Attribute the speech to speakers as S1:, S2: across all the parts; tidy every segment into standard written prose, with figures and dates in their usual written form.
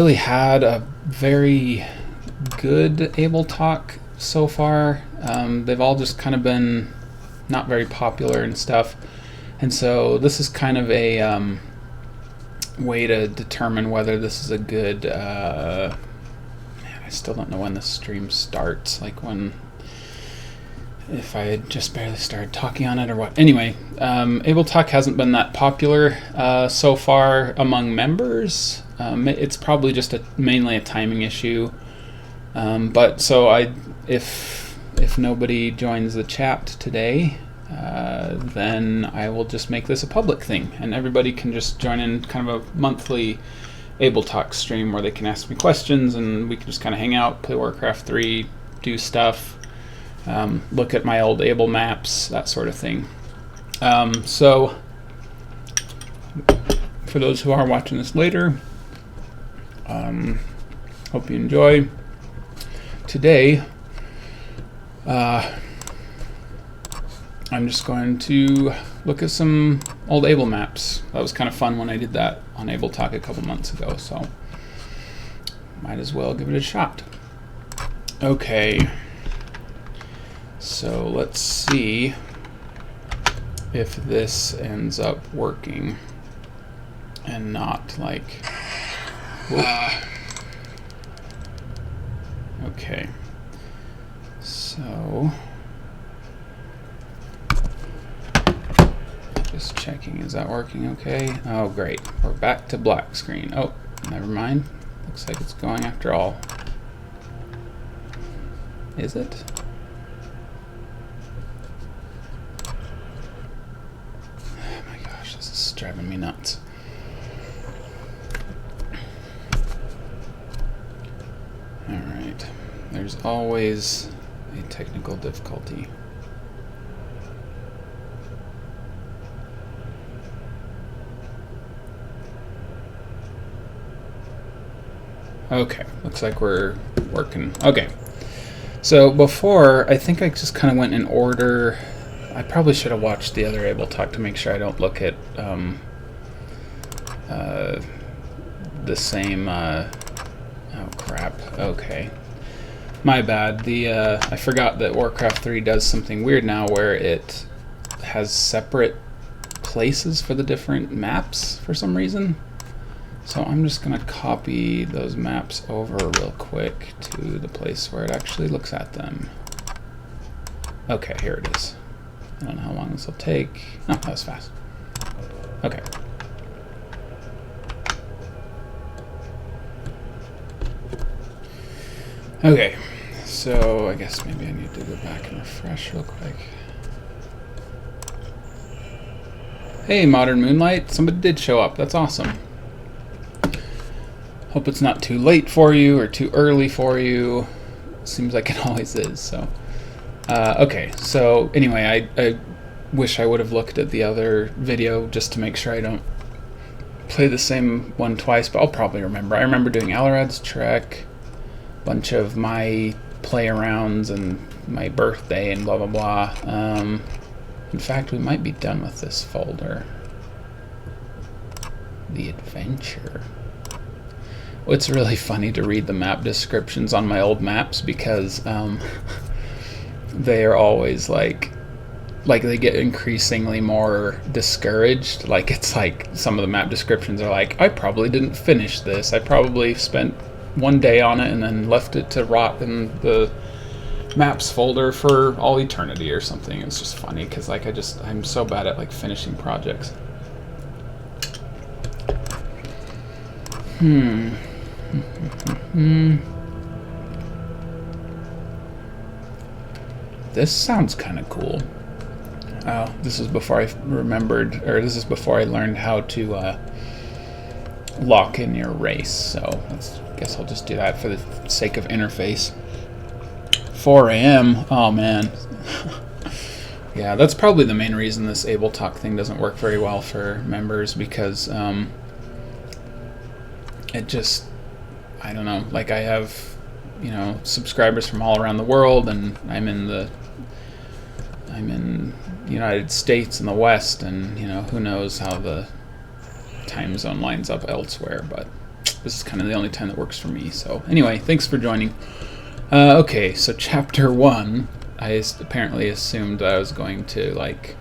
S1: Really had a very good AbelTalk so far. They've all just kind of been not very popular and stuff, and so this is kind of a way to determine whether this is a good. Man, I still don't know when the stream starts. Like when, if I had just barely started talking on it or what. Anyway, AbelTalk hasn't been that popular so far among members. It's probably just mainly a timing issue. But so if nobody joins the chat today, then I will just make this a public thing, and everybody can just join in kind of a monthly AbelTalk stream where they can ask me questions, and we can just kind of hang out, play Warcraft 3, do stuff, look at my old AbelMaps, that sort of thing. So for those who are watching this later, hope you enjoy. Today, I'm just going to look at some old AbelMaps. That was kind of fun when I did that on AbelTalk a couple months ago, so might as well give it a shot. Okay, so let's see if this ends up working and not like... Okay, so just checking, is that working okay? Oh great, we're back to black screen. Oh, never mind, looks like it's going after all. Is it? Oh my gosh, this is driving me nuts. Alright, there's always a technical difficulty. Okay, looks like we're working. Okay, so before, I think I just kind of went in order. I probably should have watched the other AbelTalk to make sure I don't look at the same... oh crap, okay. My bad. I forgot that Warcraft 3 does something weird now where it has separate places for the different maps for some reason. So I'm just going to copy those maps over real quick to the place where it actually looks at them. Okay, here it is. I don't know how long this will take. Oh, that was fast. Okay. Okay, so I guess maybe I need to go back and refresh real quick. Hey, ModernMoonlight, somebody did show up. That's awesome. Hope it's not too late for you or too early for you. Seems like it always is. So, okay. So anyway, I wish I would have looked at the other video just to make sure I don't play the same one twice. But I'll probably remember. I remember doing Alarad's Trek, bunch of my play arounds and my birthday and blah blah blah. In fact, we might be done with this folder. The adventure. Well, it's really funny to read the map descriptions on my old maps because they are always like they get increasingly more discouraged. Like it's like some of the map descriptions are like, I probably didn't finish this. I probably spent one day on it and then left it to rot in the maps folder for all eternity or something. It's just funny because like I'm so bad at like finishing projects. This sounds kind of cool. Oh, this is before I remembered, or this is before I learned how to lock in your race, so I guess I'll just do that for the sake of interface. 4 a.m. Oh man. Yeah, that's probably the main reason this AbelTalk thing doesn't work very well for members, because it just, I don't know, like I have, you know, subscribers from all around the world, and I'm in the United States in the West, and you know, who knows how the time zone lines up elsewhere, but this is kind of the only time that works for me. So anyway, thanks for joining. Okay, so chapter 1, I apparently assumed that I was going to like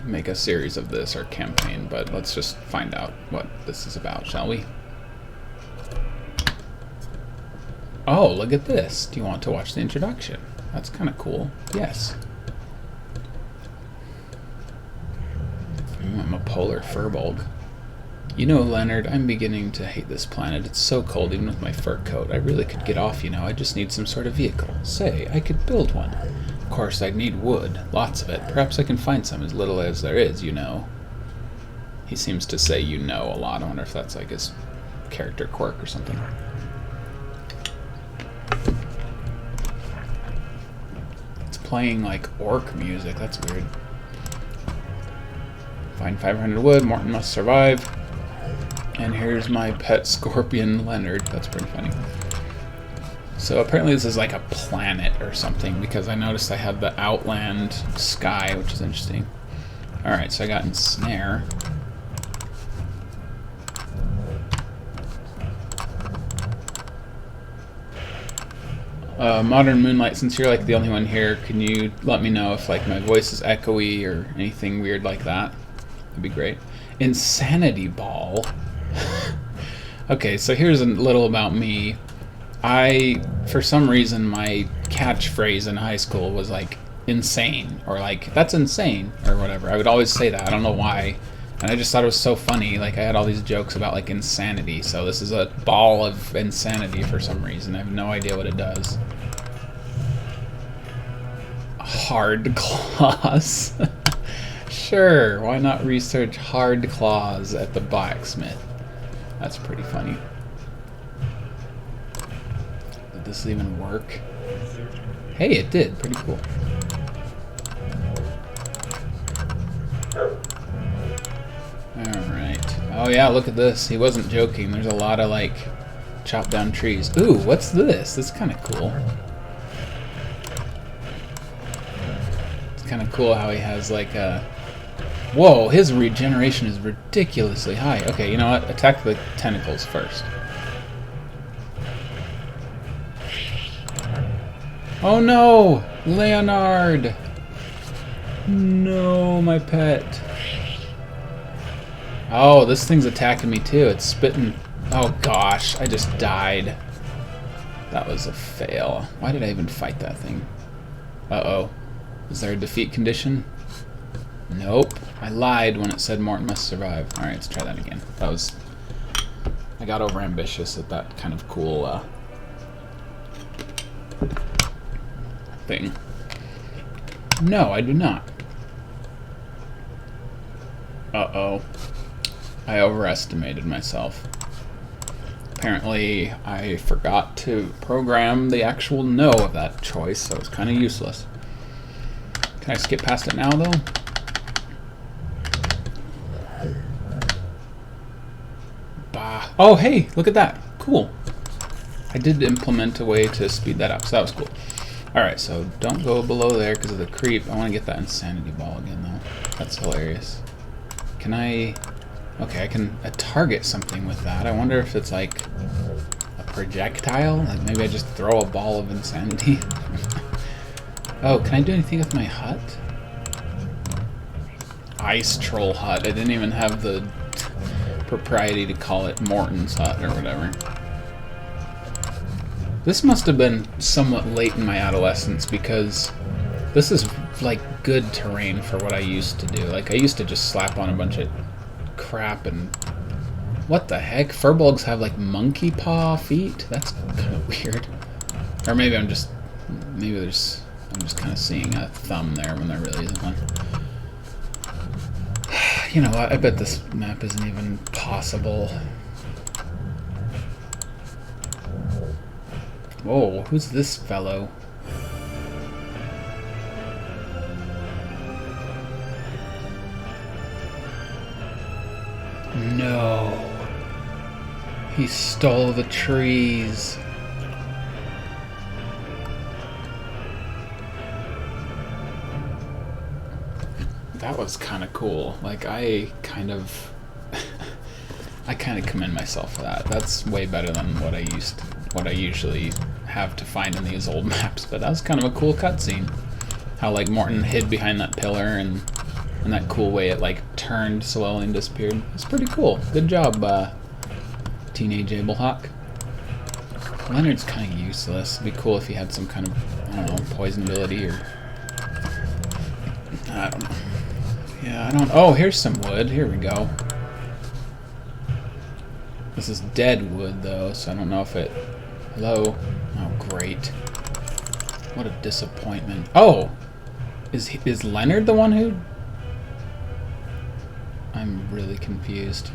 S1: make a series of this or campaign, but let's just find out what this is about, shall we? Oh, look at this. Do you want to watch the introduction? That's kind of cool. Yes. I'm a polar furbolg. You know, Leonard, I'm beginning to hate this planet. It's so cold, even with my fur coat. I really could get off, you know. I just need some sort of vehicle. Say, I could build one. Of course, I'd need wood. Lots of it. Perhaps I can find some, as little as there is, you know. He seems to say you know a lot. I wonder if that's like his character quirk or something. It's playing like orc music. That's weird. Find 500 wood. Morton must survive. And here's my pet scorpion, Leonard. That's pretty funny. So apparently this is like a planet or something, because I noticed I have the outland sky, which is interesting. Alright, so I got ensnare. Modern Moonlight, since you're like the only one here, can you let me know if like my voice is echoey or anything weird like that? That'd be great. Insanity ball. Okay, so here's a little about me. For some reason, my catchphrase in high school was like insane, or like that's insane, or whatever. I would always say that. I don't know why, and I just thought it was so funny. Like I had all these jokes about like insanity. So this is a ball of insanity for some reason. I have no idea what it does. Hard claws. Sure, why not research hard claws at the blacksmith? That's pretty funny. Did this even work? Hey, it did. Pretty cool. Alright. Oh yeah, look at this. He wasn't joking. There's a lot of like chopped down trees. Ooh, what's this? That's kind of cool. It's kind of cool how he has like a... Whoa, his regeneration is ridiculously high. Okay, you know what? Attack the tentacles first. Oh no! Leonard! No, my pet. Oh, this thing's attacking me too. It's spitting... Oh gosh, I just died. That was a fail. Why did I even fight that thing? Uh-oh. Is there a defeat condition? Nope. I lied when it said Morton must survive. Alright, let's try that again. That was... I got overambitious at that kind of cool thing. No, I do not. Uh-oh. I overestimated myself. Apparently, I forgot to program the actual no of that choice, so it's kind of useless. Can I skip past it now, though? Bah. Oh, hey, look at that. Cool. I did implement a way to speed that up, so that was cool. Alright, so don't go below there because of the creep. I want to get that insanity ball again, though. That's hilarious. Can I... Okay, I can target something with that. I wonder if it's like a projectile? Like maybe I just throw a ball of insanity? Oh, can I do anything with my hut? Ice troll hut. I didn't even have the propriety to call it Morton's hut or whatever. This must have been somewhat late in my adolescence because this is like good terrain for what I used to do. Like I used to just slap on a bunch of crap and... What the heck? Furbolgs have like monkey paw feet? That's kind of weird. Or maybe I'm just... Maybe there's... I'm just kind of seeing a thumb there when there really isn't one. You know what? I bet this map isn't even possible. Whoa, who's this fellow? No. He stole the trees. That was kind of cool. Like, I kind of... I kind of commend myself for that. That's way better than what I usually have to find in these old maps. But that was kind of a cool cutscene. How like Morton hid behind that pillar and that cool way it like turned slowly and disappeared. It's pretty cool. Good job, Teenage Abelhawk. Leonard's kind of useless. It'd be cool if he had some kind of, I don't know, poison ability or... I don't know. Yeah, I don't... Oh, here's some wood. Here we go. This is dead wood, though, so I don't know if it... Hello? Oh, great. What a disappointment. Oh! Is Leonard the one who... I'm really confused.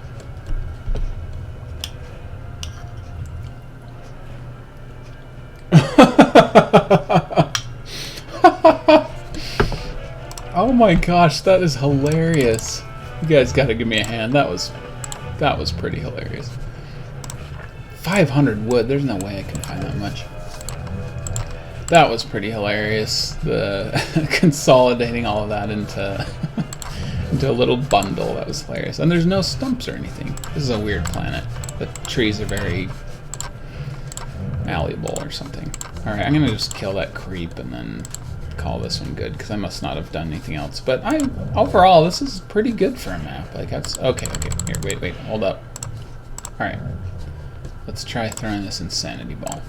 S1: Oh my gosh, that is hilarious. You guys gotta give me a hand. That was pretty hilarious. 500 wood, there's no way I can find that much. That was pretty hilarious. The consolidating all of that into into a little bundle, that was hilarious. And there's no stumps or anything. This is a weird planet. The trees are very malleable or something. Alright, I'm gonna just kill that creep and then call this one good, because I must not have done anything else. But overall, this is pretty good for a map. Like, that's... Okay, here, wait, hold up. Alright. Let's try throwing this insanity ball.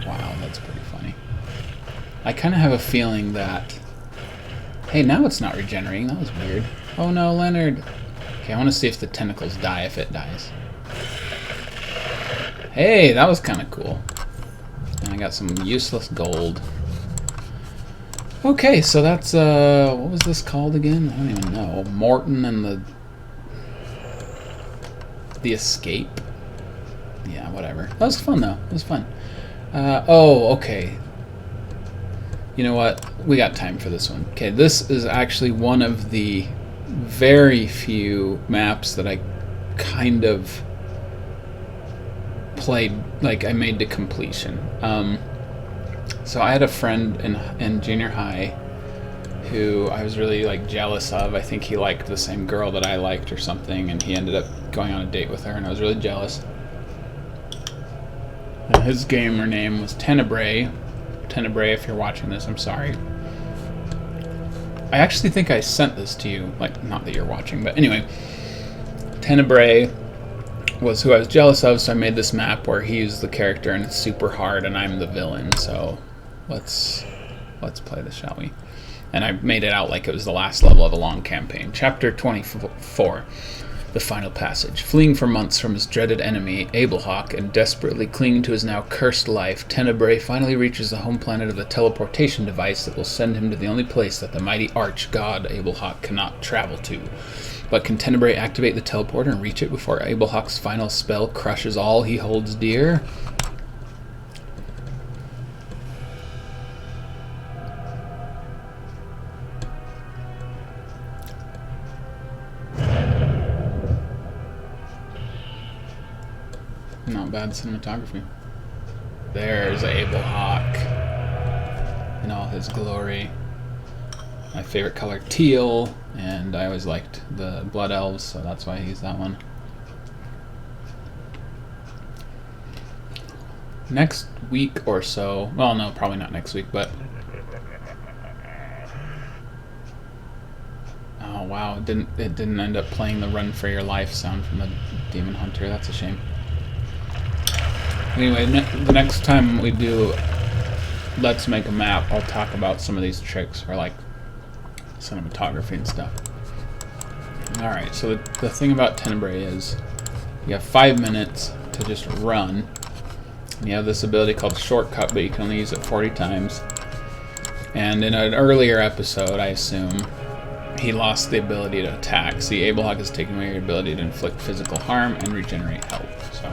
S1: Wow, that's pretty funny. I kind of have a feeling that... Hey, now it's not regenerating. That was weird. Oh no, Leonard. Okay, I want to see if the tentacles die if it dies. Hey, that was kind of cool. And I got some useless gold. Okay, so that's, what was this called again? I don't even know. Morton and the Escape. Yeah, whatever. That was fun, though. It was fun. Oh, okay. You know what? We got time for this one. Okay, this is actually one of the very few maps that I kind of played, like I made to completion. So I had a friend in junior high who I was really like jealous of. I think he liked the same girl that I liked or something, and he ended up going on a date with her, and I was really jealous. And his gamer name was Tenebrae. Tenebrae, if you're watching this, I'm sorry. I actually think I sent this to you, like, not that you're watching, but anyway. Tenebrae was who I was jealous of, so I made this map where he's the character and it's super hard and I'm the villain. So let's play this, shall we? And I made it out like it was the last level of a long campaign. Chapter 24, the final passage. Fleeing for months from his dreaded enemy, Abelhawk, and desperately clinging to his now cursed life, Tenebrae finally reaches the home planet of the teleportation device that will send him to the only place that the mighty arch-god Abelhawk cannot travel to. But can Tenebrae activate the teleporter and reach it before Abelhawk's final spell crushes all he holds dear? Not bad cinematography. There's Abelhawk in all his glory. My favorite color, teal, and I always liked the Blood Elves, so that's why I used that one. Next week or so, well, no, probably not next week, but... Oh wow, it didn't end up playing the Run for Your Life sound from the Demon Hunter. That's a shame. Anyway, the next time we do Let's Make a Map, I'll talk about some of these tricks, or like cinematography and stuff. Alright, so the thing about Tenebrae is you have 5 minutes to just run. And you have this ability called Shortcut, but you can only use it 40 times. And in an earlier episode, I assume, he lost the ability to attack. See, Abelhawk has taken away your ability to inflict physical harm and regenerate health. So,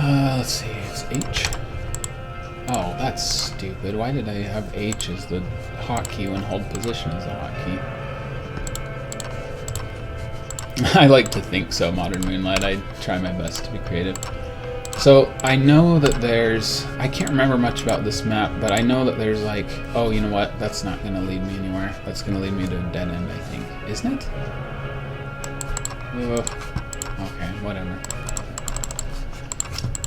S1: let's see, it's H. Oh, that's stupid. Why did I have H as the hotkey when hold position is the hotkey? I like to think so, Modern Moonlight. I try my best to be creative. So I know that there's, I can't remember much about this map, but I know that there's like, oh, you know what? That's not going to lead me anywhere. That's going to lead me to a dead end, I think. Isn't it? Okay, whatever.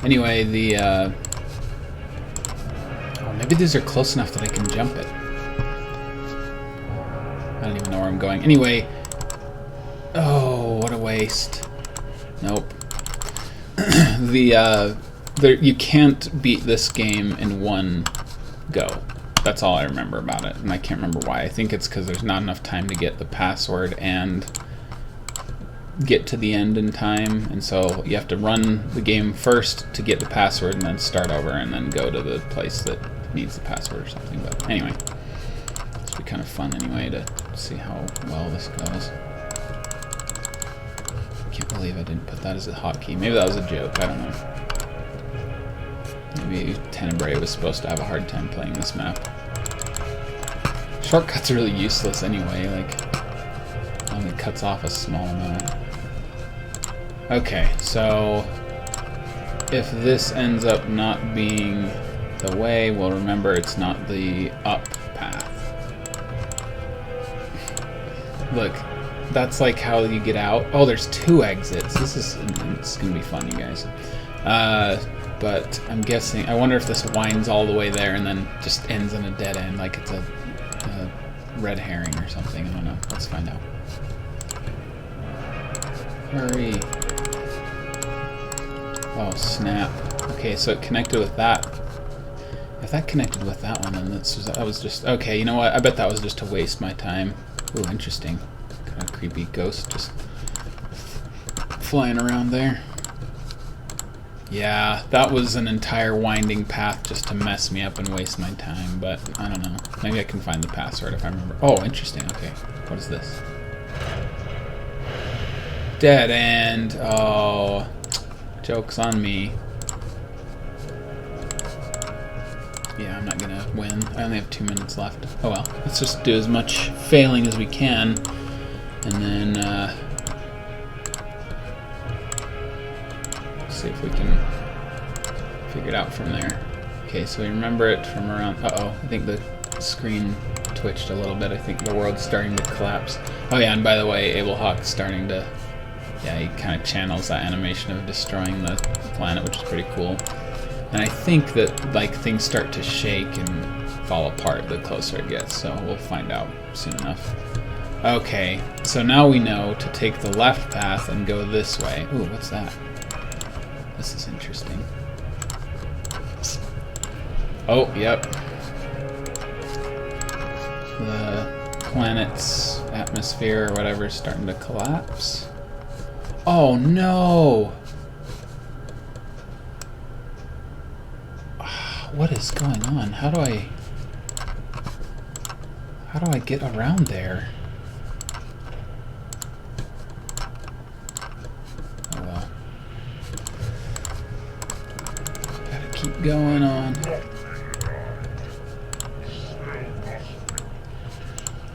S1: Anyway, the, oh, maybe these are close enough that I can jump it. I don't even know where I'm going. Anyway, oh, what a waste. Nope. You can't beat this game in one go. That's all I remember about it, and I can't remember why. I think it's because there's not enough time to get the password and get to the end in time, and so you have to run the game first to get the password and then start over and then go to the place that needs the password or something. But anyway, this would be kind of fun anyway to see how well this goes. Can't believe I didn't put that as a hotkey. Maybe that was a joke, I don't know. Maybe Tenebrae was supposed to have a hard time playing this map. Shortcuts are really useless anyway, like, it only cuts off a small amount. Okay, so if this ends up not being the way, well, remember it's not the up path. Look, that's like how you get out. Oh, there's 2 exits. It's gonna be fun, you guys. But I'm guessing, I wonder if this winds all the way there and then just ends in a dead end, like it's a red herring or something. I don't know. Let's find out. Hurry. Oh, snap. Okay, so it connected with that. If that connected with that one, then that was just... Okay, you know what? I bet that was just to waste my time. Ooh, interesting. Kind of creepy ghost just flying around there. Yeah, that was an entire winding path just to mess me up and waste my time, but I don't know. Maybe I can find the password if I remember. Oh, interesting. Okay, what is this? Dead end. Oh, joke's on me. Yeah, I'm not gonna win. I only have 2 minutes left. Oh well, let's just do as much failing as we can, and then see if we can figure it out from there. Okay, so we remember it from around... Uh-oh, I think the screen twitched a little bit. I think the world's starting to collapse. Oh yeah, and by the way, Abelhawk's starting to... Yeah, he kind of channels that animation of destroying the planet, which is pretty cool. And I think that, like, things start to shake and fall apart the closer it gets, so we'll find out soon enough. Okay, so now we know to take the left path and go this way. Ooh, what's that? This is interesting. Oh, yep. The planet's atmosphere or whatever is starting to collapse. Oh no! What is going on? How do I get around there? Oh well. Gotta keep going on.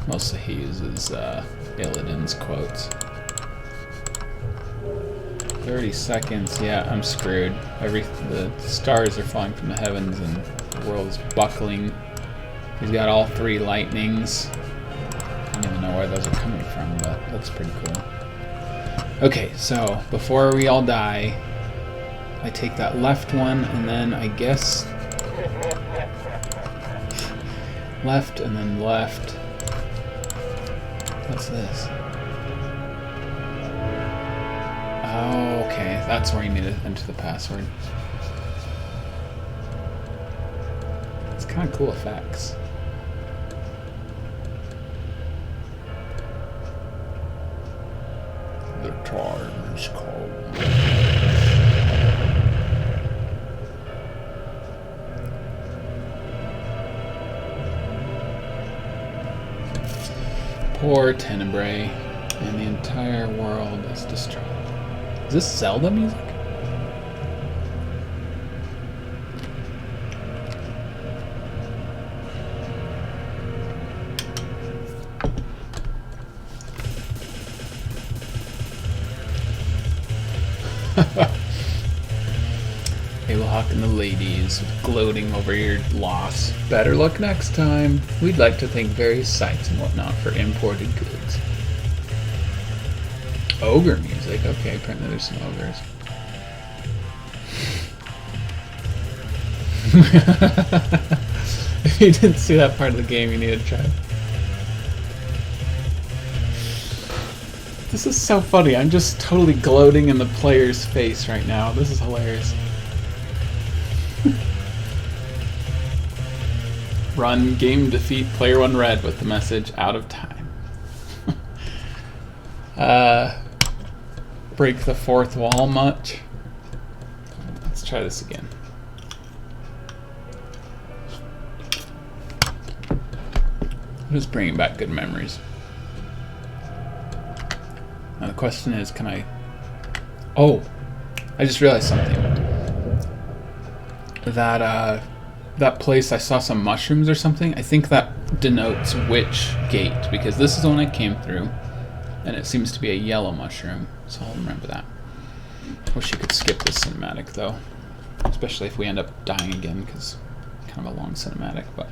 S1: Mostly he uses Illidan's quotes. 30 seconds, yeah, I'm screwed. The stars are falling from the heavens and the world is buckling. He's got all 3 lightnings. I don't even know where those are coming from, but that's pretty cool. Okay, so before we all die, I take that left one and then I guess left and then left. What's this? Oh, okay, that's where you need to enter the password. It's kind of cool effects. The time is cold. Poor Tenebrae, and the entire world is destroyed. Is this Zelda music? and the ladies gloating over your loss. Better luck next time. We'd like to thank various sites and whatnot for imported goods. Ogre music. Okay, apparently there's some ogres. If you didn't see that part of the game, you need to try it. This is so funny. I'm just totally gloating in the player's face right now. This is hilarious. Run, game defeat, player 1 red with the message out of time. Break the fourth wall much? Let's try this again. I'm just bringing back good memories. Now the question is, can I... Oh! I just realized something. That place, I saw some mushrooms or something. I think that denotes which gate, because this is the one I came through, and it seems to be a yellow mushroom, so I'll remember that. Wish you could skip this cinematic, though. Especially if we end up dying again, because it's kind of a long cinematic, but...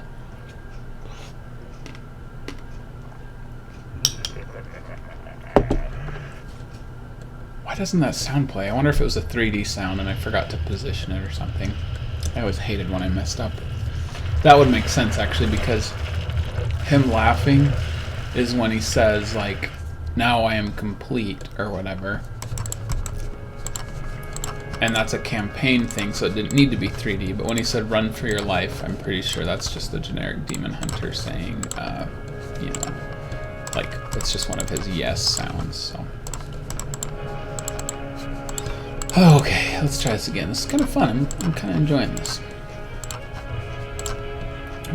S1: Why doesn't that sound play? I wonder if it was a 3D sound and I forgot to position it or something. I always hated when I messed up. That would make sense, actually, because him laughing is when he says, like, now I am complete, or whatever. And that's a campaign thing, so it didn't need to be 3D, but when he said run for your life, I'm pretty sure that's just the generic demon hunter saying, you know, like, it's just one of his yes sounds, so... Okay, let's try this again. This is kind of fun. I'm kind of enjoying this.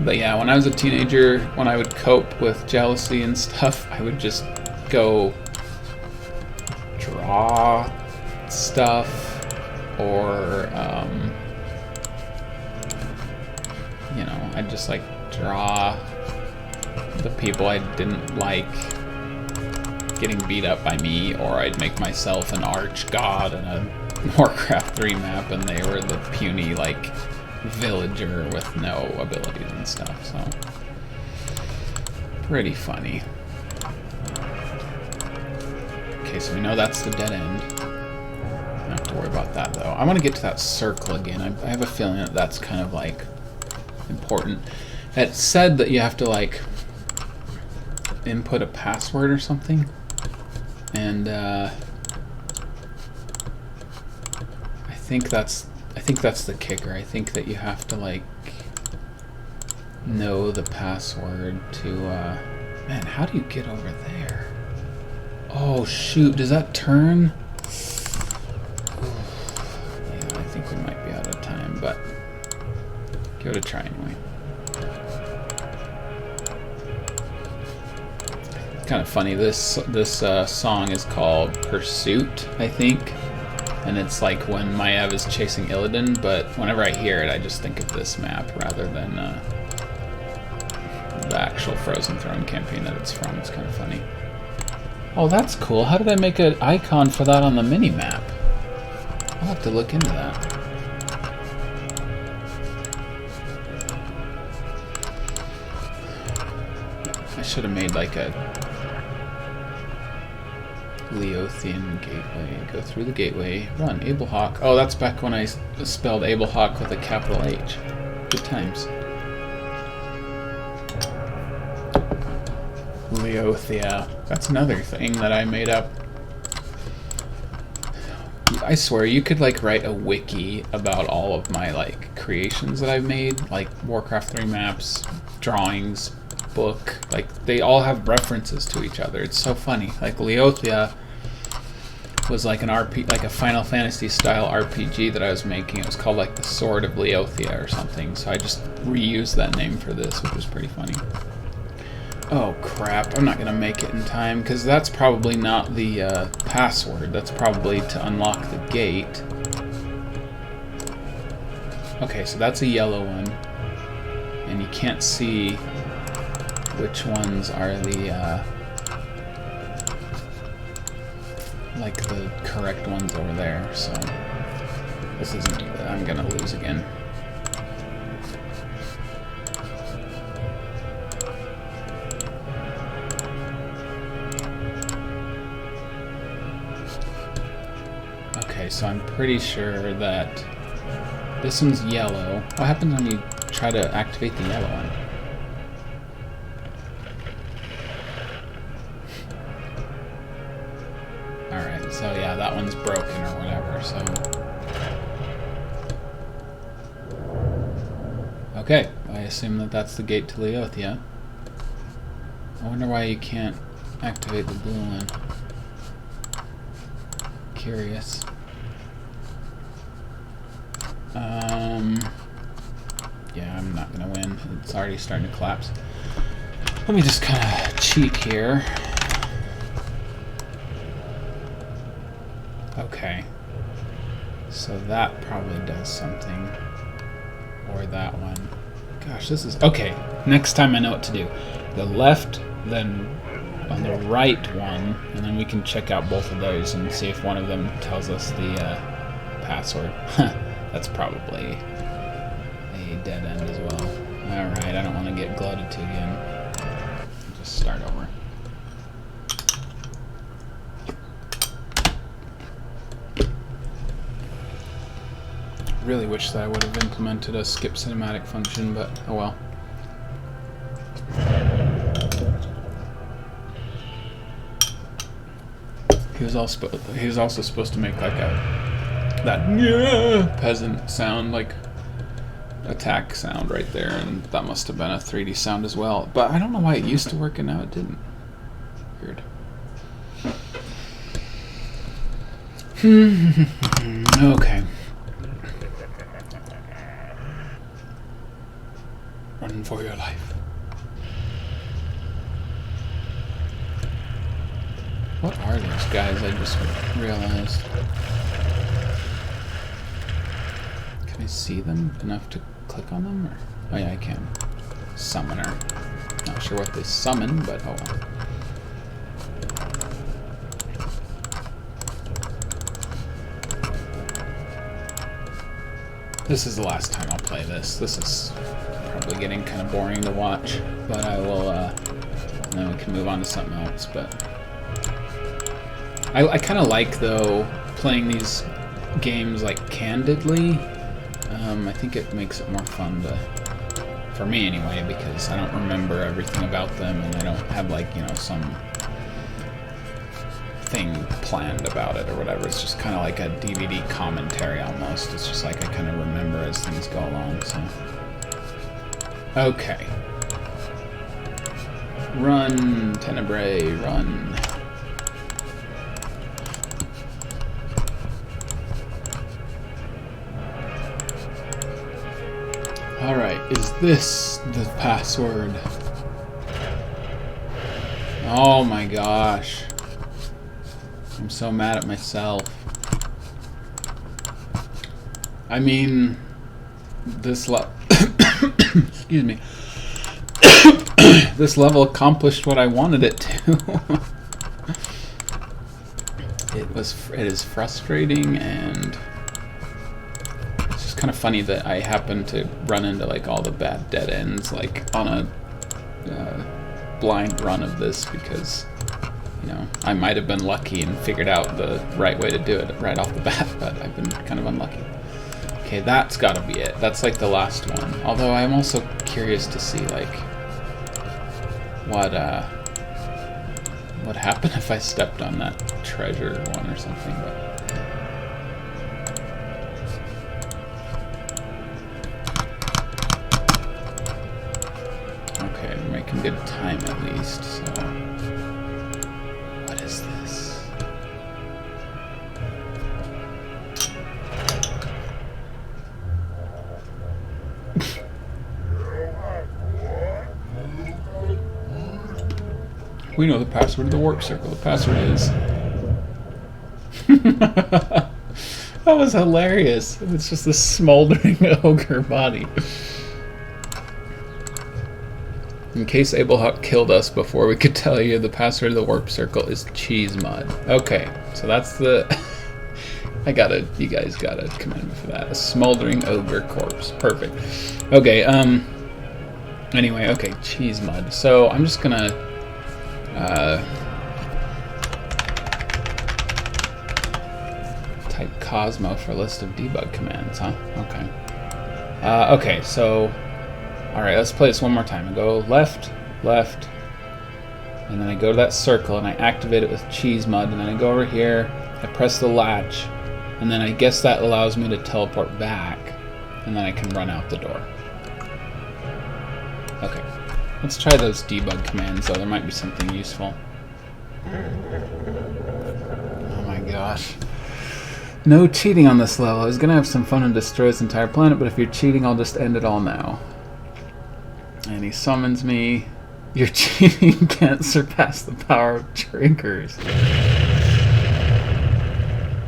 S1: But yeah, when I was a teenager, when I would cope with jealousy and stuff, I would just go draw stuff or, you know, I'd just like draw the people I didn't like getting beat up by me, or I'd make myself an arch god in a Warcraft 3 map, and they were the puny, like, villager with no abilities and stuff, so... Pretty funny. Okay, so we know that's the dead end. Don't have to worry about that, though. I want to get to that circle again. I have a feeling that that's kind of, like, important. It said that you have to, like, input a password or something, and, I think that's the kicker. I think that you have to, like, know the password to, man, how do you get over there? Oh, shoot, does that turn? Yeah, I think we might be out of time, but give it a try anyway. It's kind of funny, this song is called Pursuit, I think. And it's like when Maev is chasing Illidan, but whenever I hear it, I just think of this map rather than the actual Frozen Throne campaign that it's from. It's kind of funny. Oh, that's cool. How did I make an icon for that on the mini-map? I'll have to look into that. I should have made like a Leothian gateway. Go through the gateway. Run. Abelhawk. Oh, that's back when I spelled Abelhawk with a capital H. Good times. Leothia. That's another thing that I made up. I swear, you could like write a wiki about all of my like creations that I've made, like Warcraft 3 maps, drawings, book. Like they all have references to each other. It's so funny. Like Leothia was like an like a Final Fantasy style RPG that I was making. It was called like the Sword of Leothia or something. So I just reused that name for this, which was pretty funny. Oh crap, I'm not gonna make it in time because that's probably not the password. That's probably to unlock the gate. Okay, so that's a yellow one. And you can't see which ones are the like the correct ones over there, so This isn't... I'm gonna lose again. Okay, so I'm pretty sure that this one's yellow. What happens when you try to activate the yellow one? Alright, so yeah, that one's broken or whatever, so... Okay, I assume that that's the gate to Leothia. I wonder why you can't activate the blue one. Curious. Yeah, I'm not gonna win. It's already starting to collapse. Let me just kind of cheat here. Okay. So that probably does something. Or that one. Gosh, this is... Okay, next time I know what to do. The left, then on the right one, and then we can check out both of those and see if one of them tells us the password. That's probably a dead end as well. Alright, I don't want to get gloated to again. Just start over. Really wish that I would have implemented a skip cinematic function, but oh well. He was also supposed to make like that peasant sound, like attack sound right there, and that must have been a 3D sound as well. But I don't know why it used to work and now it didn't. Weird. Okay. Run for your life. What are those guys? I just realized. Can I see them enough to click on them? Or? Oh yeah, I can. Summoner. Not sure what they summon, but oh well. This is the last time I'll play this. This is probably getting kind of boring to watch, but I will, and then we can move on to something else, but... I kind of like, though, playing these games, like, candidly. I think it makes it more fun to... For me, anyway, because I don't remember everything about them, and I don't have, like, you know, some thing planned about it or whatever. It's just kind of like a DVD commentary, almost. It's just like I kind of remember as things go along, so... Okay. Run, Tenebrae, run. Alright, is this the password? Oh my gosh. I'm so mad at myself. I mean, this excuse me. This level accomplished what I wanted it to. It is frustrating, and it's just kind of funny that I happen to run into like all the bad dead ends like on a blind run of this, because you know, I might have been lucky and figured out the right way to do it right off the bat, but I've been kind of unlucky. Okay, that's gotta be it. That's like the last one. Although I'm also curious to see like what happened if I stepped on that treasure one or something, but okay, we're making good time at least, so what is this? We know the password of the warp circle. The password is... That was hilarious. It's just a smoldering ogre body. In case Abelhawk killed us before we could tell you, the password of the warp circle is cheese mud. Okay, so that's the You guys gotta commend me for that. A smoldering ogre corpse. Perfect. Okay, anyway, okay, cheese mud. So I'm just gonna, type Cosmo for a list of debug commands, huh? Okay. Okay, so, alright, let's play this one more time. I go left, left, and then I go to that circle and I activate it with cheese mud, and then I go over here, I press the latch, and then I guess that allows me to teleport back, and then I can run out the door. Okay, let's try those debug commands though, there might be something useful. Oh my gosh. No cheating on this level. I was gonna have some fun and destroy this entire planet, but if you're cheating, I'll just end it all now. And he summons me. Your cheating can't surpass the power of drinkers.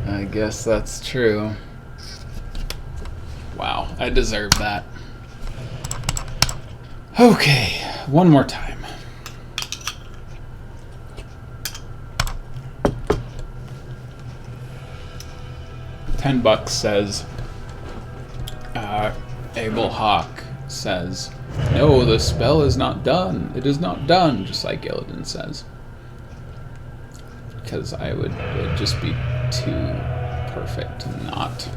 S1: I guess that's true. Wow, I deserve that. Okay, one more time. $10 says, Abelhawk says, no, the spell is not done. It is not done, just like Illidan says. Because it'd just be too perfect to not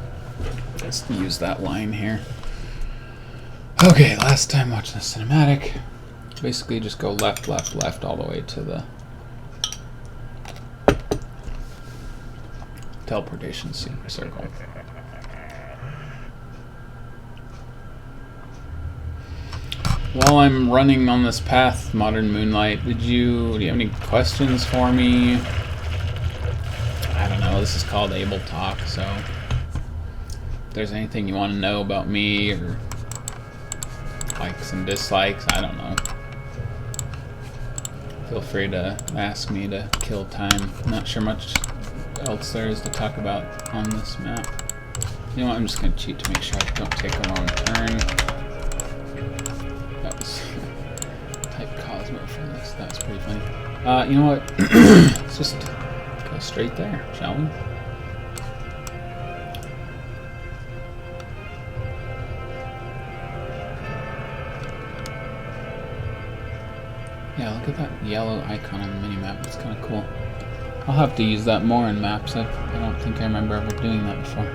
S1: just use that line here. Okay, last time watching the cinematic. Basically just go left, left, left all the way to the teleportation circle. While I'm running on this path, Modern Moonlight, do you have any questions for me? I don't know, this is called AbelTalk, so if there's anything you want to know about me, or likes and dislikes, I don't know. Feel free to ask me to kill time. I'm not sure much else there is to talk about on this map. You know what, I'm just going to cheat to make sure I don't take a wrong turn. That was type Cosmo for this. That was pretty funny. You know what? Let's just go straight there, shall we? Yeah, look at that yellow icon on the minimap. That's kind of cool. I'll have to use that more in maps. I don't think I remember ever doing that before.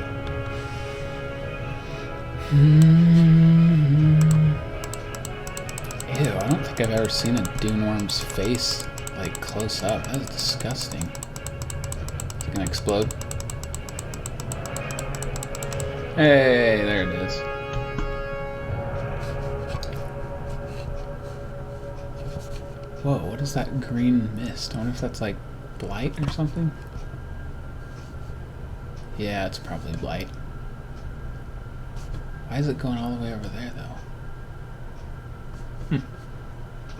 S1: Ew, I don't think I've ever seen a dune worm's face, like, close up. That is disgusting. Is it gonna explode? Hey, there it is. Whoa, what is that green mist? I wonder if that's like blight or something? Yeah, it's probably blight. Why is it going all the way over there, though?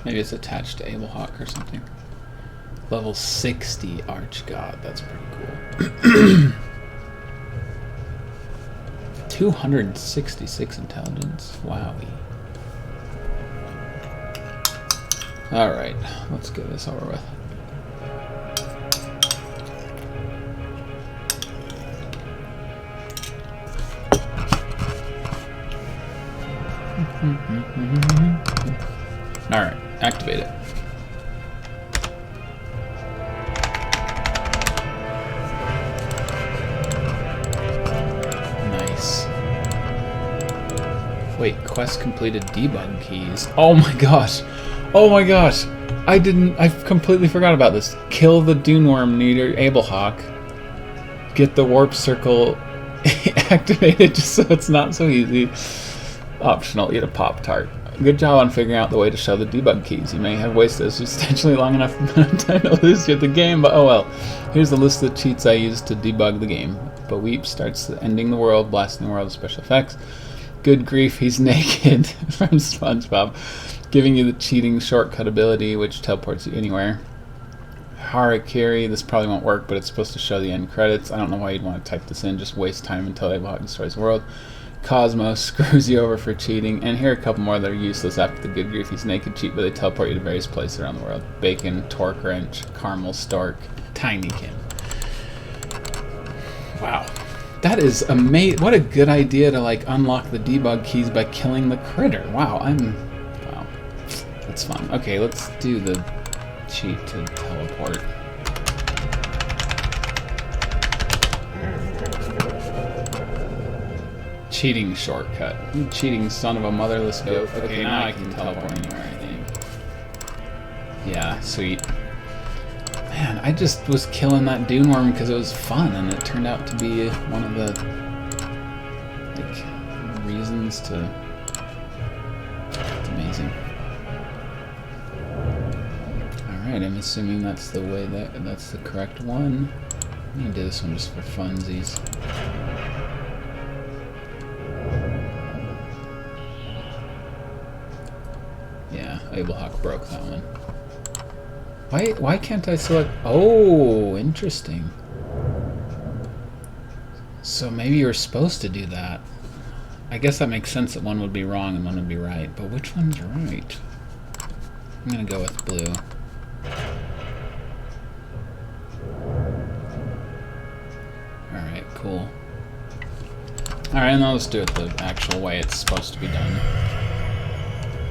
S1: Maybe it's attached to Abelhawk or something. Level 60 Archgod. That's pretty cool. 266 intelligence. Wowie. Alright, let's get this over with. Alright, activate it. Nice. Wait, quest completed debug keys. Oh my gosh! Oh my gosh! I completely forgot about this. Kill the dune worm near Abelhawk. Get the warp circle activated just so it's not so easy. Optional, eat a Pop-Tart. Good job on figuring out the way to show the debug keys. You may have wasted a substantially long enough amount of time to lose you at the game, but oh well. Here's the list of the cheats I used to debug the game. Baweep starts ending the world, blasting the world with special effects. Good grief, he's naked from SpongeBob. Giving you the cheating shortcut ability, which teleports you anywhere. Harakiri, this probably won't work, but it's supposed to show the end credits. I don't know why you'd want to type this in, just waste time until Abelhawk destroys the world. Cosmo screws you over for cheating, and here are a couple more that are useless after the good grief. He's naked cheat, but they teleport you to various places around the world. Bacon, Torque Wrench, Caramel Stork, Tinykin. Wow. That is amazing. What a good idea to like unlock the debug keys by killing the critter. Wow, wow. That's fun. Okay, let's do the cheat to teleport. Cheating shortcut. You cheating son of a motherless goat. Okay, now I can teleport anywhere, I think. Yeah, sweet. Man, I just was killing that dune worm because it was fun, and it turned out to be one of the like reasons to. It's amazing. All right, I'm assuming that's the way that's the correct one. I'm gonna do this one just for funsies. Yeah, Abelhawk broke that one. Why can't I select? Oh, interesting. So maybe you were supposed to do that. I guess that makes sense that one would be wrong and one would be right. But which one's right? I'm gonna go with blue. Alright, cool. Alright, now let's do it the actual way it's supposed to be done.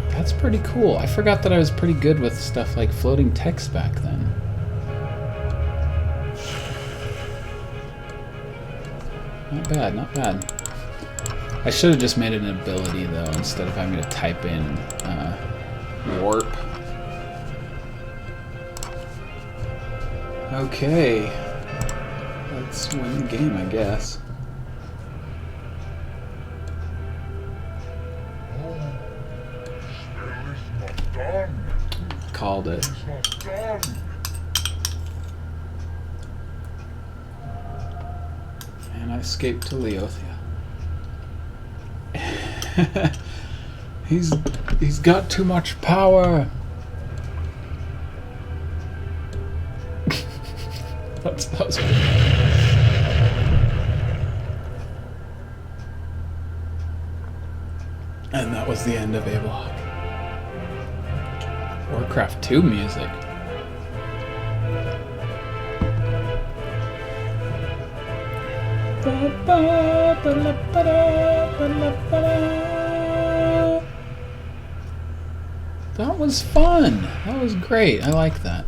S1: That's pretty cool. I forgot that I was pretty good with stuff like floating text back then. Not bad, not bad. I should have just made it an ability though, instead of having to type in warp. Okay. Let's win the game, I guess. Called it. And I escaped to Leothia. He's got too much power. That was good. And that was the end of Abelhawk. Warcraft 2 music. That was fun. That was great. I like that.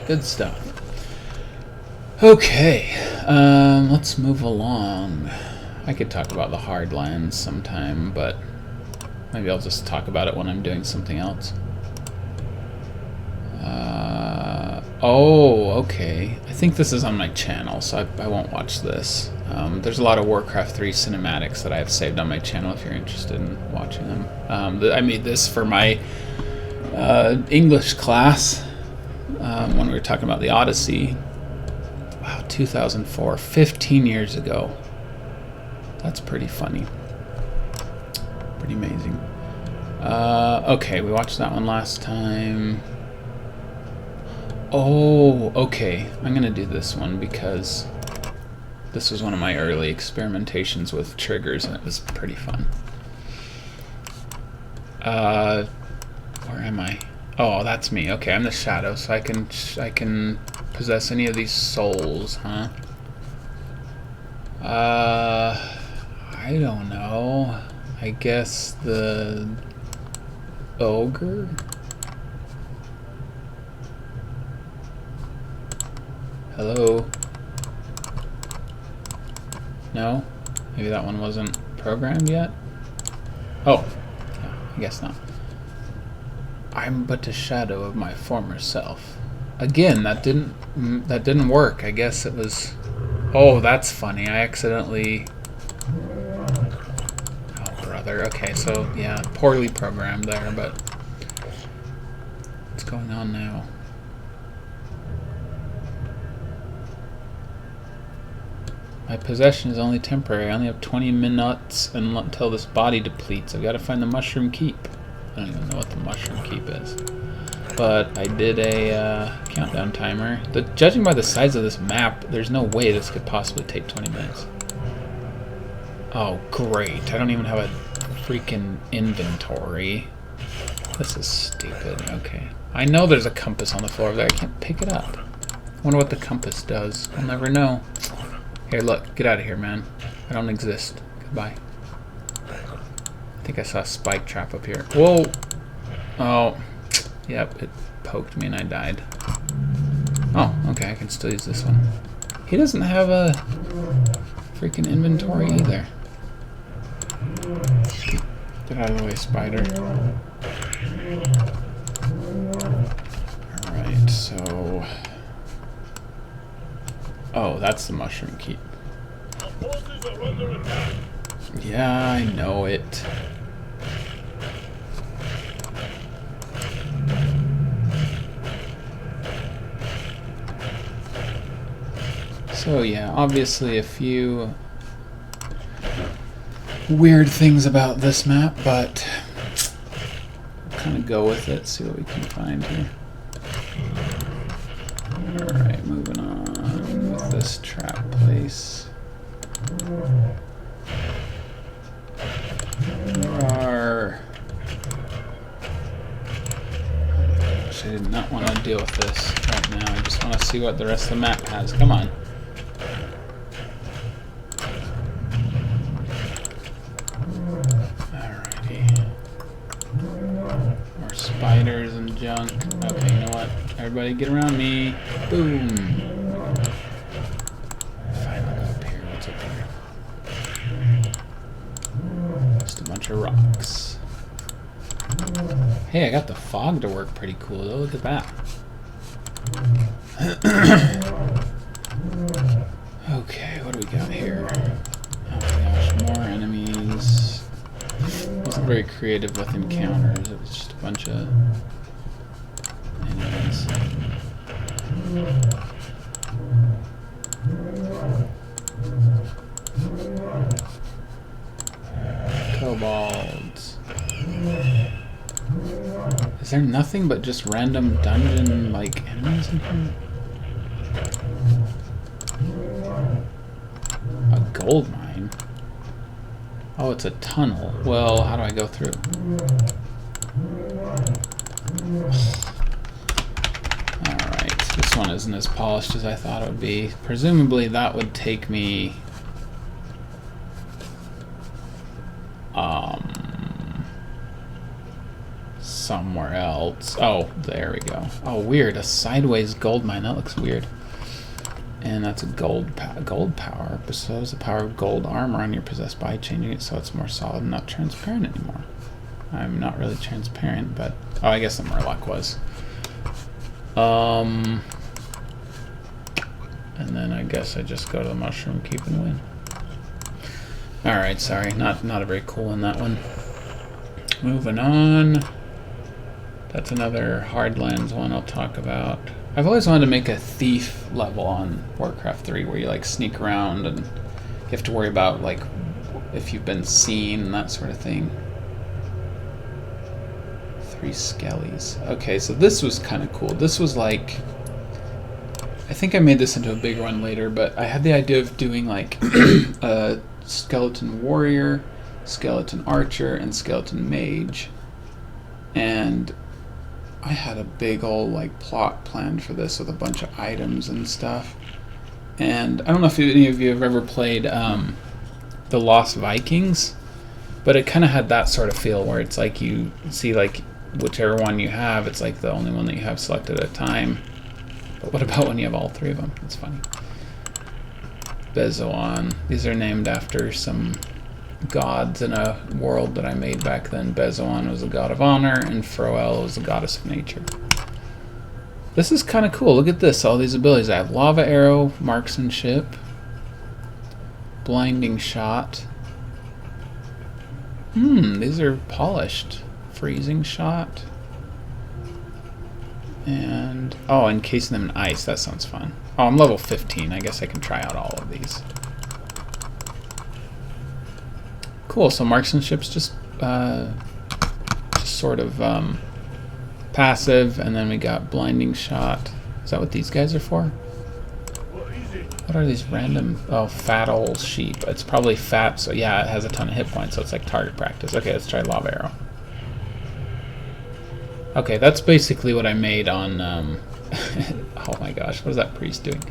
S1: Good stuff. Okay, let's move along. I could talk about the Hardlands sometime, but maybe I'll just talk about it when I'm doing something else. Oh, okay. I think this is on my channel, so I won't watch this. There's a lot of Warcraft 3 cinematics that I have saved on my channel if you're interested in watching them. I made this for my English class when we were talking about the Odyssey. Wow, 2004, 15 years ago. That's pretty funny. Pretty amazing. Okay, we watched that one last time. Oh, okay. I'm gonna do this one because this was one of my early experimentations with triggers and it was pretty fun. Where am I? Oh, that's me. Okay, I'm the shadow, so I can possess any of these souls, huh? I don't know. I guess the ogre? Hello? No? Maybe that one wasn't programmed yet? Oh, yeah, I guess not. I'm but a shadow of my former self. Again, that didn't work. I guess it was... Oh, that's funny. I accidentally... Oh, brother. Okay, so, yeah, poorly programmed there, but... What's going on now? My possession is only temporary. I only have 20 minutes until this body depletes. I've got to find the Mushroom Keep. I don't even know what the Mushroom Keep is. But I did a countdown timer. Judging by the size of this map, there's no way this could possibly take 20 minutes. Oh, great. I don't even have a freaking inventory. This is stupid. Okay. I know there's a compass on the floor there. I can't pick it up. I wonder what the compass does. I'll never know. Here, look. Get out of here, man. I don't exist. Goodbye. I think I saw a spike trap up here. Whoa! Oh. Yep, it poked me and I died. Oh, okay. I can still use this one. He doesn't have a freaking inventory either. Get out of the way, spider. Alright, so... Oh, that's the mushroom keep. Yeah, I know it. So yeah, obviously a few weird things about this map, but kind of go with it, see what we can find here. Alright, moving on with this trap place. I did not want to deal with this right now. I just want to see what the rest of the map has. Come on. Alrighty. More spiders and junk. Okay, you know what? Everybody get around me. Boom. Finally up here. What's up here? Just a bunch of rocks. Hey, I got the fog to work pretty cool though. Look at that. Okay, what do we got here? Oh my gosh, more enemies. Wasn't very creative with encounters. It was just a bunch of enemies. Kobolds. Is there nothing but just random dungeon like enemies in here? A gold mine? Oh, it's a tunnel. Well, how do I go through? Alright, this one isn't as polished as I thought it would be. Presumably that would take me... somewhere else. Oh, there we go. Oh, weird. A sideways gold mine. That looks weird. And that's a gold power. Bestows the power of gold armor on your possessed by changing it so it's more solid and not transparent anymore. I'm not really transparent, but... Oh, I guess the Murloc was. And then I guess I just go to the mushroom keep and win. Alright, sorry. Not a very cool one, that one. Moving on. That's another Hardlands one I'll talk about. I've always wanted to make a thief level on Warcraft 3 where you like sneak around and you have to worry about like if you've been seen and that sort of thing. 3 skellies. Okay, so this was kind of cool. This was like... I think I made this into a bigger one later, but I had the idea of doing like a skeleton warrior, skeleton archer, and skeleton mage. And I had a big old like plot planned for this with a bunch of items and stuff. And I don't know if any of you have ever played The Lost Vikings, but it kind of had that sort of feel where it's like you see like whichever one you have, it's like the only one that you have selected at a time. But what about when you have all 3 of them? That's funny. Bezoan. These are named after some gods in a world that I made back then. Bezoan was a god of honor, and Froel was a goddess of nature. This is kind of cool. Look at this, all these abilities. I have Lava Arrow, Marksmanship, Blinding Shot. These are polished. Freezing Shot. And, oh, encasing them in ice. That sounds fun. Oh, I'm level 15. I guess I can try out all of these. Cool, so marksmanship's just sort of passive, and then we got blinding shot. Is that what these guys are for? What are these random... Oh, fat old sheep. It's probably fat, so yeah, it has a ton of hit points, so it's like target practice. Okay, let's try Lava Arrow. Okay, that's basically what I made on... oh my gosh, what is that priest doing?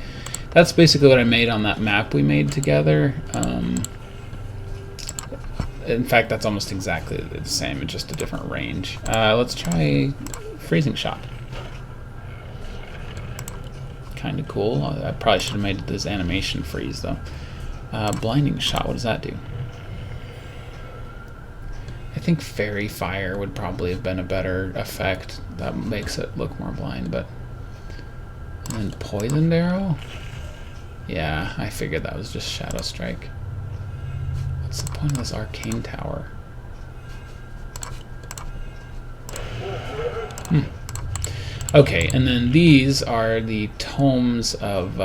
S1: that's basically what I made on that map we made together. In fact, that's almost exactly the same, it's just a different range. Let's try freezing shot. Kind of cool. I probably should have made this animation freeze though. Blinding shot, what does that do? I think fairy fire would probably have been a better effect. That makes it look more blind, but... And then poisoned arrow? Yeah, I figured that was just shadow strike. What's the point of this arcane tower? Okay, and then these are the tomes of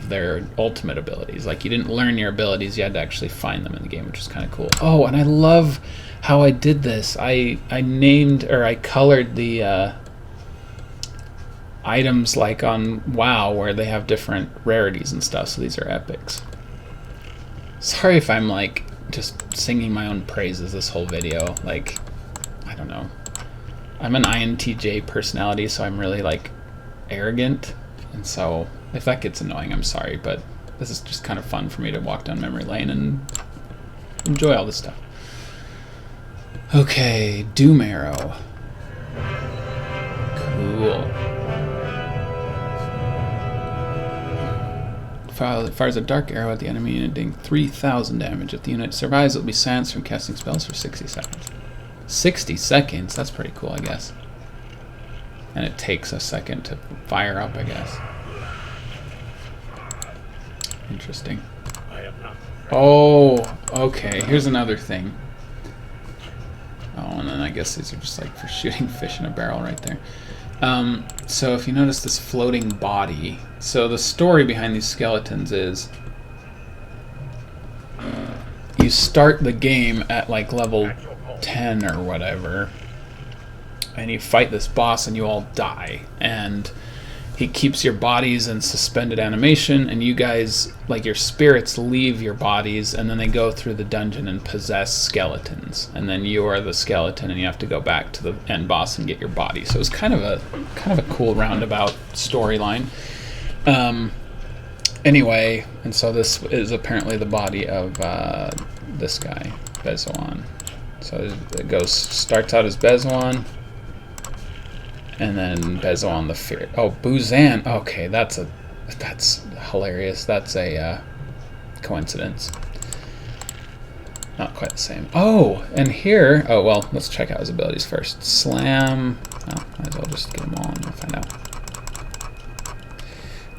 S1: their ultimate abilities. Like, you didn't learn your abilities, you had to actually find them in the game, which is kind of cool. Oh, and I love how I did this. I named, or I colored the items like on WoW, where they have different rarities and stuff, so these are epics. Sorry if I'm like just singing my own praises this whole video. Like, I don't know. I'm an INTJ personality, so I'm really like arrogant, and so if that gets annoying, I'm sorry, but this is just kind of fun for me to walk down memory lane and enjoy all this stuff. Okay, Doom Arrow. Cool. Fires a dark arrow at the enemy unit, doing 3,000 damage. If the unit survives, it will be silenced from casting spells for 60 seconds. 60 seconds? That's pretty cool, I guess. And it takes a second to fire up, I guess. Interesting. Oh, okay. Here's another thing. Oh, and then I guess these are just like for shooting fish in a barrel right there. So if you notice this floating body, so the story behind these skeletons is you start the game at like level 10 or whatever, and you fight this boss and you all die, and he keeps your bodies in suspended animation, and you guys, like your spirits, leave your bodies, and then they go through the dungeon and possess skeletons, and then you are the skeleton and you have to go back to the end boss and get your body. So it's kind of a cool roundabout storyline. Anyway, and so this is apparently the body of this guy, Bezoan. So it starts out as Bezoan, and then Bezoan the Fear. Oh, Buzan. Okay, that's hilarious. That's a coincidence. Not quite the same. Oh, and here. Oh well, let's check out his abilities first. Slam. Oh, might as well just get them all and we'll find out.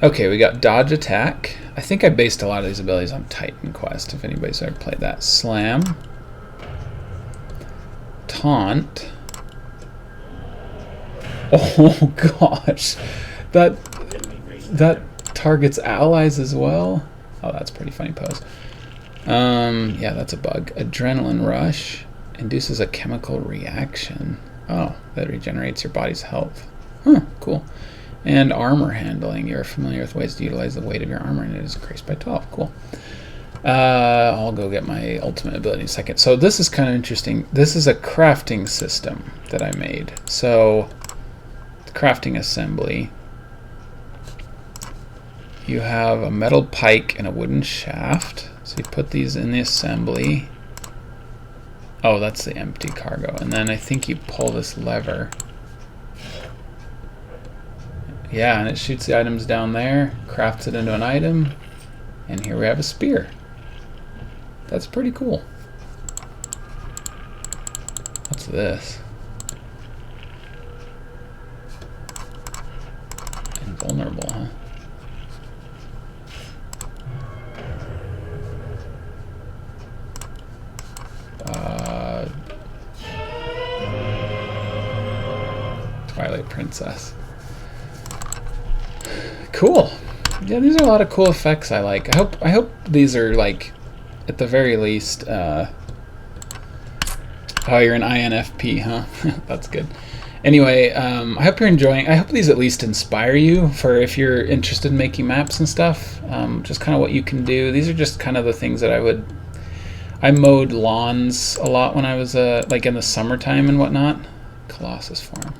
S1: Okay, we got dodge attack. I think I based a lot of these abilities on Titan Quest, if anybody's ever played that. Slam. Taunt. Oh gosh, that targets allies as well. Oh, that's a pretty funny pose. Yeah, that's a bug. Adrenaline rush induces a chemical reaction. Oh, that regenerates your body's health. Huh, cool. And armor handling. You're familiar with ways to utilize the weight of your armor, and it is increased by 12. Cool. I'll go get my ultimate ability in a second. So this is kind of interesting. This is a crafting system that I made. So crafting assembly. You have a metal pike and a wooden shaft. So you put these in the assembly. Oh, that's the empty cargo. And then I think you pull this lever. Yeah, and it shoots the items down there, crafts it into an item, and here we have a spear. That's pretty cool. What's this? Invulnerable, huh? Twilight Princess. Cool. Yeah, these are a lot of cool effects I like. I hope these are like, at the very least, oh, you're an INFP, huh? That's good. Anyway, I hope you're enjoying. I hope these at least inspire you for if you're interested in making maps and stuff. Just kind of what you can do. These are just kind of the things that I mowed lawns a lot when I was like in the summertime and whatnot. Colossus form.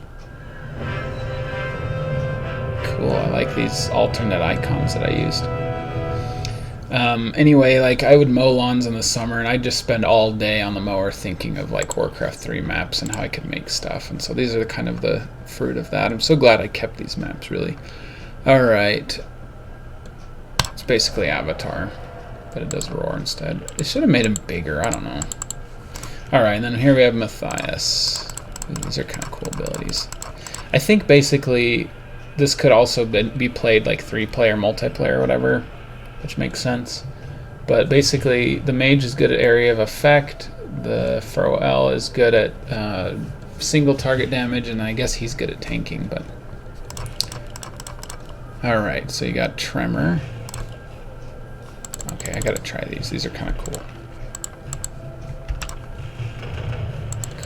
S1: cool. I like these alternate icons that I used. Anyway, like I would mow lawns in the summer, and I'd just spend all day on the mower thinking of like Warcraft 3 maps and how I could make stuff. And so these are kind of the fruit of that. I'm so glad I kept these maps, really. All right. It's basically Avatar, but it does roar instead. It should have made him bigger. I don't know. All right, and then here we have Matthias. These are kind of cool abilities. I think basically this could also be played like 3-player, multiplayer, or whatever, which makes sense. But basically, the mage is good at area of effect. The Fro-L is good at single target damage, and I guess he's good at tanking. But all right, so you got Tremor. Okay, I gotta try these. These are kind of cool.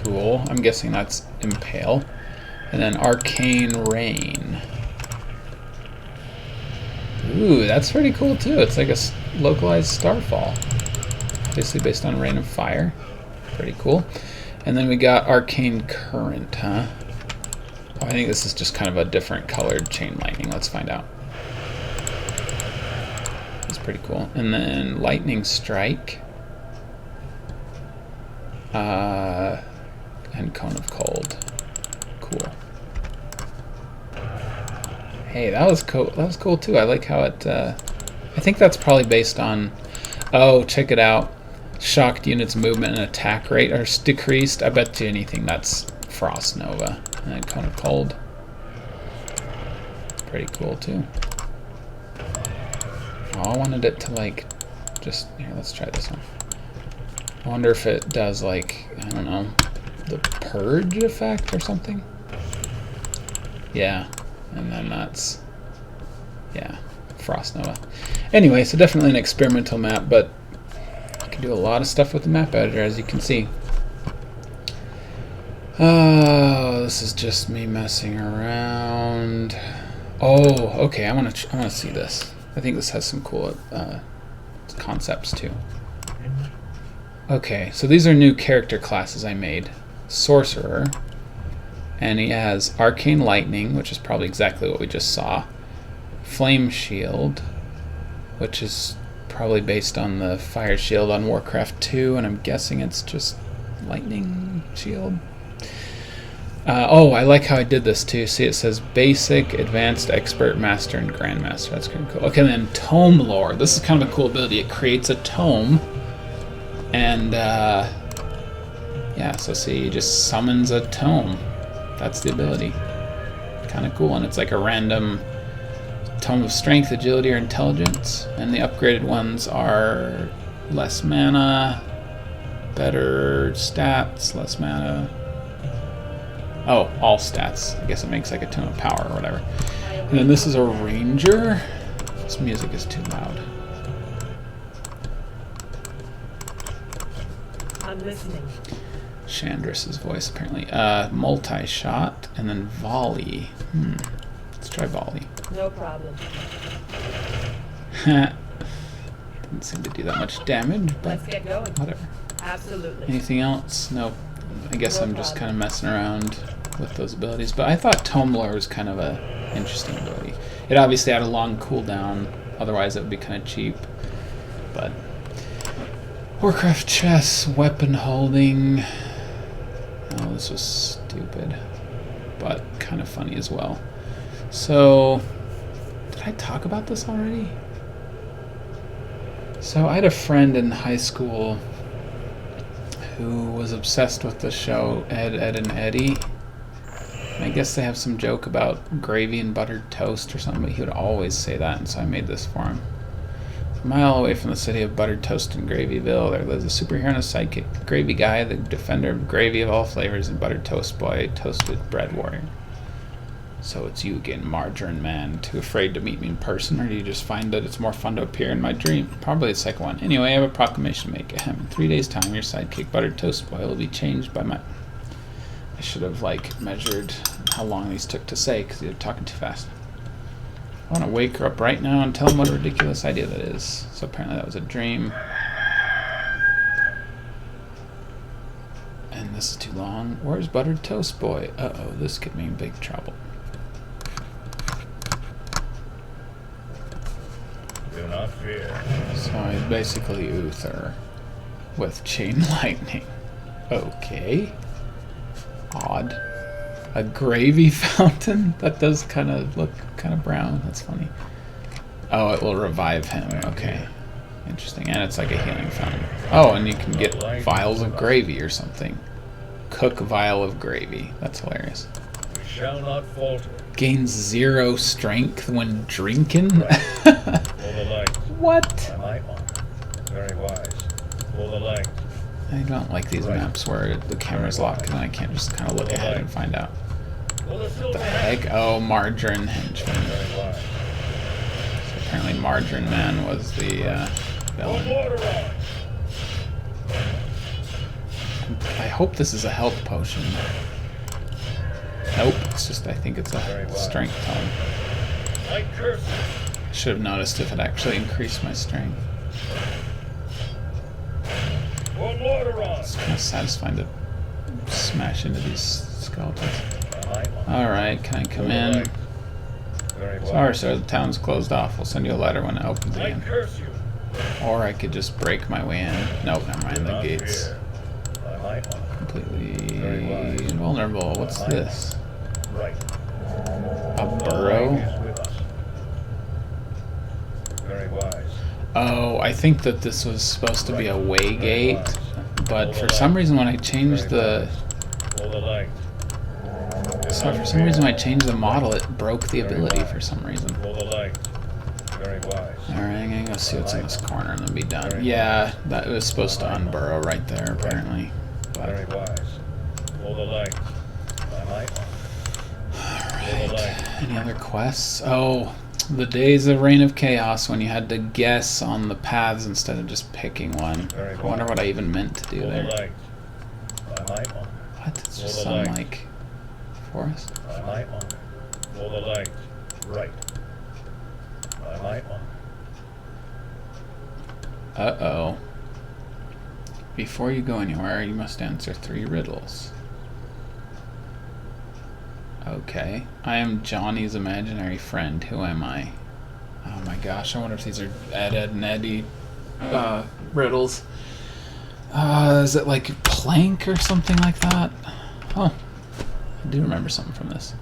S1: Cool. I'm guessing that's Impale, and then Arcane Rain. Ooh, that's pretty cool too. It's like a localized starfall, basically based on rain of fire. Pretty cool. And then we got Arcane Current, huh? Oh, I think this is just kind of a different colored chain lightning. Let's find out. It's pretty cool. And then Lightning Strike. And Cone of Cold. Cool. Hey, that was cool. That was cool too. I like how it. I think that's probably based on. Oh, check it out. Shocked units' movement and attack rate are decreased. I bet you anything that's Frost Nova and then Cone of Cold. Pretty cool too. Oh, I wanted it to like just here. Let's try this one. I wonder if it does like I don't know the purge effect or something. Yeah. And then that's, yeah, Frost Nova. Anyway, so definitely an experimental map, but you can do a lot of stuff with the map editor, as you can see. Oh, this is just me messing around. Oh, okay, I want to see this. I think this has some cool concepts too. Okay, so these are new character classes I made. Sorcerer. And he has Arcane Lightning, which is probably exactly what we just saw. Flame Shield, which is probably based on the Fire Shield on Warcraft 2, and I'm guessing it's just Lightning Shield. Oh, I like how I did this too. See, it says Basic, Advanced, Expert, Master, and Grandmaster. That's kind of cool. Okay, then Tome Lore. This is kind of a cool ability. It creates a tome, and yeah, so see, he just summons a tome. That's the ability. Kind of cool, and it's like a random Tome of Strength, Agility, or Intelligence. And the upgraded ones are less mana, better stats, less mana. Oh, all stats. I guess it makes like a Tome of Power or whatever. And then this is a Ranger. This music is too loud.
S2: I'm listening.
S1: Chandris's voice, apparently. Multi-shot, and then volley. Let's try volley.
S2: No problem.
S1: Didn't seem to do that much damage, but
S2: Let's get going.
S1: whatever.
S2: Absolutely.
S1: Anything else? Nope. I guess I'm just kind of messing around with those abilities. But I thought Tome Lore was kind of a interesting ability. It obviously had a long cooldown, otherwise it would be kind of cheap. But Warcraft chess, weapon holding. Oh, this was stupid, but kind of funny as well. So, did I talk about this already? So I had a friend in high school who was obsessed with the show Ed, Edd and Eddy. And I guess they have some joke about gravy and buttered toast or something, but he would always say that, and so I made this for him. A mile away from the city of buttered toast in Gravyville, there lives a superhero and a sidekick, Gravy Guy, the defender of gravy of all flavors, and Buttered Toast Boy, toasted bread warrior. So it's you again, Margarine Man, too afraid to meet me in person, or do you just find that it's more fun to appear in my dream? Probably the second one. Anyway, I have a proclamation to make. In 3 days' time, your sidekick, Buttered Toast Boy, will be changed by my... I should have, like, measured how long these took to say, because they're talking too fast. I want to wake her up right now and tell him what a ridiculous idea that is. So apparently that was a dream. And this is too long. Where's Buttered Toast Boy? Uh-oh, this could mean big trouble.
S3: fear.
S1: So he's basically Uther with chain lightning. Okay. Odd. A gravy fountain? That does kind of look kind of brown. That's funny. Oh, it will revive him. Okay. Interesting. And it's like a healing fountain. Oh, and you can get vials of gravy or something. Cook vial of gravy. That's hilarious.
S3: We shall not falter.
S1: Gains 0 strength when drinking?
S3: For the light.
S1: What?
S3: My honor. Very wise. For the light.
S1: I don't like these maps where the camera's locked and I can't just kind of look ahead and find out. What the heck? Oh, Margarine Henchman.
S3: Very wise.
S1: So apparently Margarine Man was the villain. I hope this is a health potion. Nope, it's just, I think it's a strength tome.
S3: I curse you.
S1: I should have noticed if it actually increased my strength. It's kind of satisfying to smash into these skeletons. Alright, can I come in? Sorry, sir, the town's closed off. We'll send you a letter when it opens again. Or I could just break my way in. Nope, never mind, the gates. Completely invulnerable. What's this? A burrow? Oh, I think that this was supposed to be a way gate, but for some reason when I changed the... So for some reason when I changed the model, it broke the ability for some reason. Alright, I'm gonna go see what's in this corner and then be done. Yeah, that was supposed to unburrow right there, apparently. Alright. Any other quests? Oh, the days of Reign of Chaos when you had to guess on the paths instead of just picking one. I wonder what I even meant to do there. What? It's just some, like, forest? Uh-oh. Before you go anywhere, you must answer 3 riddles. Okay. I am Johnny's imaginary friend. Who am I? Oh my gosh, I wonder if these are Ed, and Eddie riddles. Is it like Plank or something like that? Oh, I do remember something from this.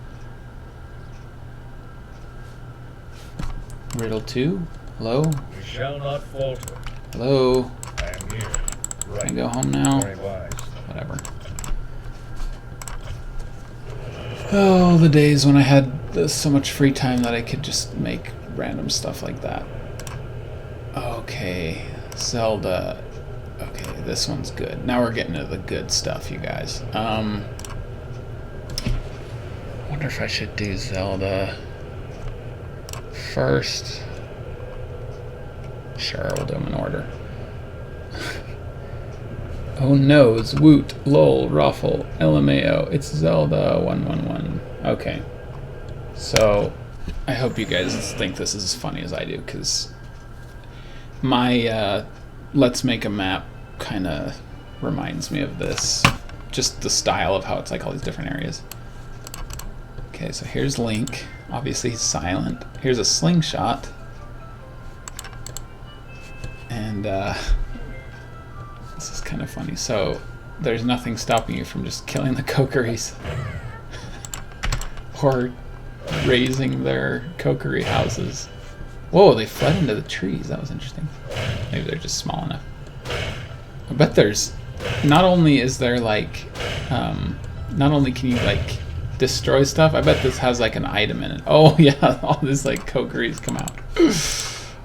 S1: Riddle 2? Hello?
S3: We shall not falter.
S1: Hello?
S3: I am here.
S1: Can I go home now?
S3: Very wise.
S1: Whatever. Oh, the days when I had so much free time that I could just make random stuff like that. Okay, Zelda. Okay, this one's good. Now we're getting to the good stuff, you guys. Wonder if I should do Zelda first. Sure, we'll do them in order. Oh no, it's Woot, Lol, Ruffle, LMAO. It's Zelda 111. Okay. So, I hope you guys think this is as funny as I do, because my Let's Make a Map kind of reminds me of this. Just the style of how it's like all these different areas. Okay, so here's Link. Obviously he's silent. Here's a slingshot. And, this is kind of funny. So, there's nothing stopping you from just killing the Kokeries. Or raising their Kokiri houses. Whoa, they fled into the trees. That was interesting. Maybe they're just small enough. I bet there's... Not only is there, like... not only can you, like, destroy stuff, I bet this has, like, an item in it. Oh, yeah, all these, like, Kokeris come out.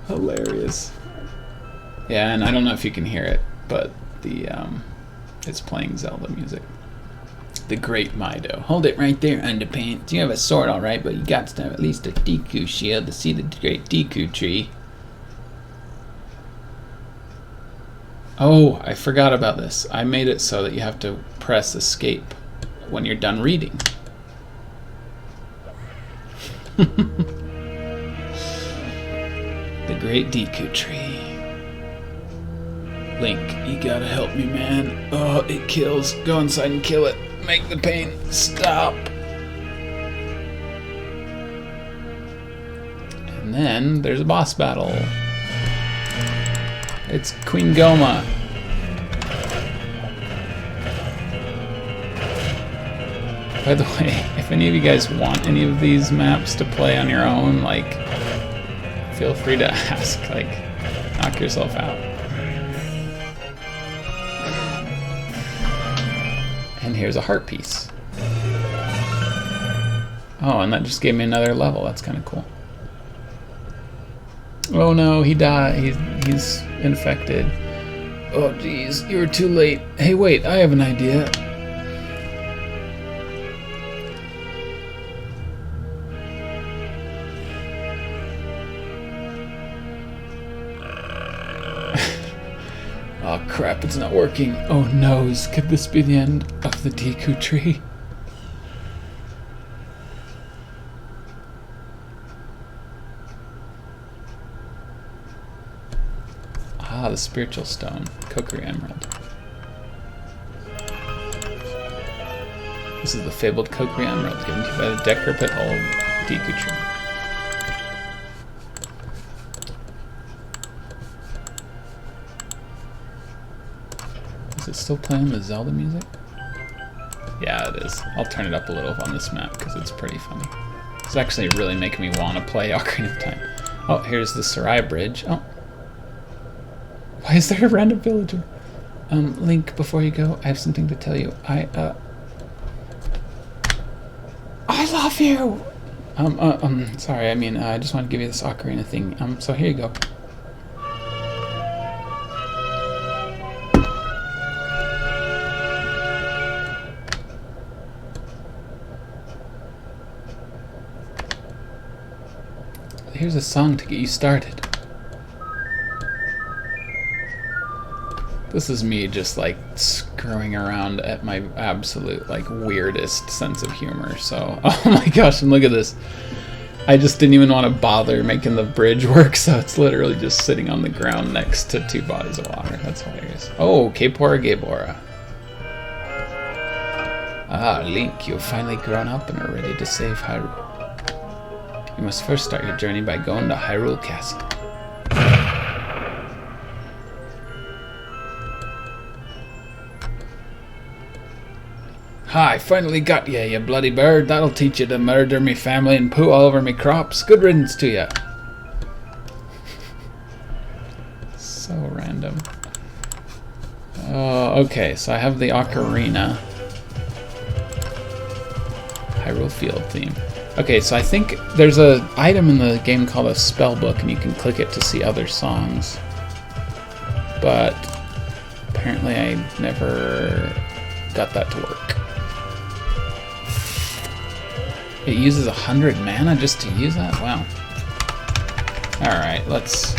S1: Hilarious. Yeah, and I don't know if you can hear it, but the it's playing Zelda music. The Great Mido. Hold it right there, Underpants. You have a sword, all right, but you got to have at least a Deku shield to see the Great Deku Tree. Oh, I forgot about this. I made it so that you have to press escape when you're done reading. The Great Deku Tree. Link, you gotta help me, man. Oh, it kills. Go inside and kill it. Make the pain stop. And then there's a boss battle. It's Queen Goma. By the way, if any of you guys want any of these maps to play on your own, like, feel free to ask. Like, knock yourself out. And here's a heart piece. Oh, and that just gave me another level. That's kind of cool. Oh no, he died. He's infected. Oh geez, you were too late. Hey wait, I have an idea. Oh crap, it's not working. Oh noes, could this be the end of the Deku tree? Ah, the spiritual stone, Kokiri Emerald. This is the fabled Kokiri Emerald given to you by the decrepit old Deku tree. Is it still playing the Zelda music? Yeah, it is. I'll turn it up a little on this map because it's pretty funny. It's actually really making me want to play Ocarina of Time. Oh, here's the Sarai Bridge. Oh. Why is there a random villager? Link, before you go, I have something to tell you. I love you! Sorry, I mean, I just want to give you this Ocarina thing. So here you go. Here's a song to get you started. This is me just like screwing around at my absolute like weirdest sense of humor. So, oh my gosh, and look at this. I just didn't even want to bother making the bridge work, so it's literally just sitting on the ground next to two bodies of water. That's hilarious. Oh, Kapora Gabora. Ah, Link, you've finally grown up and are ready to save Hyrule. You must first start your journey by going to Hyrule Castle. Ha, I finally got ya, you bloody bird. That'll teach you to murder me family and poo all over me crops. Good riddance to ya. So random. Oh, okay, so I have the Ocarina. Hyrule Field theme. Okay, so I think there's an item in the game called a spell book, and you can click it to see other songs. But apparently I never got that to work. It uses 100 mana just to use that? Wow. Alright, this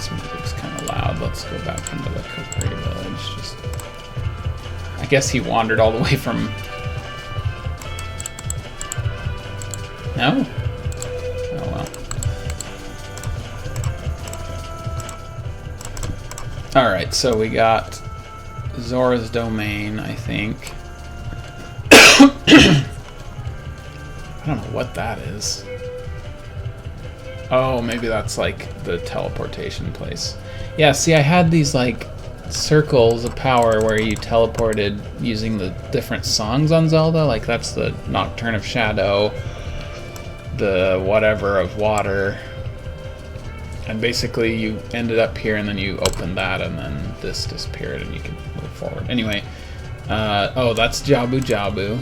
S1: music's kind of loud. Let's go back into the Kokiri village. I guess he wandered all the way from... No? Oh well. Alright, so we got Zora's Domain, I think. I don't know what that is. Oh, maybe that's like the teleportation place. Yeah, see, I had these like circles of power where you teleported using the different songs on Zelda. Like that's the Nocturne of Shadow, the whatever of water, and basically you ended up here and then you opened that and then this disappeared and you can move forward. Anyway, oh, that's Jabu Jabu.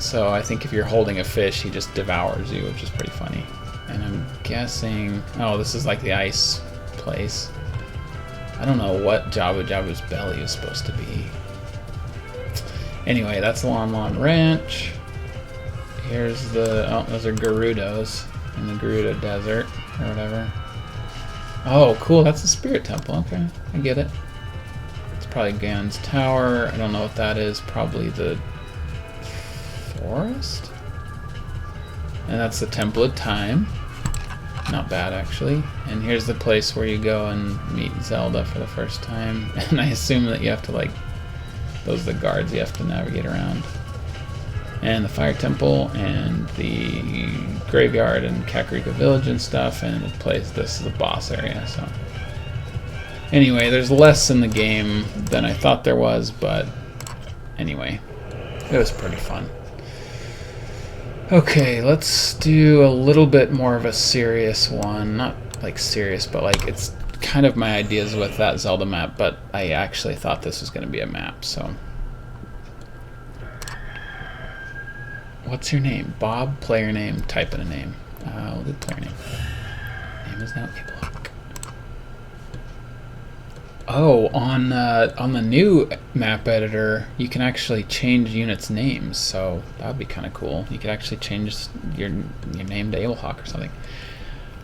S1: So I think if you're holding a fish, he just devours you, which is pretty funny. And I'm guessing, oh, this is like the ice place. I don't know what Jabu Jabu's belly is supposed to be. Anyway, that's Lon Lon Ranch. Here's the, oh, those are Gerudos in the Gerudo Desert, or whatever. Oh, cool, that's the Spirit Temple, okay, I get it. It's probably Ganon's Tower, I don't know what that is, probably the forest? And that's the Temple of Time. Not bad, actually. And here's the place where you go and meet Zelda for the first time. And I assume that you have to, like, those are the guards you have to navigate around. And the Fire Temple, and the graveyard, and Kakariko Village and stuff, and the place, this is the boss area, so. Anyway, there's less in the game than I thought there was, but anyway, it was pretty fun. Okay, let's do a little bit more of a serious one. Not like serious, but like it's kind of my ideas with that Zelda map, but I actually thought this was going to be a map, so. What's your name? Bob, player name, type in a name. We'll do player name. Name is now Abelhawk. Oh, on the new map editor, you can actually change units' names, so that would be kind of cool. You could actually change your name to Abelhawk or something.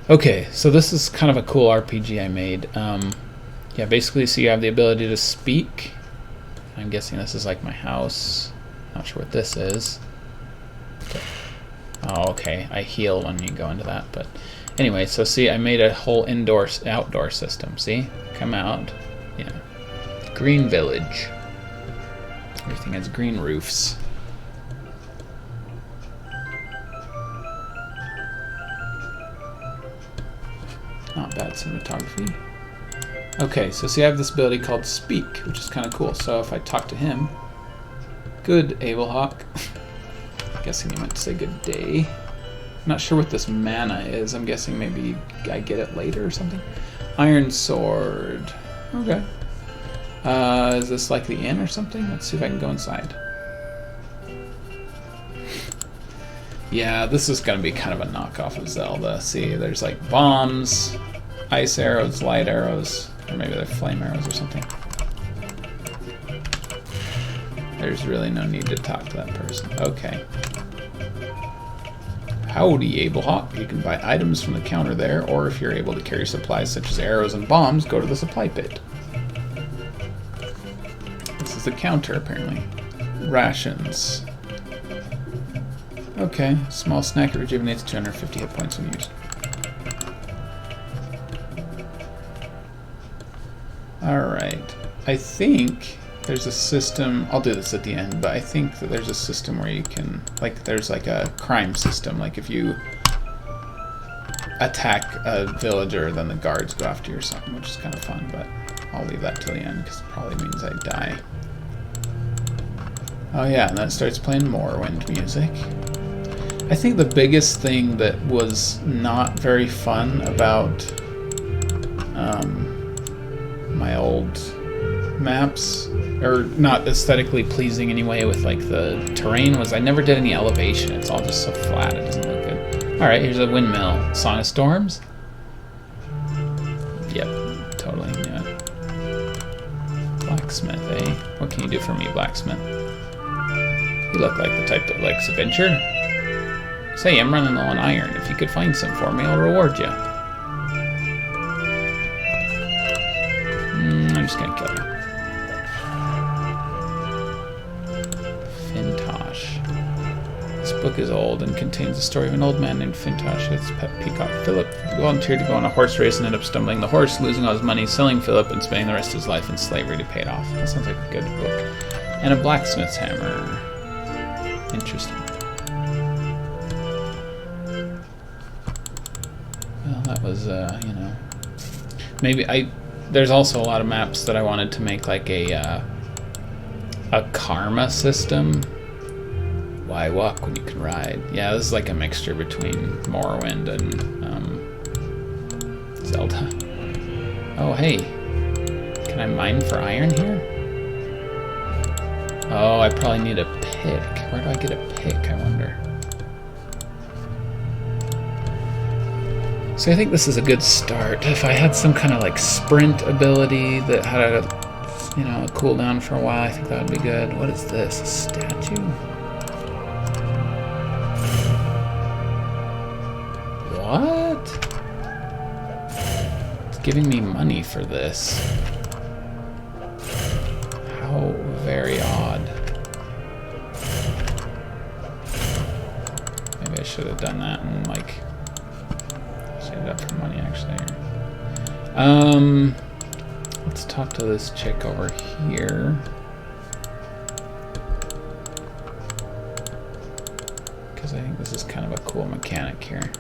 S1: Okay, so this is kind of a cool RPG I made. Yeah, basically, so you have the ability to speak. I'm guessing this is like my house. Not sure what this is. Oh, okay. I heal when you go into that, but anyway, so see, I made a whole outdoor system. See, come out. Yeah, green village. Everything has green roofs. Not bad cinematography. Okay, so see, I have this ability called Speak, which is kind of cool. So if I talk to him, good Abelhawk. I'm guessing he meant to say good day. I'm not sure what this mana is. I'm guessing maybe I get it later or something. Iron sword. Okay. Is this like the inn or something? Let's see if I can go inside. Yeah, this is going to be kind of a knockoff of Zelda. See, there's like bombs, ice arrows, light arrows, or maybe they're flame arrows or something. There's really no need to talk to that person. Okay. Howdy, Abelhawk. You can buy items from the counter there, or if you're able to carry supplies such as arrows and bombs, go to the supply pit. This is the counter, apparently. Rations. Okay, small snack rejuvenates 250 hit points when used. Alright. I think there's a system, I'll do this at the end, but I think that there's a system where you can, like, there's like a crime system. Like if you attack a villager, then the guards go after you or something, which is kind of fun, but I'll leave that till the end because it probably means I die. Oh yeah, and that starts playing Morrowind music. I think the biggest thing that was not very fun about my old maps, or not aesthetically pleasing anyway with like the terrain, was I never did any elevation. It's all just so flat, it doesn't look good. Alright, here's a windmill. Song of Storms? Yep, totally knew it. Blacksmith, eh? What can you do for me, blacksmith? You look like the type that likes adventure. Say, I'm running low on iron. If you could find some for me, I'll reward you. I'm just gonna kill you. Fintosh. This book is old and contains the story of an old man named Fintosh. His pet peacock Philip volunteered to go on a horse race and ended up stumbling the horse, losing all his money, selling Philip, and spending the rest of his life in slavery to pay it off. That sounds like a good book. And a blacksmith's hammer. Interesting. Well, that was, you know, maybe there's also a lot of maps that I wanted to make like a karma system. Why walk when you can ride? Yeah, this is like a mixture between Morrowind and Zelda. Oh, hey. Can I mine for iron here? Oh, I probably need a pick. Where do I get a pick, I wonder? So I think this is a good start. If I had some kind of like sprint ability that had a, you know, a cooldown for a while, I think that would be good. What is this? A statue? What? It's giving me money for this. How very odd. Maybe I should have done that and like saved up for money actually. Let's talk to this chick over here. Because I think this is kind of a cool mechanic here.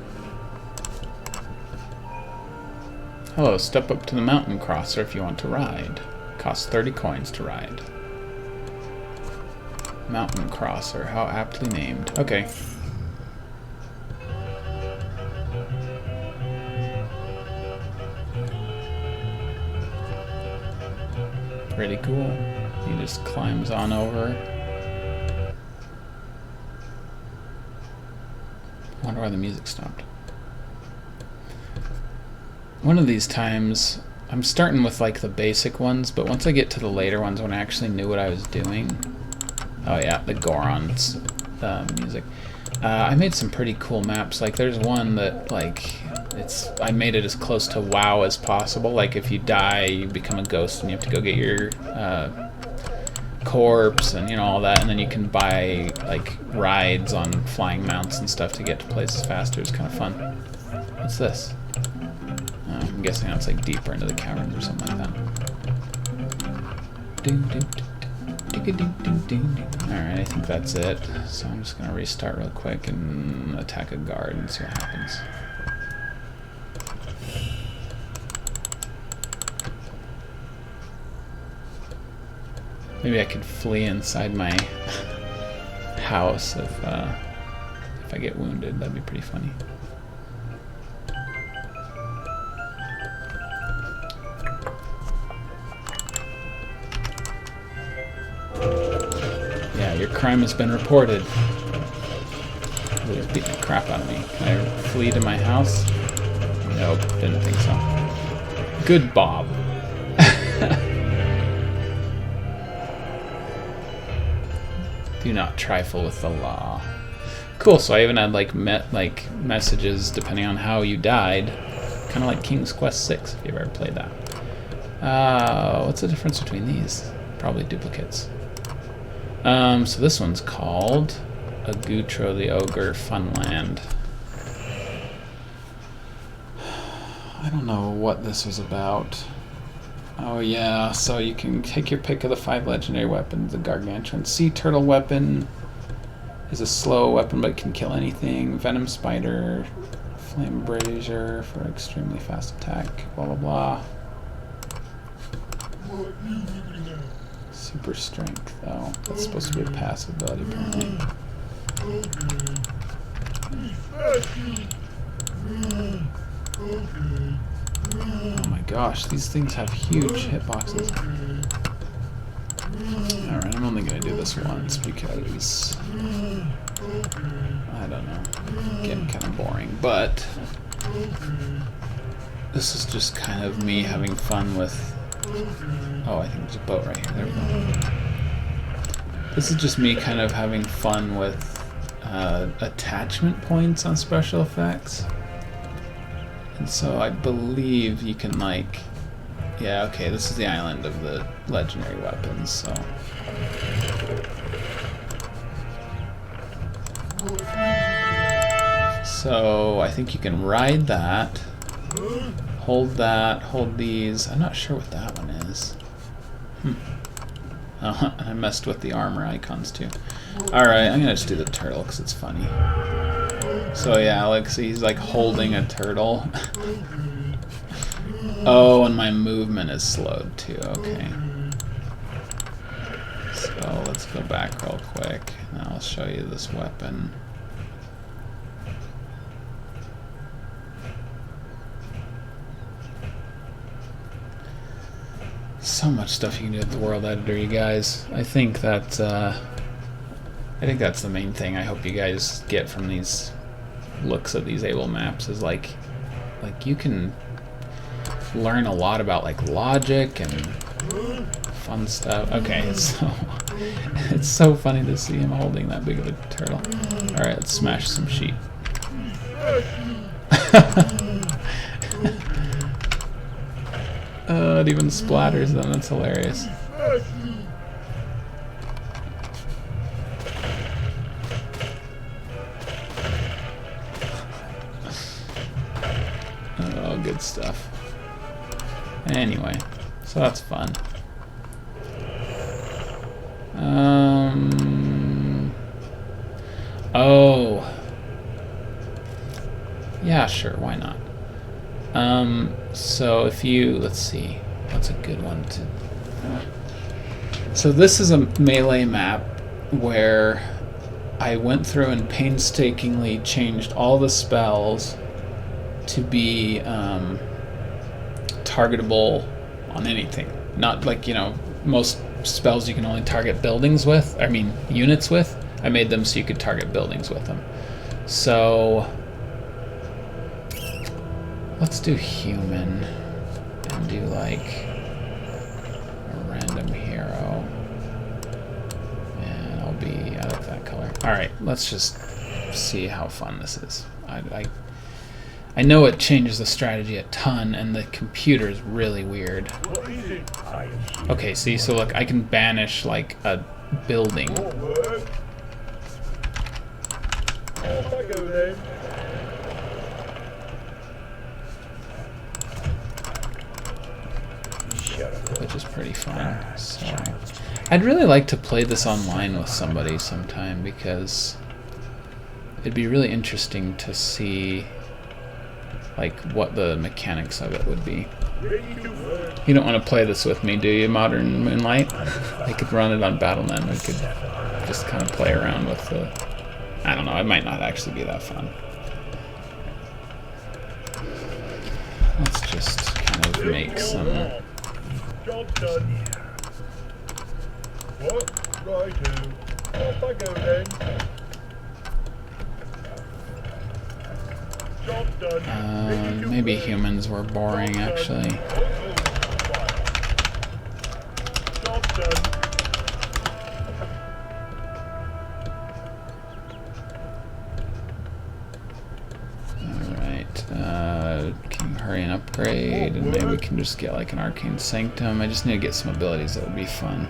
S1: Hello, step up to the mountain crosser if you want to ride. Costs 30 coins to ride. Mountain crosser, how aptly named. Okay. Pretty cool. He just climbs on over. I wonder why the music stopped. One of these times, I'm starting with like the basic ones, but once I get to the later ones when I actually knew what I was doing. Oh yeah, the Goron's music. I made some pretty cool maps. Like there's one that like I made it as close to WoW as possible. Like if you die, you become a ghost and you have to go get your corpse and you know all that, and then you can buy like rides on flying mounts and stuff to get to places faster. It's kind of fun. What's this? I'm guessing that's like deeper into the caverns or something like that. Alright, I think that's it. So I'm just gonna restart real quick and attack a guard and see what happens. Maybe I could flee inside my house if I get wounded. That'd be pretty funny. Yeah, your crime has been reported. They're beating the crap out of me. Can I flee to my house? Nope, didn't think so. Good Bob. Do not trifle with the law. Cool, so I even had like messages depending on how you died. Kind of like King's Quest 6 if you've ever played that. What's the difference between these? Probably duplicates. So this one's called Agutro the Ogre Funland. I don't know what this was about. Oh yeah, so you can take your pick of the 5 legendary weapons. The Gargantuan Sea Turtle weapon is a slow weapon but can kill anything. Venom Spider, Flame Brazier for extremely fast attack, blah blah blah. Super Strength though, that's supposed to be a passive ability apparently. Oh my gosh, these things have huge hitboxes. Alright, I'm only going to do this once because, I don't know, getting kind of boring, but this is just kind of me having fun with, oh, I think there's a boat right here, there we go. This is just me kind of having fun with attachment points on special effects. And so I believe you can like, yeah, okay, this is the island of the legendary weapons, so. So I think you can ride that, hold these. I'm not sure what that one is. Oh, I messed with the armor icons too. Alright, I'm gonna just do the turtle because it's funny. So yeah, like, see, he's like holding a turtle. Oh, and my movement is slowed too, okay. So let's go back real quick. Now I'll show you this weapon. So much stuff you can do with the world editor, you guys. I think that's the main thing I hope you guys get from these looks at these AbelMaps is like you can learn a lot about like logic and fun stuff. Okay, so it's so funny to see him holding that big of a turtle. Alright, let's smash some sheep. It even splatters them, that's hilarious. Oh, good stuff. Anyway, so that's fun. Oh. Yeah, sure, why not? So if you, let's see, what's a good one to... So this is a melee map where I went through and painstakingly changed all the spells to be targetable on anything. Not like, you know, most spells you can only target buildings with, I mean units with. I made them so you could target buildings with them. So let's do human and do like a random hero. And I'll be out of that color. Alright, let's just see how fun this is. I know it changes the strategy a ton, and the computer is really weird. Okay, see, so look, I can banish like a building. Which is pretty fun. So I'd really like to play this online with somebody sometime, because it'd be really interesting to see like what the mechanics of it would be. You don't want to play this with me, do you, Modern Moonlight? I could run it on Battle.net. We could just kind of play around with the... I don't know, it might not actually be that fun. Let's just kind of make some...
S3: Job done. What? Righto. Off I go then. Job done.
S1: Maybe humans were boring, actually.
S3: Job done.
S1: Alright, can you hurry and upgrade, and maybe we can just get like an Arcane Sanctum. I just need to get some abilities that would be fun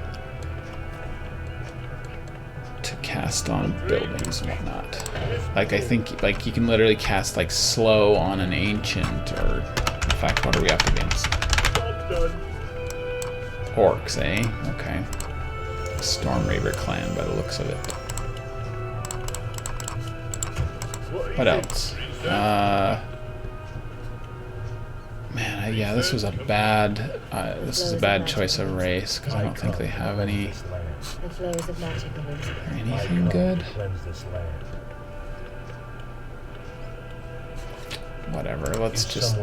S1: to cast on buildings and whatnot. Like, I think, like, you can literally cast, like, slow on an ancient, or, in fact, what are we up against? Orcs, eh? Okay. Storm Reaver clan, by the looks of it. What else? Man, yeah, this was a bad, this is a bad choice of race, because I don't think they have any... anything good? Whatever, let's just...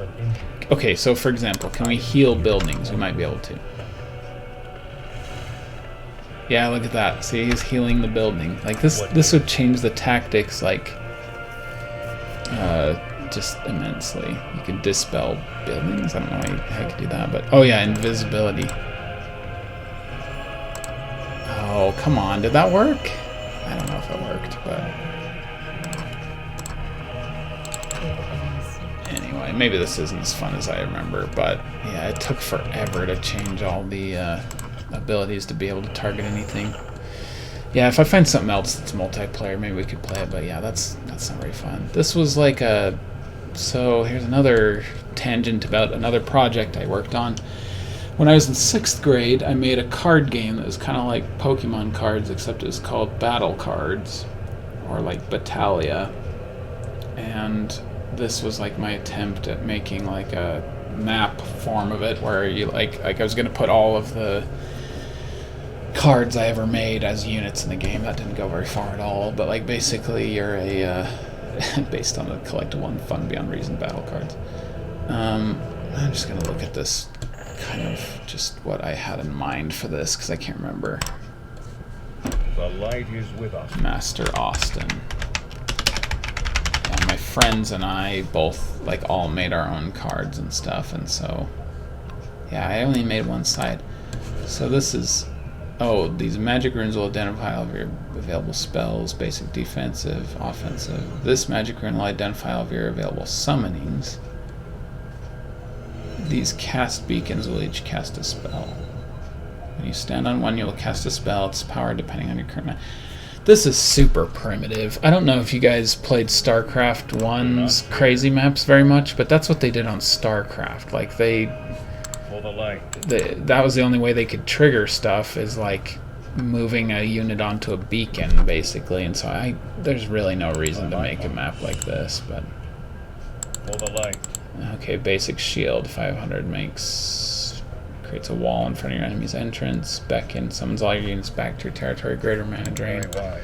S1: Okay, so for example, can we heal buildings? We might be able to. Yeah, look at that. See, he's healing the building. Like, this would change the tactics, like, just immensely. You could dispel buildings. I don't know how you could do that, but... Oh yeah, invisibility. Oh, come on. Did that work? I don't know if it worked, but... Anyway, maybe this isn't as fun as I remember, but yeah, it took forever to change all the abilities to be able to target anything. Yeah, if I find something else that's multiplayer, maybe we could play it, but yeah, that's not very fun. This was like a... So here's another tangent about another project I worked on. When I was in 6th grade, I made a card game that was kind of like Pokemon cards, except it was called Battle Cards, or like Battalia. And this was like my attempt at making like a map form of it, where you like I was gonna put all of the cards I ever made as units in the game. That didn't go very far at all, but like basically you're a based on the collectible and fun beyond reason battle cards. I'm just gonna look at this kind of just what I had in mind for this, because I can't remember.
S3: The light is with us.
S1: Master Austin. Yeah, my friends and I both like all made our own cards and stuff, and so yeah, I only made one side. So this is... Oh, these magic runes will identify all of your available spells, basic defensive, offensive. This magic rune will identify all of your available summonings. These cast beacons will each cast a spell. When you stand on one, you will cast a spell. Its power depending on your current... This is super primitive. I don't know if you guys played StarCraft 1's crazy maps very much, but that's what they did on StarCraft. Like, that was the only way they could trigger stuff, is like moving a unit onto a beacon, basically. And so there's really no reason to make a map like this, but Okay, basic shield, 500 creates a wall in front of your enemy's entrance. Beckon summons all your units back to your territory. Greater mana drain.
S3: Very wise.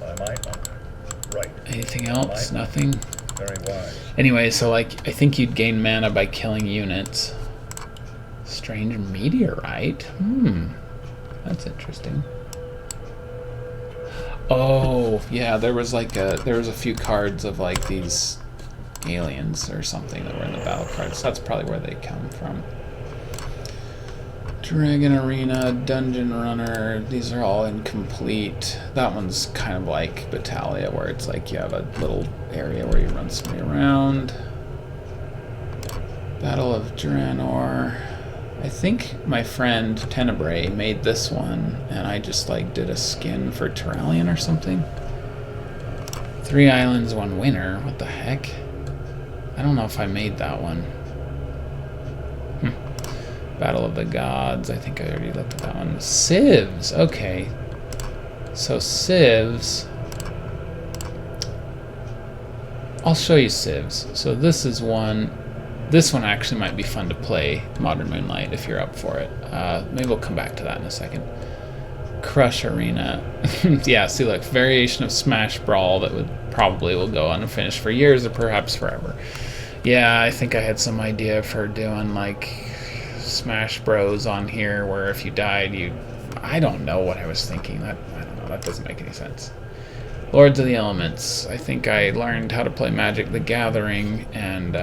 S3: I might not. Right.
S1: Anything else? Nothing?
S3: Very wise.
S1: Anyway, so like, I think you'd gain mana by killing units. Strange meteorite? That's interesting. Oh, yeah, there was a few cards of like these aliens or something that were in the battle cards. That's probably where they come from. Dragon Arena, Dungeon Runner, these are all incomplete. That one's kind of like Battalia, where it's like you have a little area where you run somebody around. Battle of Draenor. I think my friend Tenebrae made this one, and I just like did a skin for Terralion or something. 3 islands, 1 winner. What the heck? I don't know if I made that one. Battle of the Gods. I think I already looked at that one. CIVs. Okay. So CIVs. I'll show you CIVs. So this is one. This one actually might be fun to play, Modern Moonlight, if you're up for it. Maybe we'll come back to that in a second. Crush Arena. Yeah, see, look, variation of Smash Brawl that will go unfinished for years or perhaps forever. Yeah, I think I had some idea for doing like Smash Bros on here, where if you died, I don't know what I was thinking. I don't know. That doesn't make any sense. Lords of the Elements. I think I learned how to play Magic the Gathering and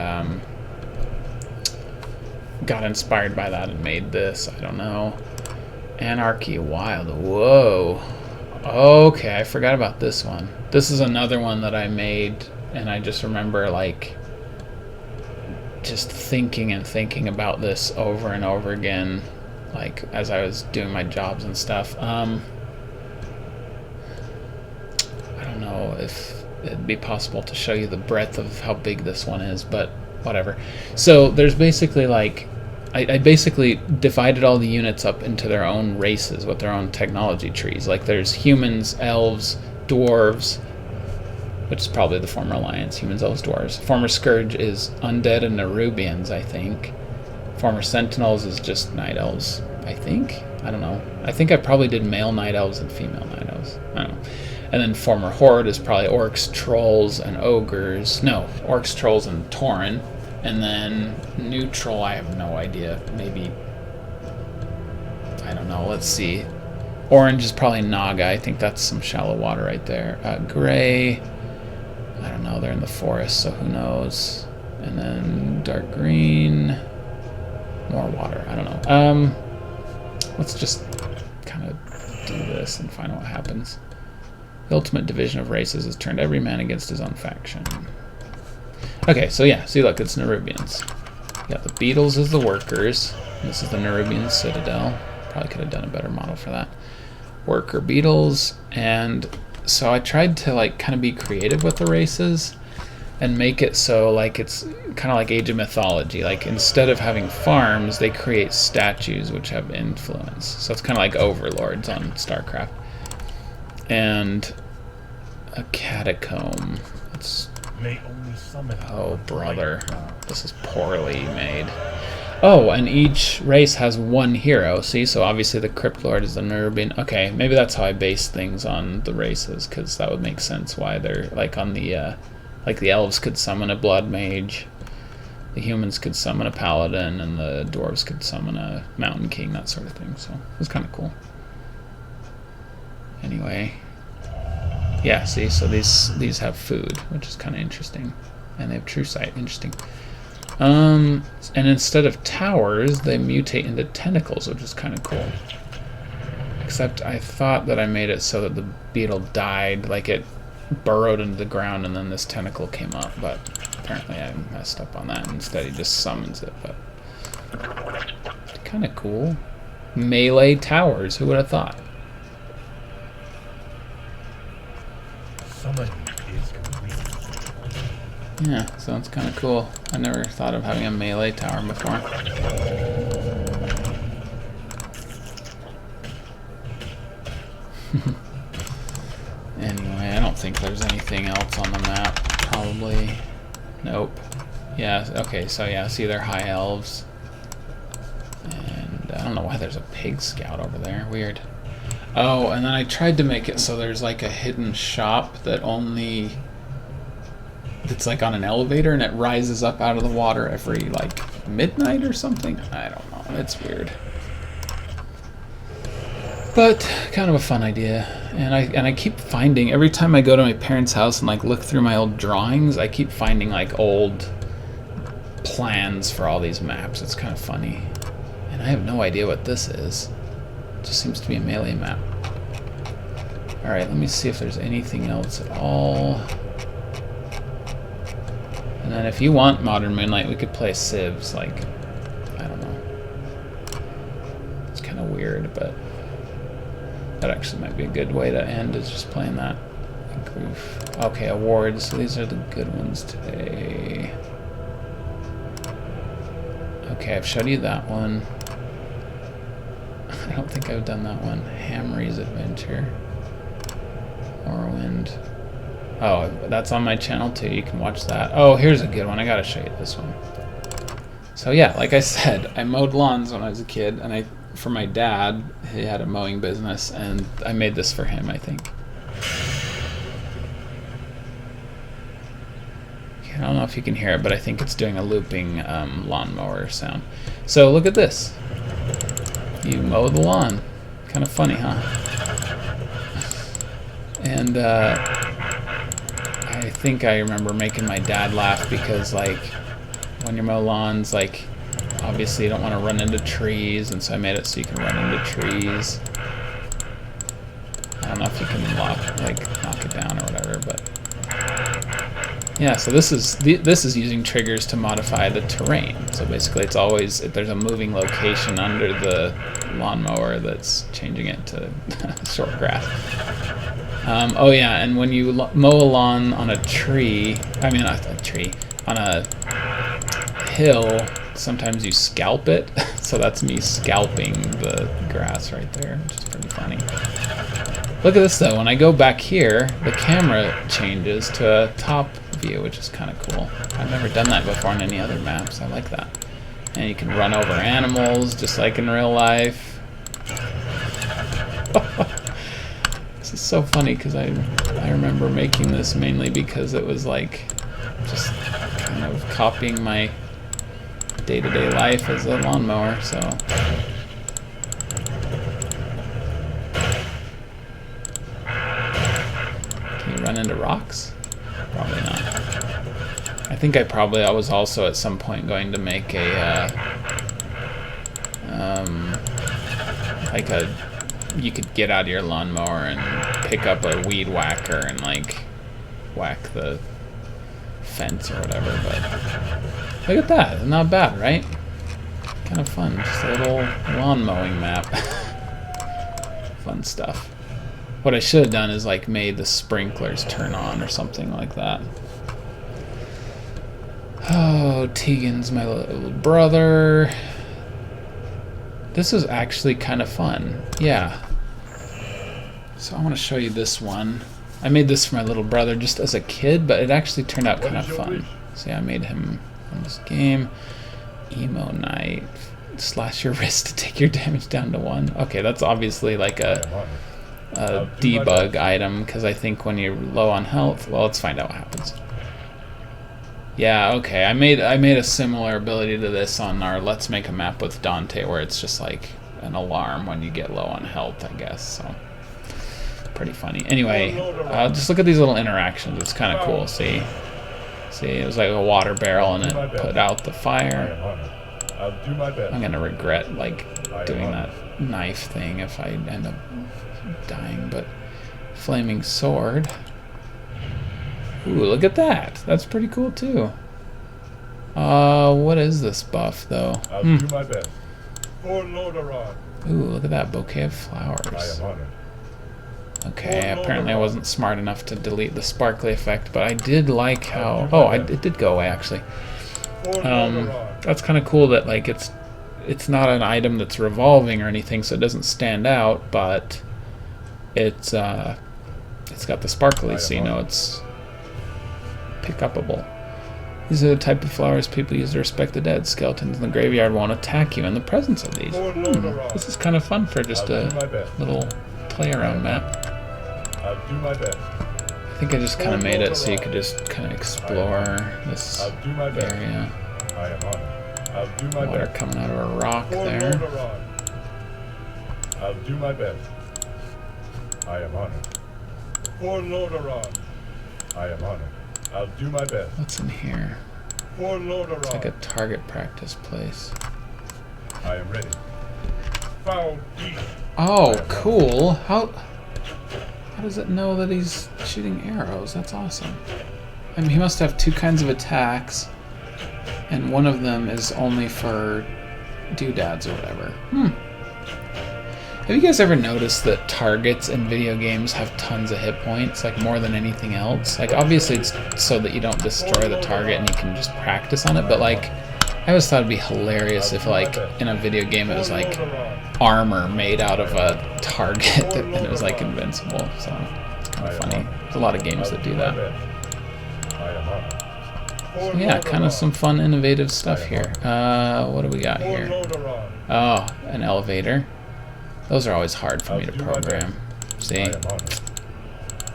S1: got inspired by that and made this. I don't know. Anarchy Wild. Whoa. Okay, I forgot about this one. This is another one that I made, and I just remember like just thinking and thinking about this over and over again, like as I was doing my jobs and stuff. I don't know if it'd be possible to show you the breadth of how big this one is, but whatever. So there's basically like I basically divided all the units up into their own races with their own technology trees. Like there's humans, elves, dwarves, which is probably the former alliance, humans, elves, dwarves. Former scourge is undead and Nerubians, I think. Former sentinels is just night elves, I think. I don't know. I think I probably did male night elves and female night elves. I don't know. And then former horde is probably orcs, trolls, and ogres. No, orcs, trolls, and tauren. And then neutral, I have no idea. Maybe, I don't know. Let's see. Orange is probably Naga. I think that's some shallow water right there. Gray, I don't know. They're in the forest, so who knows. And then dark green, more water. I don't know. Let's just kind of do this and find out what happens. The ultimate division of races has turned every man against his own faction. Okay, so yeah, see, look, it's Nerubians. You got the beetles as the workers. This is the Nerubian Citadel. Probably could have done a better model for that. Worker beetles, and so I tried to like kind of be creative with the races and make it so like it's kind of like Age of Mythology. Like instead of having farms, they create statues which have influence. So it's kind of like overlords on StarCraft. And a catacomb. It's oh brother, this is poorly made. Oh, and each race has one hero. See, so obviously the Crypt Lord is the Nerubian. Okay, maybe that's how I base things on the races, because that would make sense why they're like on the like the elves could summon a blood mage, the humans could summon a paladin, and the dwarves could summon a mountain king, that sort of thing. So it was kind of cool. Anyway, yeah, see, so these have food, which is kind of interesting, and they have true sight. Interesting. And instead of towers, they mutate into tentacles, which is kind of cool. Except I thought that I made it so that the beetle died, like it burrowed into the ground and then this tentacle came up, but apparently I messed up on that, and instead he just summons it, but kind of cool. Melee towers, who would have thought?
S3: Summon is complete.
S1: Yeah, sounds kind of cool. I never thought of having a melee tower before. Anyway, I don't think there's anything else on the map. Probably. Nope. Yeah, okay, so yeah, see they're high elves. And I don't know why there's a pig scout over there. Weird. Oh, and then I tried to make it so there's like a hidden shop that only... It's like on an elevator and it rises up out of the water every like midnight or something. I don't know. It's weird. But kind of a fun idea. And I keep finding, every time I go to my parents' house and like look through my old drawings, I keep finding like old plans for all these maps. It's kind of funny. And I have no idea what this is. It just seems to be a melee map. Alright, let me see if there's anything else at all. And then if you want Modern Moonlight, we could play CIVs, like, I don't know. It's kind of weird, but that actually might be a good way to end, is just playing that. Okay, awards. So these are the good ones today. Okay, I've showed you that one. I don't think I've done that one. Hamry's Adventure. Morrowind. Oh, that's on my channel too. You can watch that. Oh, here's a good one. I gotta show you this one. So yeah, like I said, I mowed lawns when I was a kid, and for my dad, he had a mowing business, and I made this for him, I think. I don't know if you can hear it, but I think it's doing a looping lawnmower sound. So look at this. You mow the lawn. Kind of funny, huh? And I think I remember making my dad laugh because, like, when you mow lawns, like, obviously you don't want to run into trees, and so I made it so you can run into trees. I don't know if you can knock it down or whatever, but yeah. So this is using triggers to modify the terrain. So basically, it's always, if there's a moving location under the lawnmower that's changing it to short grass. Oh yeah, and when you mow a lawn on a tree, I mean not a tree, on a hill, sometimes you scalp it. So that's me scalping the grass right there, which is pretty funny. Look at this though, when I go back here, the camera changes to a top view, which is kind of cool. I've never done that before on any other maps. I like that. And you can run over animals just like in real life. This is so funny because I remember making this mainly because it was like just kind of copying my day-to-day life as a lawnmower, so. Can you run into rocks? Probably not. I think I was also at some point going to make a you could get out of your lawnmower and pick up a weed whacker and like whack the fence or whatever, but look at that, not bad, right? Kind of fun, just a little lawn mowing map. Fun stuff. What I should have done is like made the sprinklers turn on or something like that. Oh, Tegan's my little brother. This is actually kind of fun. Yeah. So I want to show you this one. I made this for my little brother just as a kid, but it actually turned out kind of fun. See, I made him on this game. Emo night. Slash your wrist to take your damage down to 1. Okay, that's obviously like a debug item, because I think when you're low on health, well, let's find out what happens. Yeah, okay, I made a similar ability to this on our Let's Make a Map with Dante, where it's just like an alarm when you get low on health, I guess, so pretty funny. Anyway, just look at these little interactions. It's kind of cool. See, it was like a water barrel and it put out the fire. I'm gonna regret like doing that knife thing if I end up dying, but flaming sword. Ooh, look at that. That's pretty cool too. What is this buff though?
S3: I'll do my best.
S1: Ooh, look at that bouquet of flowers. Okay, apparently I wasn't smart enough to delete the sparkly effect, but I did like how... Oh, it did go away actually. That's kind of cool that like it's not an item that's revolving or anything, so it doesn't stand out, but it's got the sparkly, so you know it's pick-upable. These are the type of flowers people use to respect the dead. Skeletons in the graveyard won't attack you in the presence of these. This is kind of fun for just a little play around map.
S3: I'll do my best.
S1: I think I just kind of made it so you could just kind of explore this
S3: I'll do my best.
S1: area.
S3: I am honored. I'll do my
S1: Water
S3: best.
S1: coming out of a rock there.
S3: I'll do my best. I am honored. For Lordaeron. I am honored. I'll do my best.
S1: What's in here?
S3: For Lordaeron.
S1: It's like a target practice place.
S3: I am ready. Foul beast.
S1: Oh, cool. How does it know that he's shooting arrows? That's awesome. I mean, he must have two kinds of attacks, and one of them is only for doodads or whatever. Have you guys ever noticed that targets in video games have tons of hit points, like more than anything else? Like, obviously it's so that you don't destroy the target and you can just practice on it, but like, I always thought it'd be hilarious if like in a video game it was like armor made out of a target and it was like invincible, so it's kind of funny. There's a lot of games that do that. So yeah, kind of some fun innovative stuff here. What do we got here? Oh, an elevator. Those are always hard for me to program. See?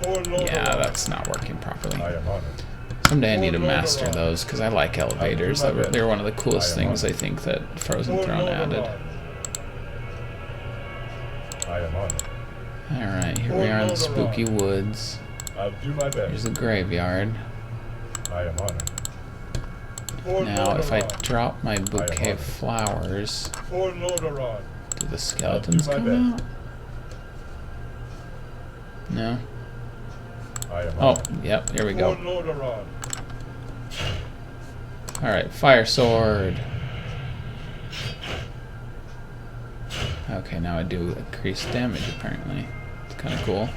S1: Yeah, that's not working properly. Someday I need to master those because I like elevators. They're one of the coolest things I think that Frozen Throne added. Alright, here we are in the spooky woods. Here's the graveyard. Now, if I drop my bouquet of flowers, do the skeletons come out? No? Oh, yep, here we go. Alright, fire sword. Okay, now I do increase damage apparently. It's kind of cool.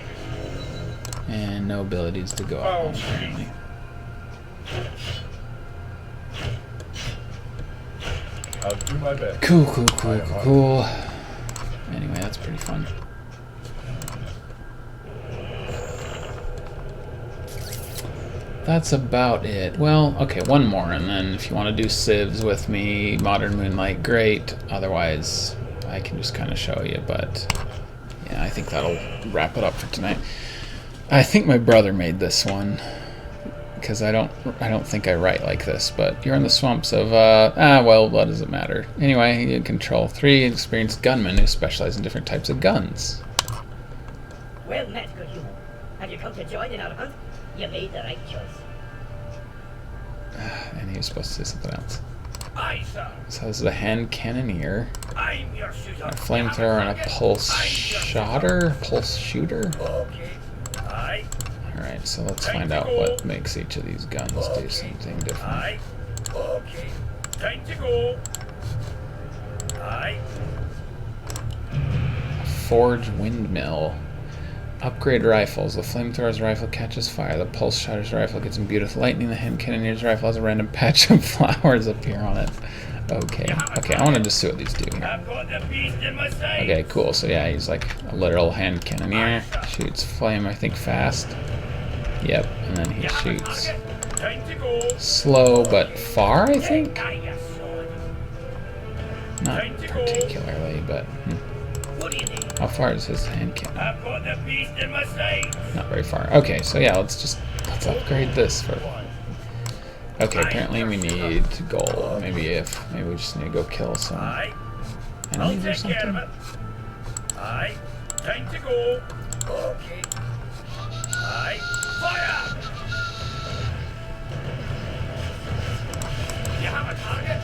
S1: And no abilities to go up apparently.
S3: I'll do my best.
S1: Cool. Anyway, that's pretty fun. That's about it. Well, okay, one more, and then if you want to do CIVs with me, Modern Moonlight, great. Otherwise, I can just kind of show you, but yeah, I think that'll wrap it up for tonight. I think my brother made this one, because I don't think I write like this, but you're in the swamps of, well, what does it matter? Anyway, you control 3 experienced gunmen who specialize in different types of guns.
S4: Well met, good human. Have you come to join in our hunt? You made the right choice.
S1: And he was supposed to say something else.
S3: Aye, sir.
S1: So this is a hand cannoneer,
S3: I'm your shooter.
S1: a flamethrower, and a pulse shooter.
S3: Okay. Aye.
S1: Alright, so let's find out what makes each of these guns do something different.
S3: Aye. Okay. Time to go. Aye.
S1: Forge windmill. Upgrade rifles. The flamethrower's rifle catches fire. The pulse shotter's rifle gets imbued with lightning. The hand cannoneer's rifle has a random patch of flowers appear on it. Okay, I want to just see what these do here.
S3: I've got the beast in my sight.
S1: Okay, cool. So yeah, he's like a literal hand cannoneer. Shoots flame, I think, fast. Yep, and then he shoots
S3: Time to go.
S1: slow but far, I think?
S3: Aye, your sword.
S1: Not particularly, but...
S3: What do you need?
S1: How far is his hand cannon?
S3: I've got the beast in my sight.
S1: Not very far. Okay, so yeah, let's upgrade this for... Okay, apparently we need gold. Maybe we just need to go kill some
S3: Aye. I'll
S1: enemies or
S3: take care of
S1: something.
S3: it. Aye. Time to go. Okay. Aye. Fire! You have a target?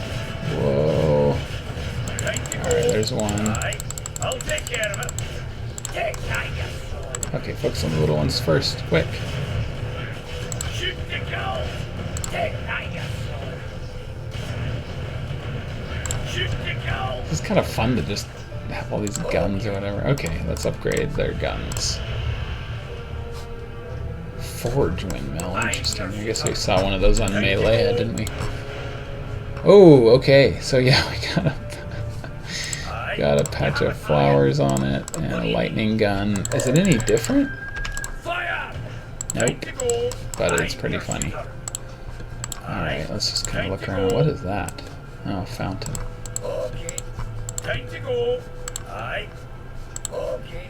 S1: Whoa.
S3: Time to go.
S1: Alright, there's one.
S3: Aye. I'll take care of it. Take time, your sword.
S1: Okay, focus on the little ones first, quick.
S3: Shoot to kill. Take time, your sword. Shoot to kill.
S1: It's kind of fun to just have all these guns or whatever. Okay, let's upgrade their guns. Forge windmill, interesting. I guess we saw one of those on Melee, didn't we? Oh, okay. So yeah, we got a patch of flowers on it and a lightning gun. Is it any different?
S3: Fire!
S1: Nope. But it's pretty funny. Alright, let's just kind of look around. What is that? Oh, fountain.
S3: Okay. Time to go. Aye. Okay.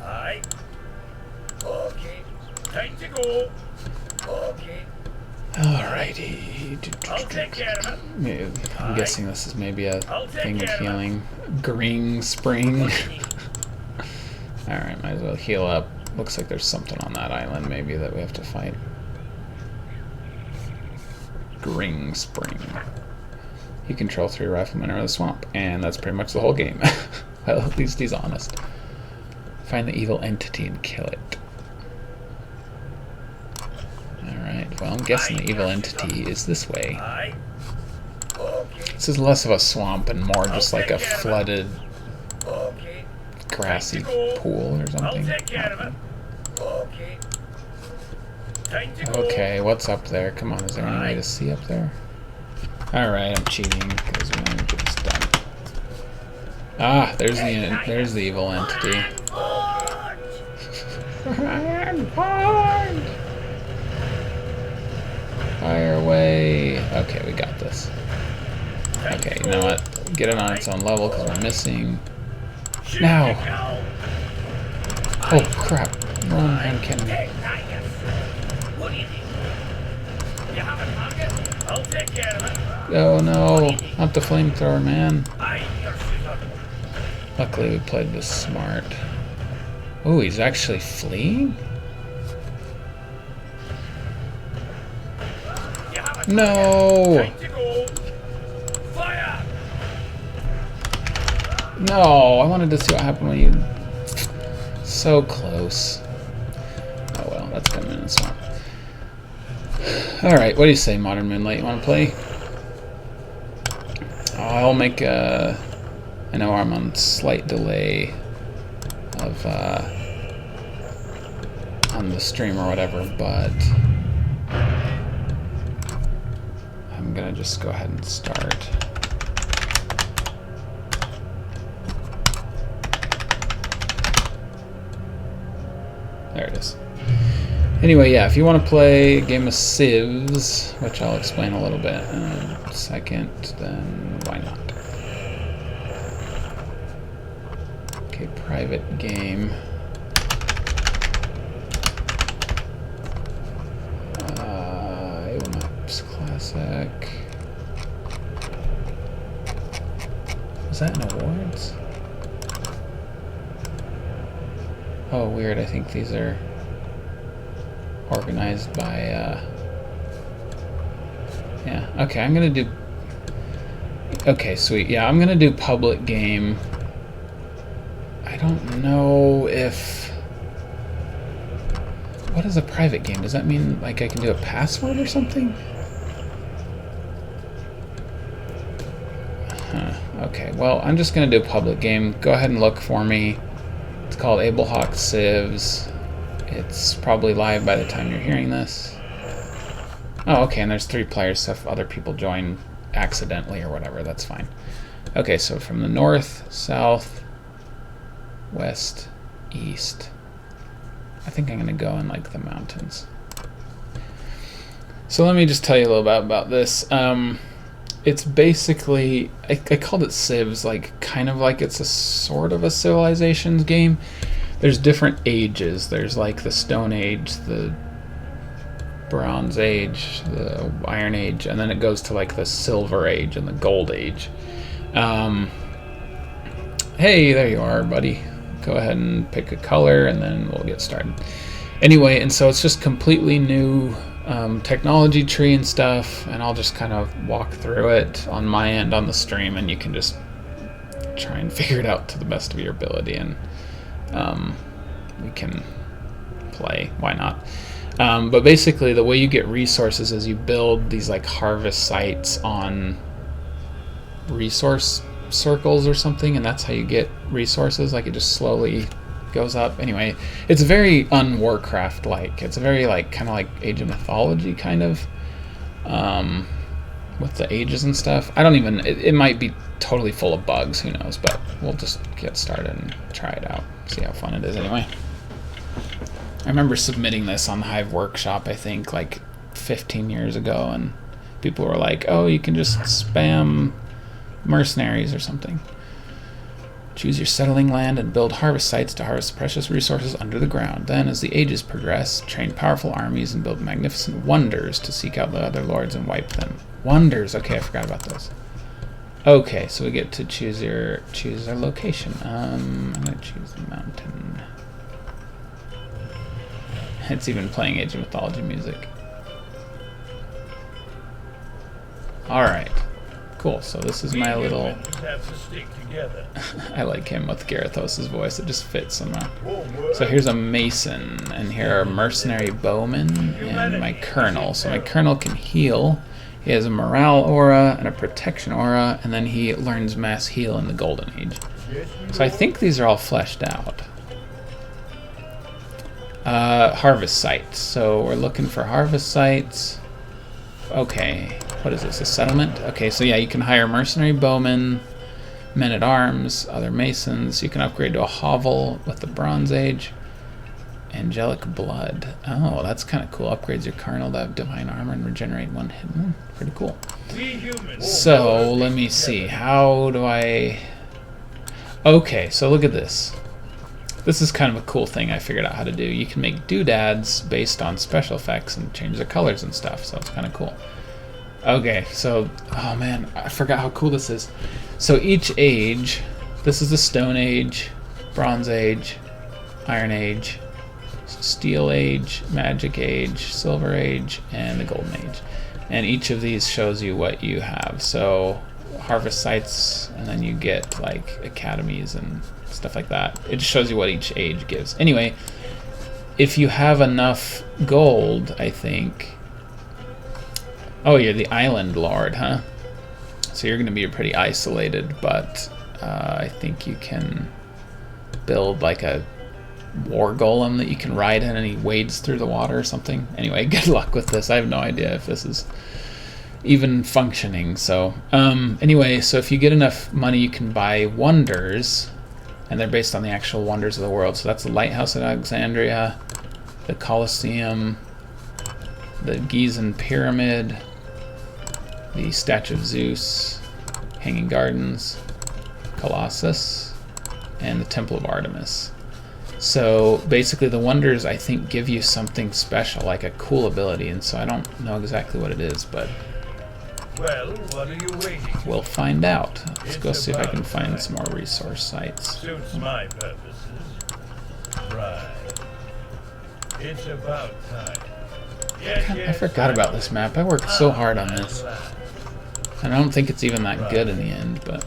S3: Aye. Okay. Time to go. Okay.
S1: Alrighty.
S3: I'll take care of it.
S1: I'm guessing this is maybe a
S3: I'll take
S1: thing of
S3: care of it.
S1: healing. Green spring. Alright, might as well heal up. Looks like there's something on that island maybe that we have to fight. Green spring. You control 3 riflemen around the swamp, and that's pretty much the whole game. Well, at least he's honest. Find the evil entity and kill it. Alright, well, I'm guessing the evil entity is this way.
S3: Aye. Okay.
S1: This is less of a swamp and more just like a flooded,
S3: Okay.
S1: grassy pool or
S3: I'll
S1: something.
S3: take care of it. Okay. Time to go.
S1: Okay, what's up there? Come on, is there any way to see up there? Alright, I'm cheating because we want to get this done. Ah, there's the evil entity. Fire away. Okay, we got this. Okay, you know what? Get it on its own level because we're missing. Now! Oh crap. Run, hand cannon.
S3: What do you think? You have a target? I'll take care of it.
S1: Oh no, not the flamethrower, man.
S3: Aye, your shooter.
S1: Luckily we played this smart. Oh, he's actually fleeing?
S3: You have a
S1: No!
S3: time to go. Fire!
S1: No, I wanted to see what happened when you... So close. Oh well, that's coming in the swamp. Alright, what do you say, Modern Moonlight? You want to play? I'll make a... I know I'm on slight delay of on the stream or whatever, but I'm gonna just go ahead and start. There it is. Anyway, yeah, if you want to play a game of CIVs, which I'll explain a little bit in a second, then why not? Okay, private game. AbelMaps Classic. Was that in awards? Oh, weird. I think these are organized by, yeah. Okay, I'm gonna do... Okay, sweet. Yeah, I'm gonna do public game. I don't know if... What is a private game? Does that mean, like, I can do a password or something? Huh. Okay, well, I'm just gonna do a public game. Go ahead and look for me. It's called Abelhawk CIVs. It's probably live by the time you're hearing this. Oh, okay, and there's 3 players, so if other people join accidentally or whatever, that's fine. Okay, so from the north, south, west, east. I think I'm gonna go in like the mountains. So let me just tell you a little bit about this. It's basically, I called it CIVs, like kind of like it's a sort of a civilizations game. There's different ages. There's like the Stone Age, the Bronze Age, the Iron Age, and then it goes to like the Silver Age and the Gold Age. Hey, there you are, buddy. Go ahead and pick a color and then we'll get started. Anyway, and so it's just completely new technology tree and stuff, and I'll just kind of walk through it on my end on the stream, and you can just try and figure it out to the best of your ability, and we can play. Why not? But basically the way you get resources is you build these like harvest sites on resource circles or something, and that's how you get resources. Like it just slowly goes up. Anyway, it's very un-Warcraft like. It's very like kind of like Age of Mythology kind of with the ages and stuff. I don't even, it might be totally full of bugs, who knows, but we'll just get started and try it out, see how fun it is anyway. I remember submitting this on the Hive Workshop, I think, like 15 years ago, and people were like, oh, you can just spam mercenaries or something. Choose your settling land and build harvest sites to harvest precious resources under the ground. Then, as the ages progress, train powerful armies and build magnificent wonders to seek out the other lords and wipe them. Wonders! Okay, I forgot about those. Okay, so we get to choose our location. I'm gonna choose the mountain. It's even playing Age of Mythology music. Alright. Cool, so this is my little...
S3: have to stick together.
S1: I like him with Garethos' voice, it just fits somehow. So here's a mason, and here are mercenary bowmen, and my colonel. So my colonel can heal. He has a morale aura and a protection aura, and then he learns mass heal in the Golden Age. So I think these are all fleshed out. Harvest sites. So we're looking for harvest sites. Okay, what is this, a settlement? Okay, so yeah, you can hire mercenary bowmen, men-at-arms, other masons. You can upgrade to a hovel with the Bronze Age. Angelic blood. Oh, that's kind of cool. Upgrades your colonel to have divine armor and regenerate one hit one. Pretty cool. So, let me see. How do I... Okay, so look at this. This is kind of a cool thing I figured out how to do. You can make doodads based on special effects and change their colors and stuff, so it's kind of cool. Okay, so... Oh man, I forgot how cool this is. So each age... This is the Stone Age, Bronze Age, Iron Age, Steel Age, Magic Age, Silver Age, and the Golden Age. And each of these shows you what you have. So harvest sites, and then you get like academies and stuff like that. It just shows you what each age gives. Anyway, if you have enough gold, I think... Oh, you're the island lord, huh? So you're going to be pretty isolated, but I think you can build like a war golem that you can ride in and he wades through the water or something. Anyway, good luck with this. I have no idea if this is even functioning. So anyway, so if you get enough money, you can buy wonders, and they're based on the actual wonders of the world. So that's the Lighthouse at Alexandria, the Colosseum, the Gizeh Pyramid, the Statue of Zeus, Hanging Gardens, Colossus, and the Temple of Artemis. So basically the wonders, I think, give you something special, like a cool ability, and so I don't know exactly what it is, but
S3: Well, what are you waiting for?
S1: we'll find out. Let's go see if I can find some more resource sites.
S3: Suits my purposes. Right. It's about time. Yes,
S1: God, I
S3: yes,
S1: forgot about this map. I worked so hard on this. And I don't think it's even that good in the end, but...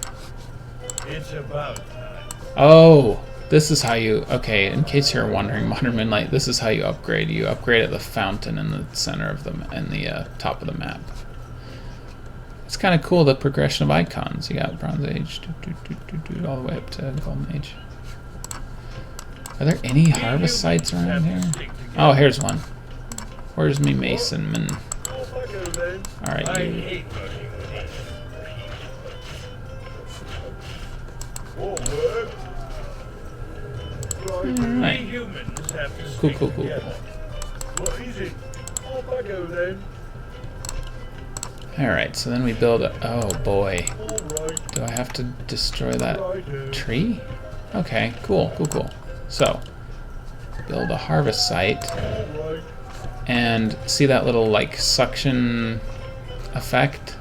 S3: It's about time.
S1: Oh! This is how you... Okay, in case you're wondering, Modern Moonlight, this is how you upgrade. You upgrade at the fountain in the center of the... in the top of the map. It's kind of cool, the progression of icons. You got Bronze Age, all the way up to Golden Age. Are there any harvest sites around here? Oh, here's one. Where's me Mason man? Alright,
S3: I
S1: you...
S3: hate working with you.
S1: Alright.
S3: We humans have to
S1: Cool,
S3: stick
S1: cool, cool,
S3: together. What is it? Off I go then.
S1: Alright, so then we build a... Oh boy.
S3: Alright.
S1: Do I have to destroy that tree? Okay, cool, cool, cool. So, build a harvest site.
S3: Alright.
S1: And see that little like suction effect?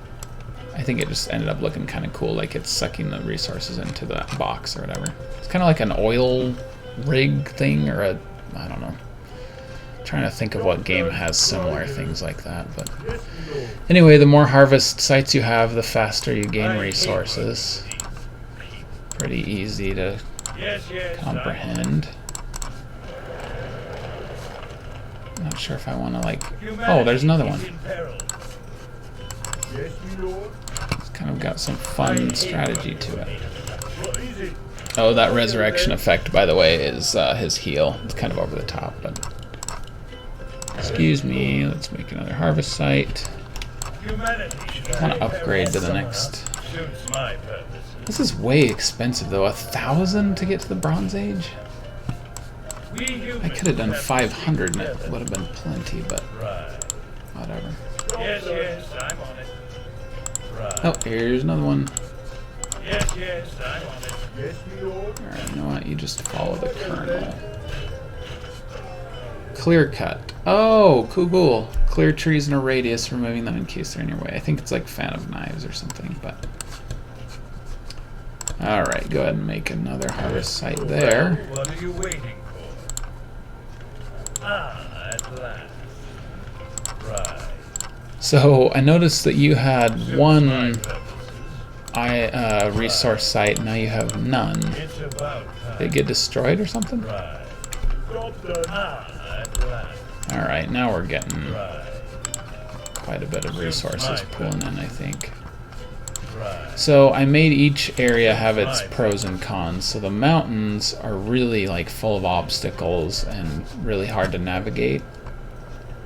S1: I think it just ended up looking kind of cool, like it's sucking the resources into the box or whatever. It's kind of like an oil rig thing, or a... I don't know. I'm trying to think of what game has similar things like that, but... Anyway, the more harvest sites you have, the faster you gain resources. Pretty easy to
S3: Yes, yes.
S1: comprehend. Not sure if I want to like... Oh, there's another one.
S3: Yes, my lord.
S1: It's kind of got some fun strategy to it.
S3: What is it?
S1: Oh, that resurrection effect, by the way, is his heal. It's kind of over the top, but... Excuse me, let's make another harvest site.
S3: Humanity should
S1: I want to upgrade to the next...
S3: Suits my purposes.
S1: This is way expensive, though. 1,000 to get to the Bronze Age?
S3: We humans
S1: I could have done
S3: to
S1: 500 and
S3: stick
S1: it
S3: together.
S1: would have been plenty, but
S3: Right.
S1: whatever.
S3: Yes, yes, I'm on it. Right.
S1: Oh, here's another one.
S3: Yes, yes, I'm on it. Yes, my lord.
S1: Alright, you know what? You just follow the kernel. Clear cut. Oh, cool. Clear trees in a radius, removing them in case they're in your way. I think it's like fan of knives or something, but... Alright, go ahead and make another harvest site there.
S3: Well, what are you waiting for? Ah, at last. Right.
S1: So, I noticed that you had
S3: Suits my
S1: one
S3: purposes.
S1: resource site, now you have none.
S3: It's about time.
S1: Did it get destroyed or something?
S3: Right. Ah, at last.
S1: Alright, now we're getting
S3: Right.
S1: quite a bit of resources pulling in, I think.
S3: Right.
S1: So I made each area have its pros and cons. So the mountains are really like full of obstacles and really hard to navigate,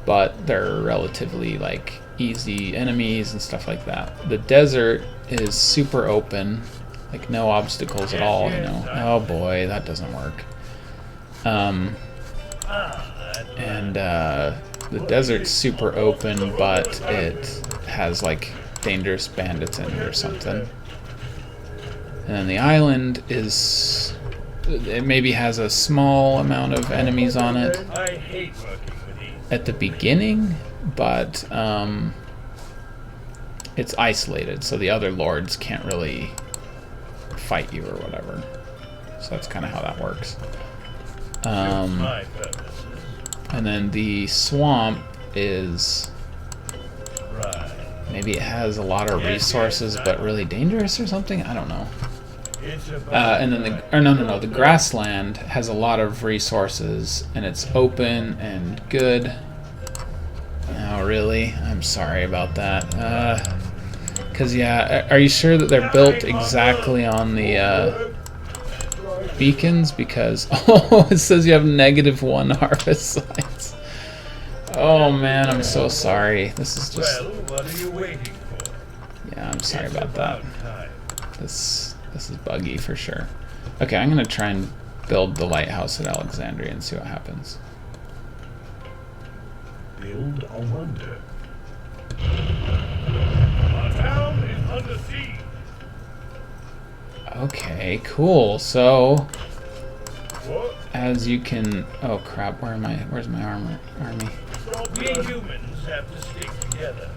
S1: but they're relatively like easy enemies and stuff like that. The desert is super open, like no obstacles at all, you know. Oh boy, that doesn't work. And the desert's super open, but it has like dangerous bandits in it or something. And then the island is, it maybe has a small amount of enemies on it
S3: I hate working with these.
S1: at the beginning, but it's isolated, so the other lords can't really fight you or whatever. So that's kind of how that works.
S3: My purposes.
S1: And then the swamp is,
S3: Right.
S1: maybe it has a lot of resources but really dangerous or something, I don't know.
S3: It's about
S1: And then the grassland has a lot of resources and it's open and good. Oh really? I'm sorry about that. Cause yeah, are you sure that they're built exactly on the beacons? Because oh, it says you have -1 harvest sites. Oh man, I'm so sorry. This is just,
S3: well, what are you waiting for?
S1: yeah, I'm sorry
S3: It's
S1: about that.
S3: time.
S1: This is buggy for sure. Okay, I'm gonna try and build the lighthouse at Alexandria and see what happens.
S3: Build a wonder. Our town is under siege.
S1: Okay, cool. So
S3: What?
S1: as you can, oh crap, where's my army?
S3: We humans have to stick together.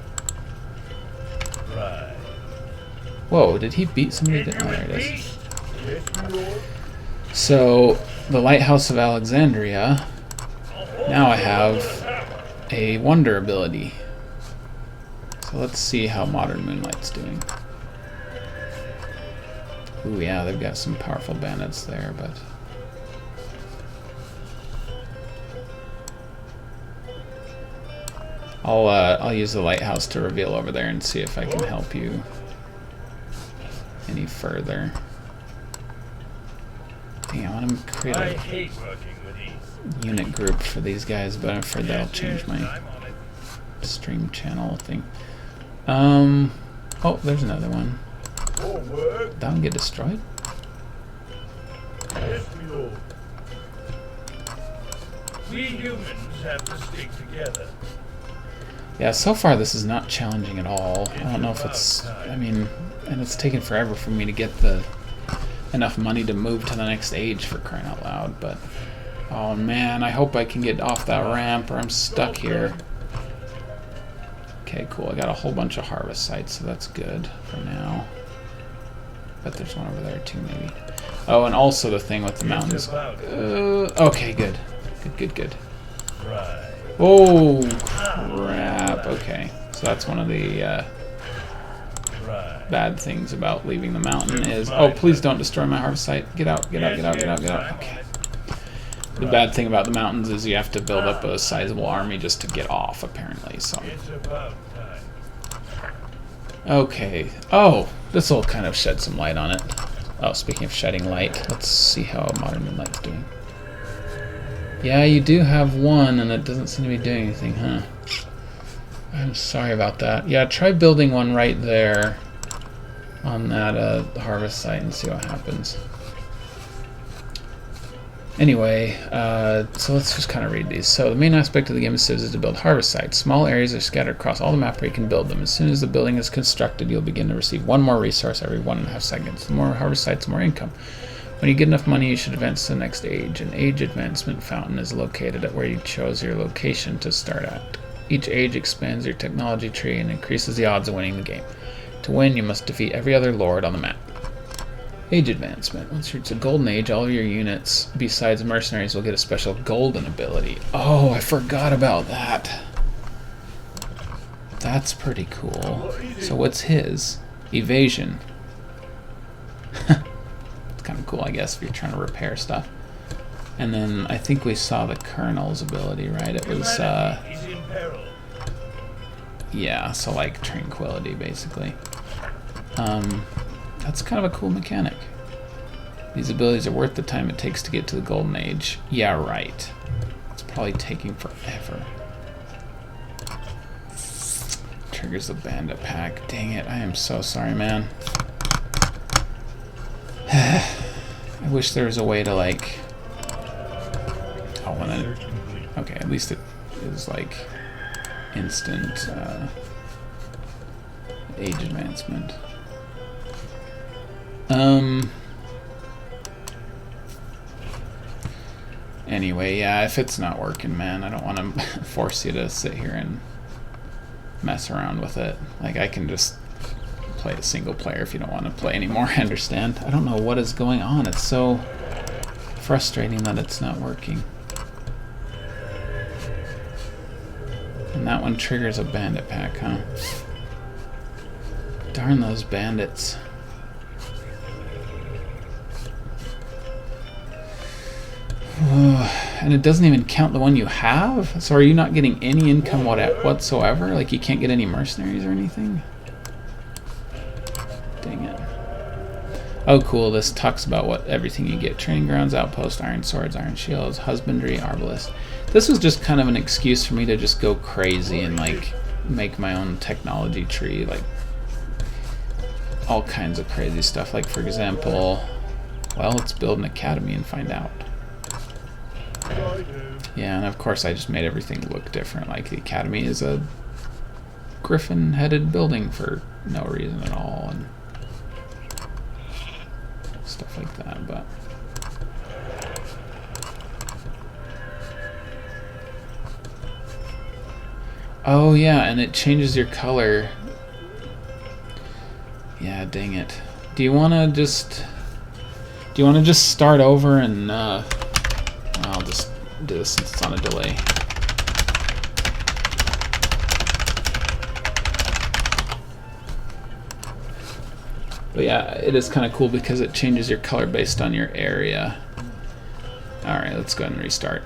S3: Right.
S1: Whoa, did he beat somebody? Oh, there it is.
S3: Beast? Yes, my lord.
S1: So the lighthouse of Alexandria. Now I have a wonder ability. So let's see how Modern Moonlight's doing. Ooh, yeah, they've got some powerful bandits there, but... I'll use the lighthouse to reveal over there and see if I can help you any further. Dang, I want to create
S3: I
S1: a
S3: hate working with these.
S1: unit group for these guys, but I'm afraid that'll change my
S3: I'm on it.
S1: stream channel thing. Oh, there's another one.
S3: Forward.
S1: That one get destroyed?
S3: Yes, my lord. We humans have to stick together.
S1: Yeah, so far this is not challenging at all. I don't know if it's, I mean, and it's taken forever for me to get enough money to move to the next age, for crying out loud, but oh man, I hope I can get off that ramp or I'm stuck here. Okay, cool. I got a whole bunch of harvest sites, so that's good for now. Bet there's one over there too, maybe. Oh, and also the thing with the mountains. Okay, good. Good.
S3: Right.
S1: Oh, crap. Okay, so that's one of the
S3: Right.
S1: bad things about leaving the mountain is... Oh, please don't destroy my harvest site. Get out. Okay. The bad thing about the mountains is you have to build up a sizable army just to get off, apparently, so...
S3: It's about time.
S1: Okay. Oh, this will kind of shed some light on it. Oh, speaking of shedding light, let's see how Modern Moonlight's doing. Yeah, you do have one, and it doesn't seem to be doing anything, huh? I'm sorry about that. Yeah, try building one right there on that harvest site and see what happens. Anyway, so let's just kind of read these. So the main aspect of the game of Civs is to build harvest sites. Small areas are scattered across all the map where you can build them. As soon as the building is constructed, you'll begin to receive one more resource every 1.5 seconds. The more harvest sites, the more income. When you get enough money, you should advance to the next age. An age advancement fountain is located at where you chose your location to start at. Each age expands your technology tree and increases the odds of winning the game. To win, you must defeat every other lord on the map. Age advancement. Once you reach the golden age, all of your units, besides mercenaries, will get a special golden ability. Oh, I forgot about that. That's pretty cool. So what's his? Evasion. It's kind of cool, I guess, if you're trying to repair stuff. And then I think we saw the colonel's ability, right? It was, yeah, so like tranquility, basically. That's kind of a cool mechanic. These abilities are worth the time it takes to get to the golden age. Yeah, right. It's probably taking forever. Triggers the bandit pack. Dang it, I am so sorry, man. I wish there was a way to like... Oh, and then... Okay, at least it is like instant age advancement. Anyway, yeah, if it's not working, man, I don't want to force you to sit here and mess around with it. Like, I can just play a single player if you don't want to play anymore. I understand. I don't know what is going on. It's so frustrating that it's not working. And that one triggers a bandit pack, huh? Darn those bandits. And it doesn't even count the one you have? So are you not getting any income whatsoever? Like you can't get any mercenaries or anything? Dang it. Oh cool, this talks about what everything you get. Training grounds, outpost, iron swords, iron shields, husbandry, arbalist. This was just kind of an excuse for me to just go crazy and like make my own technology tree, like all kinds of crazy stuff. Like for example, well, let's build an academy and find out. Yeah, and of course I just made everything look different. Like the academy is a griffin-headed building for no reason at all, and stuff like that. But oh yeah, and it changes your color. Yeah, dang it. Do you want to just start over and I'll just do this since it's on a delay. But yeah, it is kind of cool because it changes your color based on your area. Alright, let's go ahead and restart.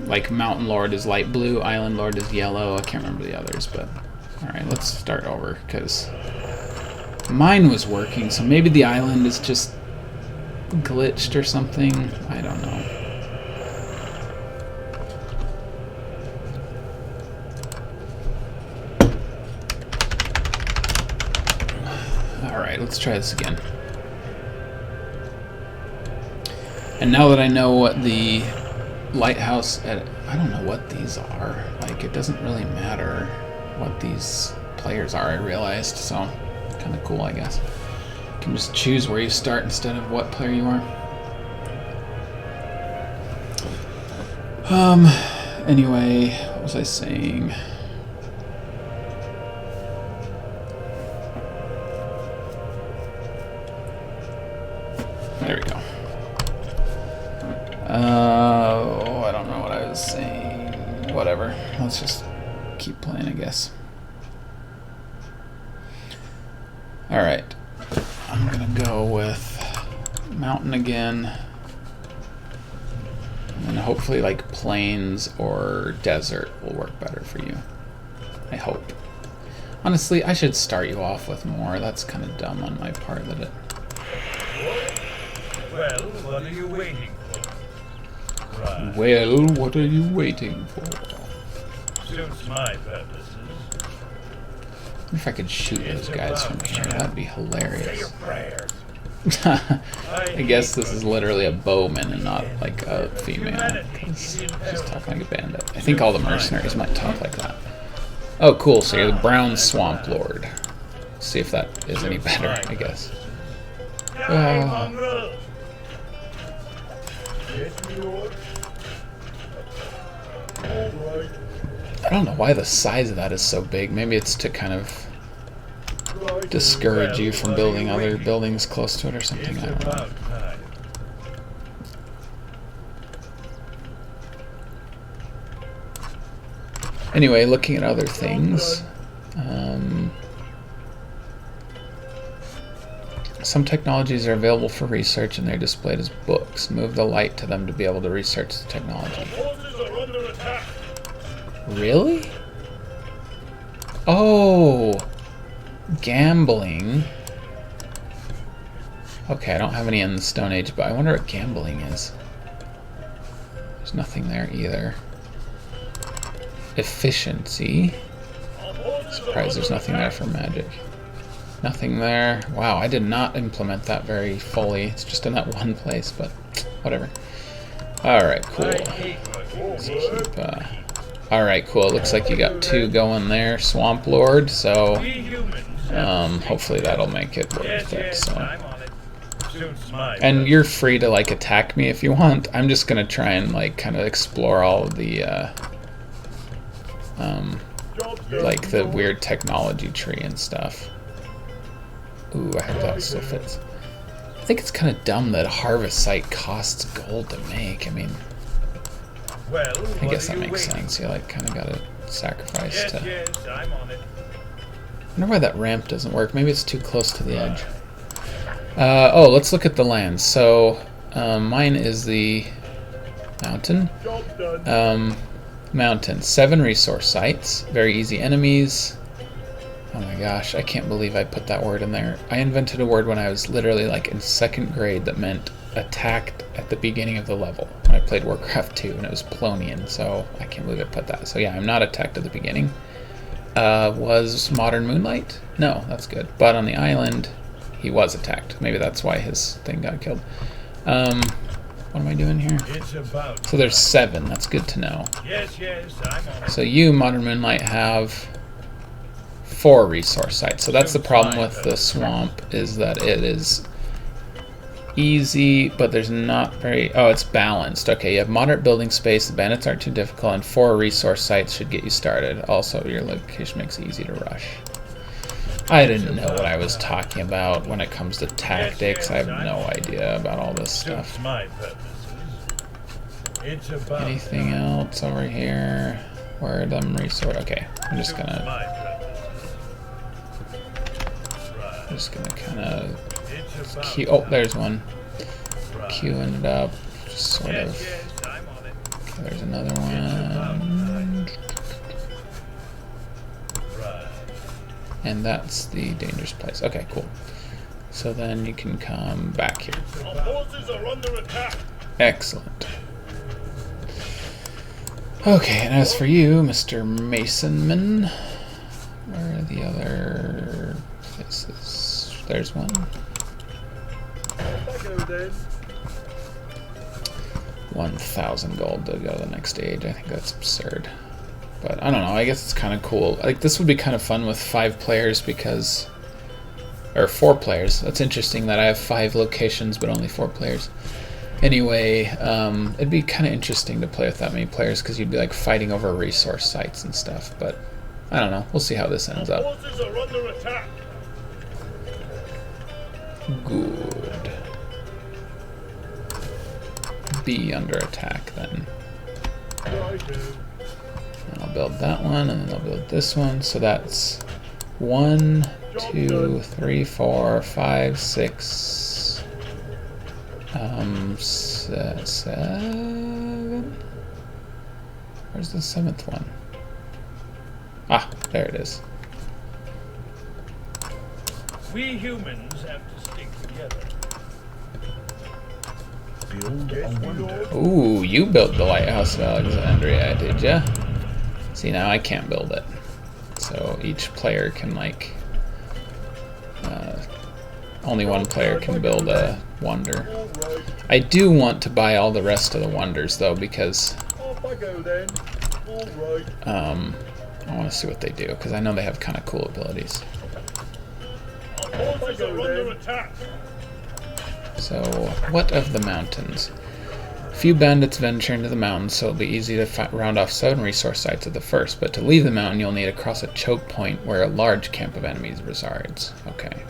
S1: Like Mountain Lord is light blue, Island Lord is yellow. I can't remember the others, but alright, let's start over because mine was working, so maybe the island is just glitched or something. I don't know. Alright, let's try this again. And now that I know what the lighthouse I don't know what these are. Like, it doesn't really matter what these players are, I realized, so kind of cool, I guess. You can just choose where you start instead of what player you are. Anyway, what was I saying? There we go. I don't know what I was saying. Whatever. Let's just keep playing, I guess. Alright. I'm gonna go with mountain again. And then hopefully like plains or desert will work better for you. I hope. Honestly, I should start you off with more. That's kind of dumb on my part that it...
S3: Well, what are you waiting for? Right.
S1: Well, what are you waiting for?
S3: Suits my purposes.
S1: If I could shoot those guys from here, that'd be
S3: Say
S1: hilarious.
S3: your prayers.
S1: I guess this is literally a bowman and not like a female. 'Cause she's talking like a bandit. I think all the mercenaries might talk like that. Oh, cool. So you're the brown swamp lord. See if that is any better, I guess. I don't know why the size of that is so big. Maybe it's to kind of discourage you from building other buildings close to it or something. I don't know. Anyway, looking at other things. Some technologies are available for research and they're displayed as books. Move the light to them to be able to research the technology. Really? Oh! Gambling. Okay, I don't have any in the Stone Age, but I wonder what gambling is. There's nothing there either. Efficiency. Surprised there's nothing there for magic. Nothing there. Wow, I did not implement that very fully. It's just in that one place, but whatever. Alright, cool. Let's keep, alright, cool. Looks like you got 2 going there, Swamp Lord, so hopefully that'll make it worth it. So. And you're free to like attack me if you want. I'm just gonna try and like kind of explore all of the like the weird technology tree and stuff. Ooh, I hope that still fits. I think it's kind of dumb that a harvest site costs gold to make. I mean, I guess that makes sense. You like kind of gotta sacrifice to. I wonder why that ramp doesn't work. Maybe it's too close to the edge. Oh, let's look at the lands. So mine is the mountain. Mountain. 7 resource sites. Very easy enemies. Oh my gosh, I can't believe I put that word in there. I invented a word when I was literally like in 2nd grade that meant attacked at the beginning of the level when I played Warcraft 2, and it was Plonian, so I can't believe I put that. So yeah, I'm not attacked at the beginning. Was Modern Moonlight? No, that's good. But on the island, he was attacked. Maybe that's why his thing got killed. What am I doing here? So there's 7. That's good to know. So you, Modern Moonlight, have 4 resource sites. So that's the problem with the swamp, is that it is easy, but there's not very... Oh, it's balanced. Okay, you have moderate building space, the bandits aren't too difficult, and 4 resource sites should get you started. Also, your location makes it easy to rush. I didn't know what I was talking about when it comes to tactics. I have no idea about all this stuff. Anything else over here? Where are them resource? Okay, I'm just gonna kind of queue. Oh, there's one. Queuing it up, just sort of. Okay, there's another one. And that's the dangerous place. Okay, cool. So then you can come back here. Excellent. Okay, and as for you, Mr. Masonman, where are the other places? There's one. 1,000 gold to go the next stage. I think that's absurd. But I don't know, I guess it's kind of cool. Like, this would be kind of fun with 5 players because... Or 4 players. That's interesting that I have 5 locations but only 4 players. Anyway, it'd be kind of interesting to play with that many players because you'd be like fighting over resource sites and stuff. But I don't know, we'll see how this ends up. Good. Be under attack then. And I'll build that one, and then I'll build this one. So that's 1, 2, 3, 4, 5, 6, 7. Where's the 7th one? Ah, there it is.
S5: We humans have to stick together.
S1: Ooh, you built the Lighthouse of Alexandria, did ya? See, now I can't build it. So each player can, like, only one player can build a wonder.
S3: All right.
S1: I do want to buy all the rest of the wonders though, because
S3: Off I go then. All right.
S1: I want to see what they do, because I know they have kind of cool abilities.
S5: Our forces are under attack.
S1: So, what of the mountains? Few bandits venture into the mountains, so it'll be easy to round off 7 resource sites at the first, but to leave the mountain you'll need to cross a choke point where a large camp of enemies resides. Okay.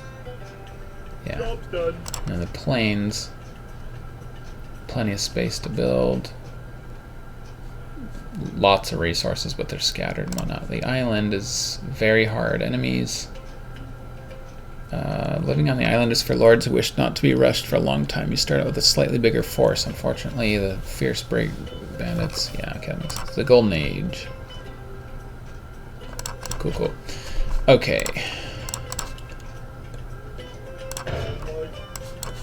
S1: Yeah.
S3: Job's done.
S1: And the plains, plenty of space to build. Lots of resources, but they're scattered and whatnot. The island is very hard. Enemies. Living on the island is for lords who wish not to be rushed for a long time. You start out with a slightly bigger force. Unfortunately, the fierce break bandits. Yeah, okay, that makes sense. The Golden Age. Cool, cool. Okay.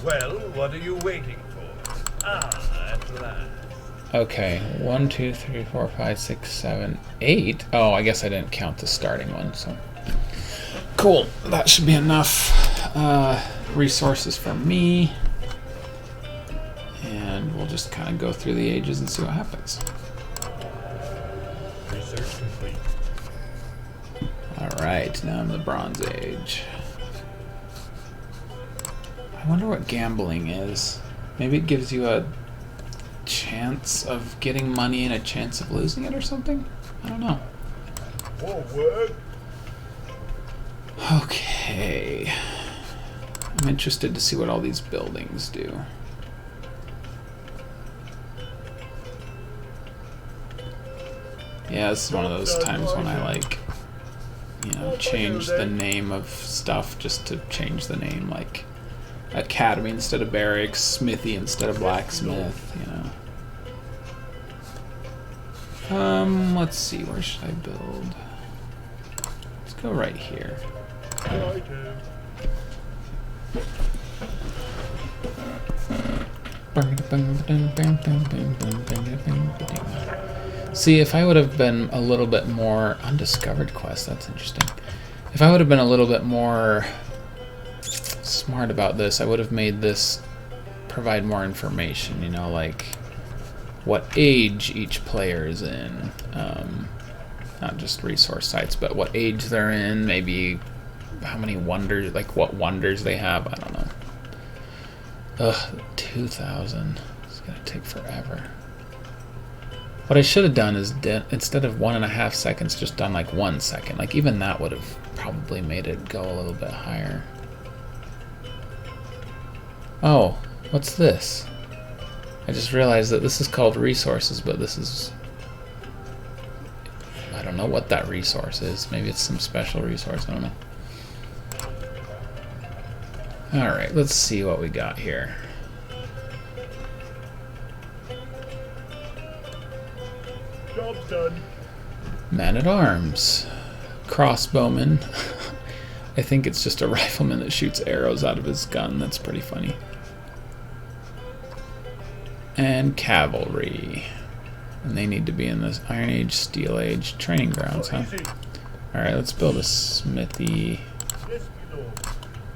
S5: Well, what are you waiting for? Ah, at last.
S1: Okay. 1, 2, 3, 4, 5, 6, 7, 8. Oh, I guess I didn't count the starting one, so. Cool. That should be enough resources for me. And we'll just kind of go through the ages and see what happens.
S3: Research complete.
S1: Alright, now I'm the Bronze Age. I wonder what gambling is. Maybe it gives you a chance of getting money and a chance of losing it or something? I don't know.
S3: Forward.
S1: Okay. I'm interested to see what all these buildings do. Yeah, this is one of those times when I like, you know, change the name of stuff just to change the name, like Academy instead of Barracks, Smithy instead of Blacksmith, you know. Let's see, where should I build? Let's go right here.
S3: Righto.
S1: See, if I would have been a little bit more undiscovered quest, that's interesting. If I would have been a little bit more smart about this, I would have made this provide more information, you know, like what age each player is in. Not just resource sites, but what age they're in, maybe how many wonders, like what wonders they have, I don't know. Ugh, 2,000. It's gonna take forever. What I should have done is, instead of 1.5 seconds, just done like 1 second. Like even that would have probably made it go a little bit higher. Oh, what's this? I just realized that this is called resources, but this is... I don't know what that resource is. Maybe it's some special resource, I don't know. Alright, let's see what we got here.
S3: Job's done.
S1: Man-at-arms. Crossbowman. I think it's just a rifleman that shoots arrows out of his gun. That's pretty funny. And cavalry. And they need to be in this Iron Age, Steel Age training grounds, huh? Alright, let's build a smithy
S3: Yes, my lord.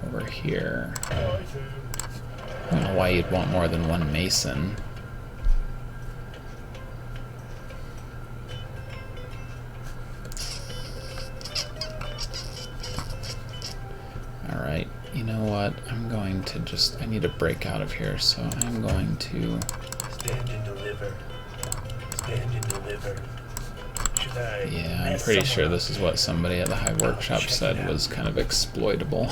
S1: over here.
S3: Righto.
S1: I don't know why you'd want more than one mason. Alright, you know what? I'm going to just... I need to break out of here, so I'm going to...
S5: Stand and deliver. Stand and deliver. Should I?
S1: Yeah, I'm
S5: mess
S1: pretty sure
S5: someone
S1: this is what somebody at the High Workshop
S5: check it
S1: said
S5: out.
S1: was kind of exploitable.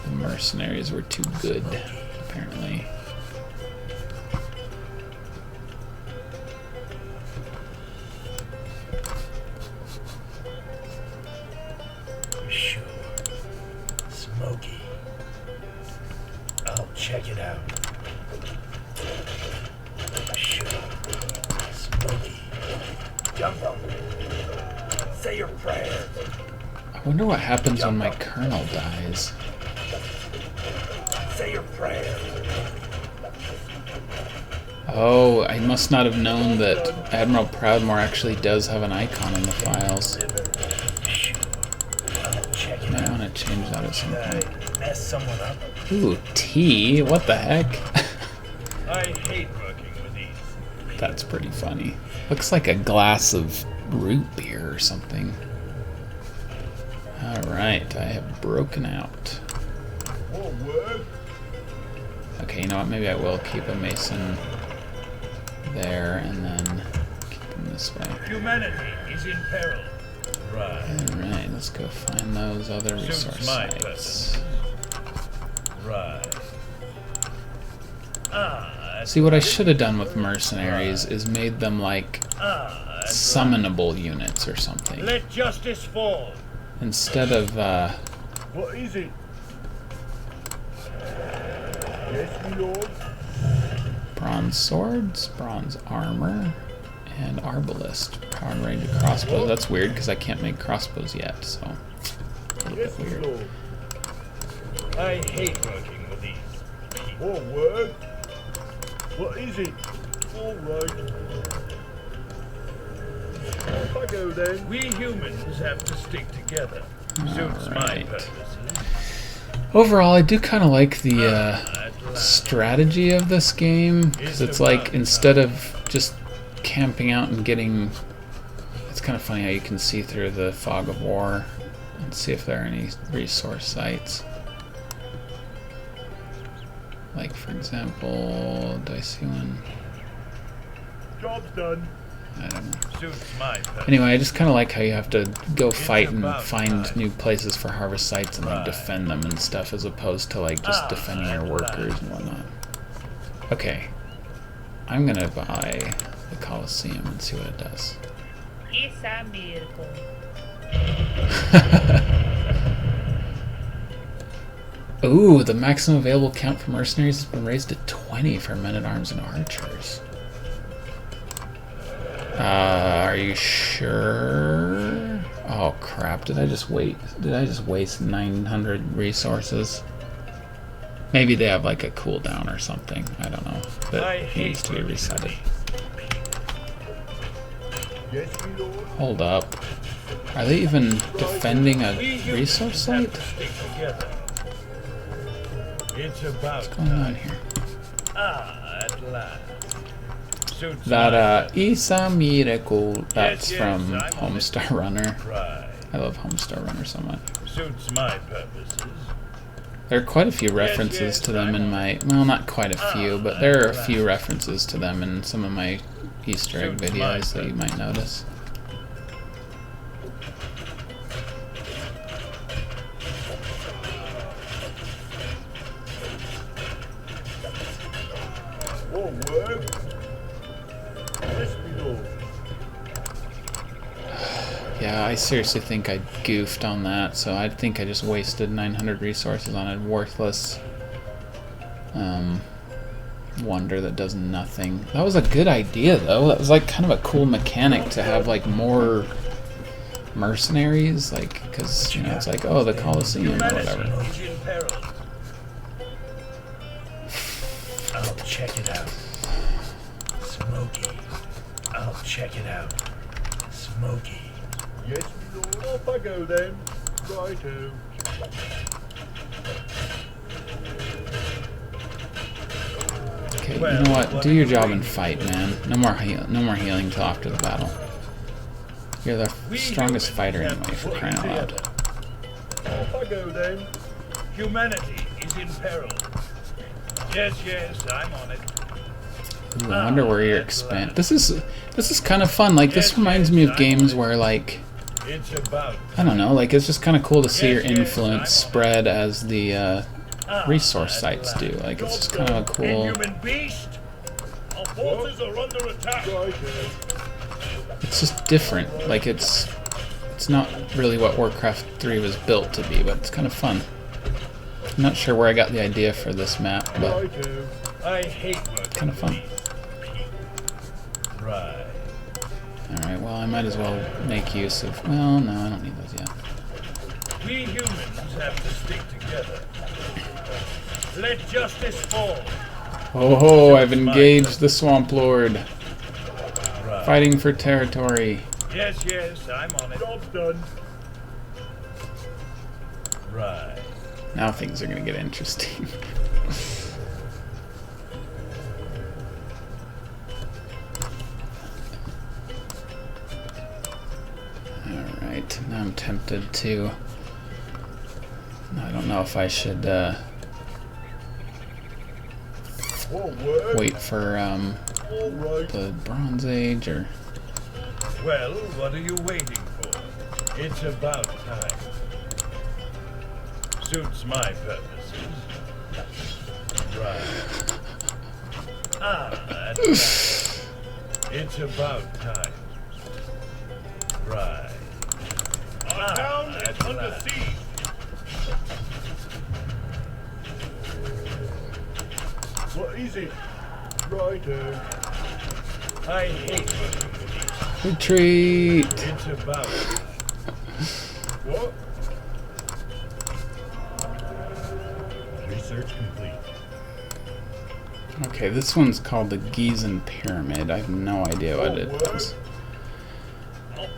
S1: The mercenaries were too good, apparently.
S5: Sure. Smoky. I'll check it out. Sure. Smoky. Jump up. Say your prayers.
S1: I wonder what happens when my colonel dies.
S5: Say your prayers.
S1: Oh, I must not have known that Admiral Proudmoore actually does have an icon in the files.
S5: Deliver.
S1: change that at some
S5: Should
S1: point.
S5: I mess someone up?
S1: Ooh, tea? What the heck?
S5: I hate working with these.
S1: That's pretty funny. Looks like a glass of root beer or something. Alright, I have broken out.
S3: Forward.
S1: Okay, you know what? Maybe I will keep a mason there and then keep him this way.
S5: Humanity is in peril. Right.
S1: Alright, let's go find those other
S5: Suits
S1: resource
S5: my
S1: sites.
S5: purpose. Right.
S1: See, what I should have done with mercenaries is made them like summonable units or something.
S5: Let justice fall.
S1: Instead of,
S3: What is it? Yes, my lord.
S1: bronze swords, bronze armor, and arbalist. Power and range of crossbows. That's weird because I can't make crossbows yet, so a little
S3: Yes,
S1: bit
S3: my
S1: weird.
S3: lord.
S5: I hate working with these.
S3: Forward. What is it? All right. Off I go then.
S5: We humans have to stick together. Suits my
S1: Alright.
S5: purposes.
S1: Overall, I do kind of like the
S5: At last.
S1: strategy of this game because it's like instead of just camping out and getting, it's kind of funny how you can see through the fog of war and see if there are any resource sites. Like, for example, do I see one?
S3: Job's done.
S1: I don't know.
S5: Suits my purpose.
S1: Anyway, I just kind of like how you have to go fight and find new places for harvest sites and like defend them and stuff, as opposed to like just defending your workers and whatnot. Okay, I'm gonna buy the Colosseum and see what it does.
S2: It's a miracle.
S1: Ooh, the maximum available count for mercenaries has been raised to 20 for men-at-arms and archers. Are you sure? Oh crap! Did I just waste 900 resources? Maybe they have like a cooldown or something. I don't know. That needs to be resetted.
S3: Yes, my lord.
S1: Hold up. Are they even defending a
S5: We humans
S1: resource
S5: have
S1: site?
S5: to stick together. It's about
S1: What's going on
S5: time.
S1: here?
S5: At last. Suits
S1: That
S5: my
S1: is a miracle. That's
S5: yes,
S1: from
S5: I'm on it.
S1: Homestar Runner.
S5: right.
S1: I love Homestar Runner so much.
S5: Suits my purposes.
S1: There are quite a few references to them in my, well, not quite a few, but there are a few references to them in some of my Easter egg videos that you might notice.
S3: Forward. Yes, my lord.
S1: Yeah, I seriously think I goofed on that, so I think I just wasted 900 resources on a worthless wonder that does nothing. That was a good idea, though. That was like kind of a cool mechanic to have like more mercenaries, like, because, you know, it's like, oh, the Colosseum or whatever.
S5: Humanity is in peril.
S6: I'll check it out. Smoky. I'll check it out. Smoky.
S3: Yes, my lord. Off I go then. Righto.
S1: Okay, you know what? Do your job and fight, man. No more healing till after the battle. You're the strongest fighter anyway, for crying out loud.
S3: Off I go then.
S5: Humanity is in peril. Yes, I'm on it.
S1: Ooh, I wonder where you're expand. This is kind of fun. Like, this reminds me of games where, like,
S5: It's about
S1: I don't know, like, it's just kind of cool to see your influence spread as the resource sites do. Like, it's just kind of a cool.
S5: inhuman beast. Our forces are under attack.
S3: Righto.
S1: It's just different. Like, it's not really what Warcraft 3 was built to be, but it's kind of fun. I'm not sure where I got the idea for this map, but
S3: Righto.
S5: I hate working
S1: kind of fun.
S5: Right.
S1: Alright, well, I might as well make use of. Well, no, I don't need those yet.
S5: We humans have to stick together. Let justice fall.
S1: Oh ho, I've engaged the Swamp Lord.
S5: Right.
S1: Fighting for territory.
S5: Yes, I'm on it.
S3: Job's done.
S5: Right.
S1: Now things are gonna get interesting. Alright, now I'm tempted to... I don't know if I should
S3: Forward.
S1: wait for
S3: All right.
S1: the Bronze Age or...
S5: Well, what are you waiting for? It's about time. Suits my purposes. Right. At last. It's about time. Right.
S3: Our town
S5: at
S3: is under
S5: last.
S3: siege. Well, easy. Righto.
S5: I hate working with you.
S1: Retreat!
S5: It's about
S3: What? Research complete.
S1: Okay, this one's called the Gizeh Pyramid. I have no idea what it is.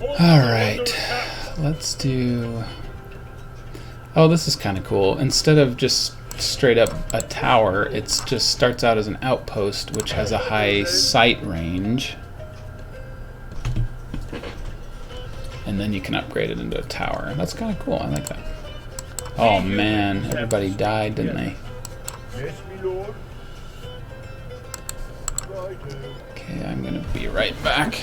S1: Alright, let's do... Oh, this is kind of cool. Instead of just straight up a tower, it just starts out as an outpost, which has a high sight range. And then you can upgrade it into a tower. That's kind of cool. I like that. Oh man, everybody died, didn't they?
S3: Yes, my lord. Righto.
S1: Okay, I'm gonna be right back.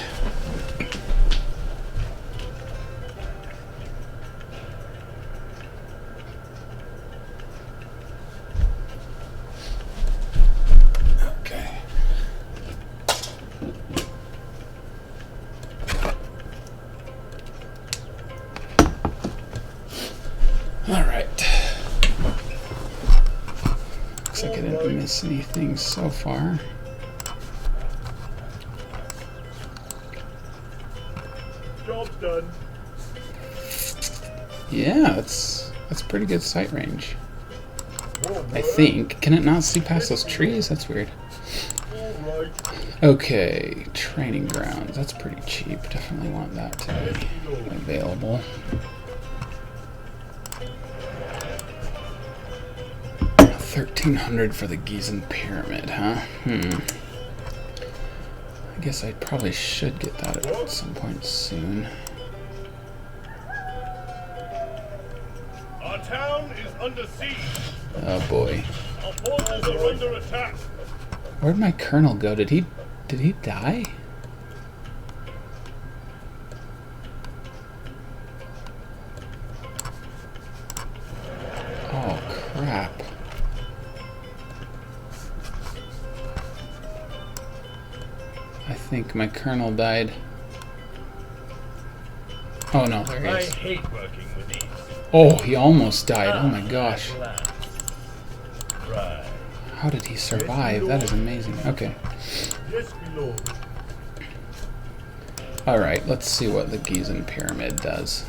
S1: Okay. All right. Looks like I didn't miss anything so far.
S3: Job's done.
S1: Yeah, that's pretty good sight range.
S3: Forward.
S1: I think. Can it not see past those trees? That's weird.
S3: All right.
S1: Okay, training grounds. That's pretty cheap. Definitely want that to be available. $1,300 for the Gizeh Pyramid, huh? I guess I probably should get that at some point soon.
S3: Our town is under siege.
S1: Oh boy.
S3: Our forces are under attack.
S1: Where'd my colonel go? Did he die? Oh crap. I think my colonel died. Oh no, there he
S5: I
S1: is.
S5: hate working with these.
S1: Oh, he almost died. Oh my gosh.
S5: At last. Right.
S1: How did he survive? That is amazing. Okay.
S3: Yes, my lord.
S1: Alright, let's see what the Gizeh Pyramid does.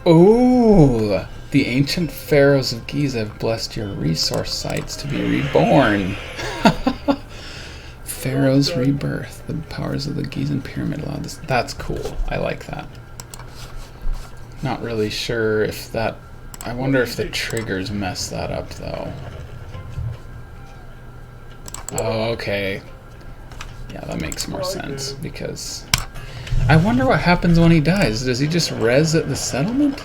S1: Oh, the ancient pharaohs of Giza have blessed your resource sites to be reborn. Pharaoh's rebirth. The powers of the Gizeh Pyramid allow this. That's cool. I like that. Not really sure if that... I wonder if the triggers mess that up, though. Oh, okay. Yeah, that makes more sense, because... I wonder what happens when he dies. Does he just res at the settlement?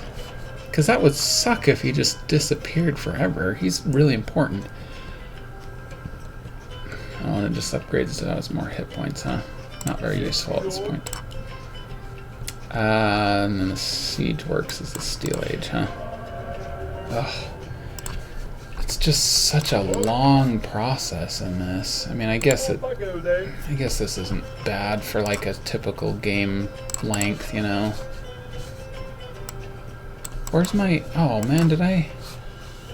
S1: Because that would suck if he just disappeared forever. He's really important. Oh, and it just upgrades to us more hit points, huh? Not very useful at this point. And then the siege works as the Steel Age, huh? Ugh. It's just such a long process in this. I mean, I guess this isn't bad for like a typical game length, you know. Where's my... Oh man, did I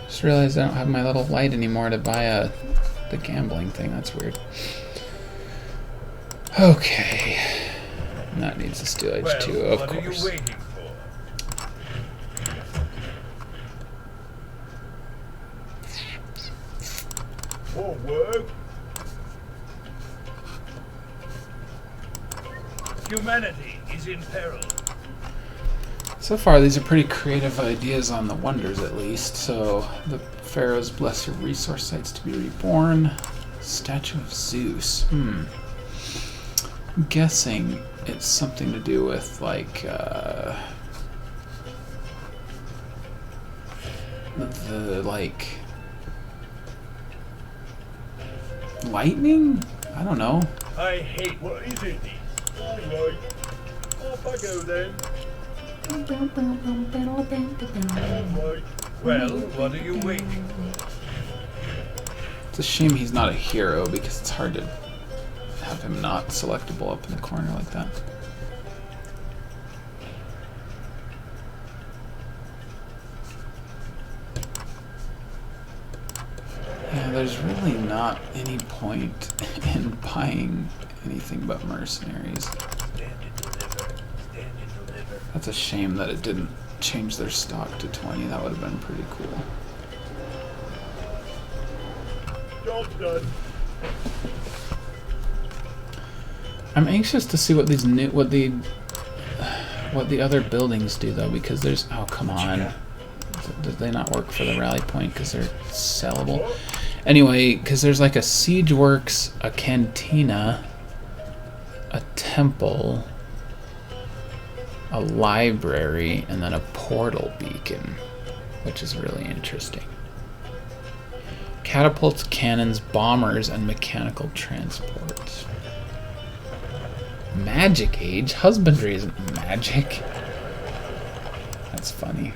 S1: just realize I don't have my little light anymore to buy the gambling thing? That's weird. Okay. And that needs a Steel Age too, of
S5: what
S1: course.
S5: are you waiting for?
S3: Forward.
S5: Humanity is in peril.
S1: So far, these are pretty creative ideas on the wonders, at least. So, the pharaohs bless your resource sites to be reborn. Statue of Zeus. I'm guessing it's something to do with, like, like, lightning? I don't know.
S5: I hate
S3: What is it? Alright. Off I go then. Alright.
S5: Well, what are you waiting for?
S1: It's a shame he's not a hero because it's hard to have him not selectable up in the corner like that. Yeah, there's really not any point in buying anything but mercenaries. That's a shame that it didn't change their stock to 20. That would have been pretty cool.
S3: Job's done.
S1: I'm anxious to see what these new what the other buildings do though, because there's come on. Did they not work for the rally point because they're sellable? Anyway, because there's like a siege works, a cantina, a temple, a library, and then a portal beacon, which is really interesting. Catapults, cannons, bombers, and mechanical transport. Magic age? Husbandry isn't magic. That's funny.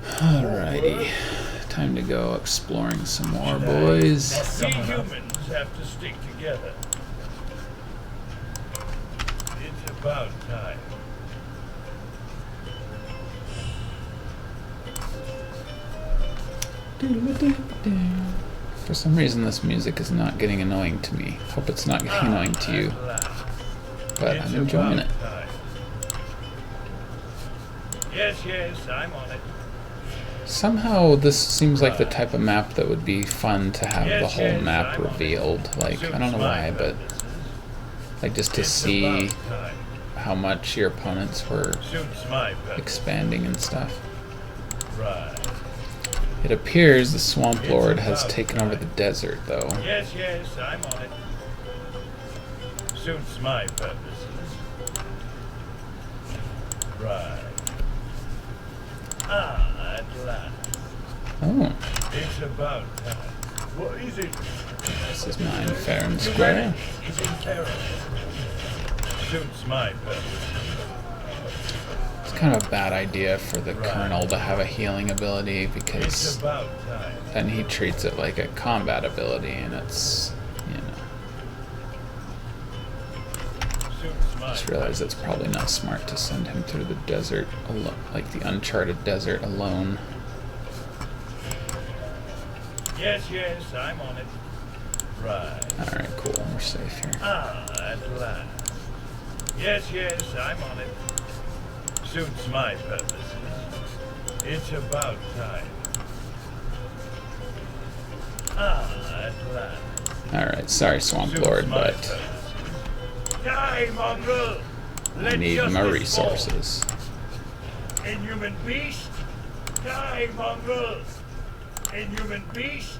S1: Alrighty. Time to go exploring some more, boys.
S5: We humans have to stick together. It's about time.
S1: For some reason, this music is not getting annoying to me. Hope it's not getting annoying to you, but I'm enjoying it.
S5: Yes, I'm on it.
S1: Somehow, this seems like the type of map that would be fun to have the whole map revealed. Like, I don't know why, but like just to see how much your opponents were expanding and stuff.
S5: Right.
S1: It appears the Swamp Lord has taken over the desert, though.
S5: Yes, I'm on it. Suits my purposes. Right. At last.
S1: Oh,
S5: It's about time.
S3: What is it?
S1: this is mine, fair and square.
S5: Is in peril. Suits my purposes.
S1: It's kind of a bad idea for the Colonel to have a healing ability
S5: It's
S1: because
S5: about time.
S1: then he treats it like a combat ability, and it's, you know.
S5: Suits my
S1: Just realized it's probably not smart to send him through the desert alone, like the uncharted desert alone.
S5: Yes, I'm on it. Right.
S1: Alright, cool, we're safe here.
S5: At last. Yes, I'm on it. Suits my purposes. It's about time. At last.
S1: Alright, sorry Swamp
S5: Suits
S1: Lord,
S5: my
S1: but
S5: purposes. Die, mongrel!
S1: I
S5: Let
S1: need my
S5: justice
S1: resources.
S5: fall. Inhuman beast! Die, mongrel! Inhuman beast!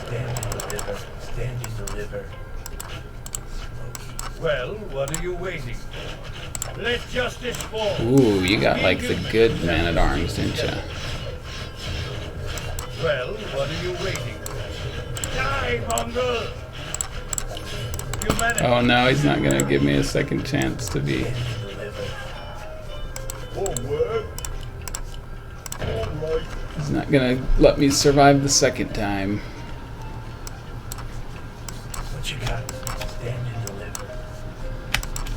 S6: Stand and deliver. Stand and deliver. Smoky.
S5: Well, what are you waiting for? Let justice fall.
S1: Ooh, you got like the good man-at-arms, didn't you?
S5: Well, what are you waiting for? Die, mongrel! Humanity.
S1: Oh no, he's not gonna give me a second chance to be.
S6: Stand and deliver.
S3: Forward. Alright.
S1: He's not gonna let me survive the second time.
S6: What you got? Stand and deliver.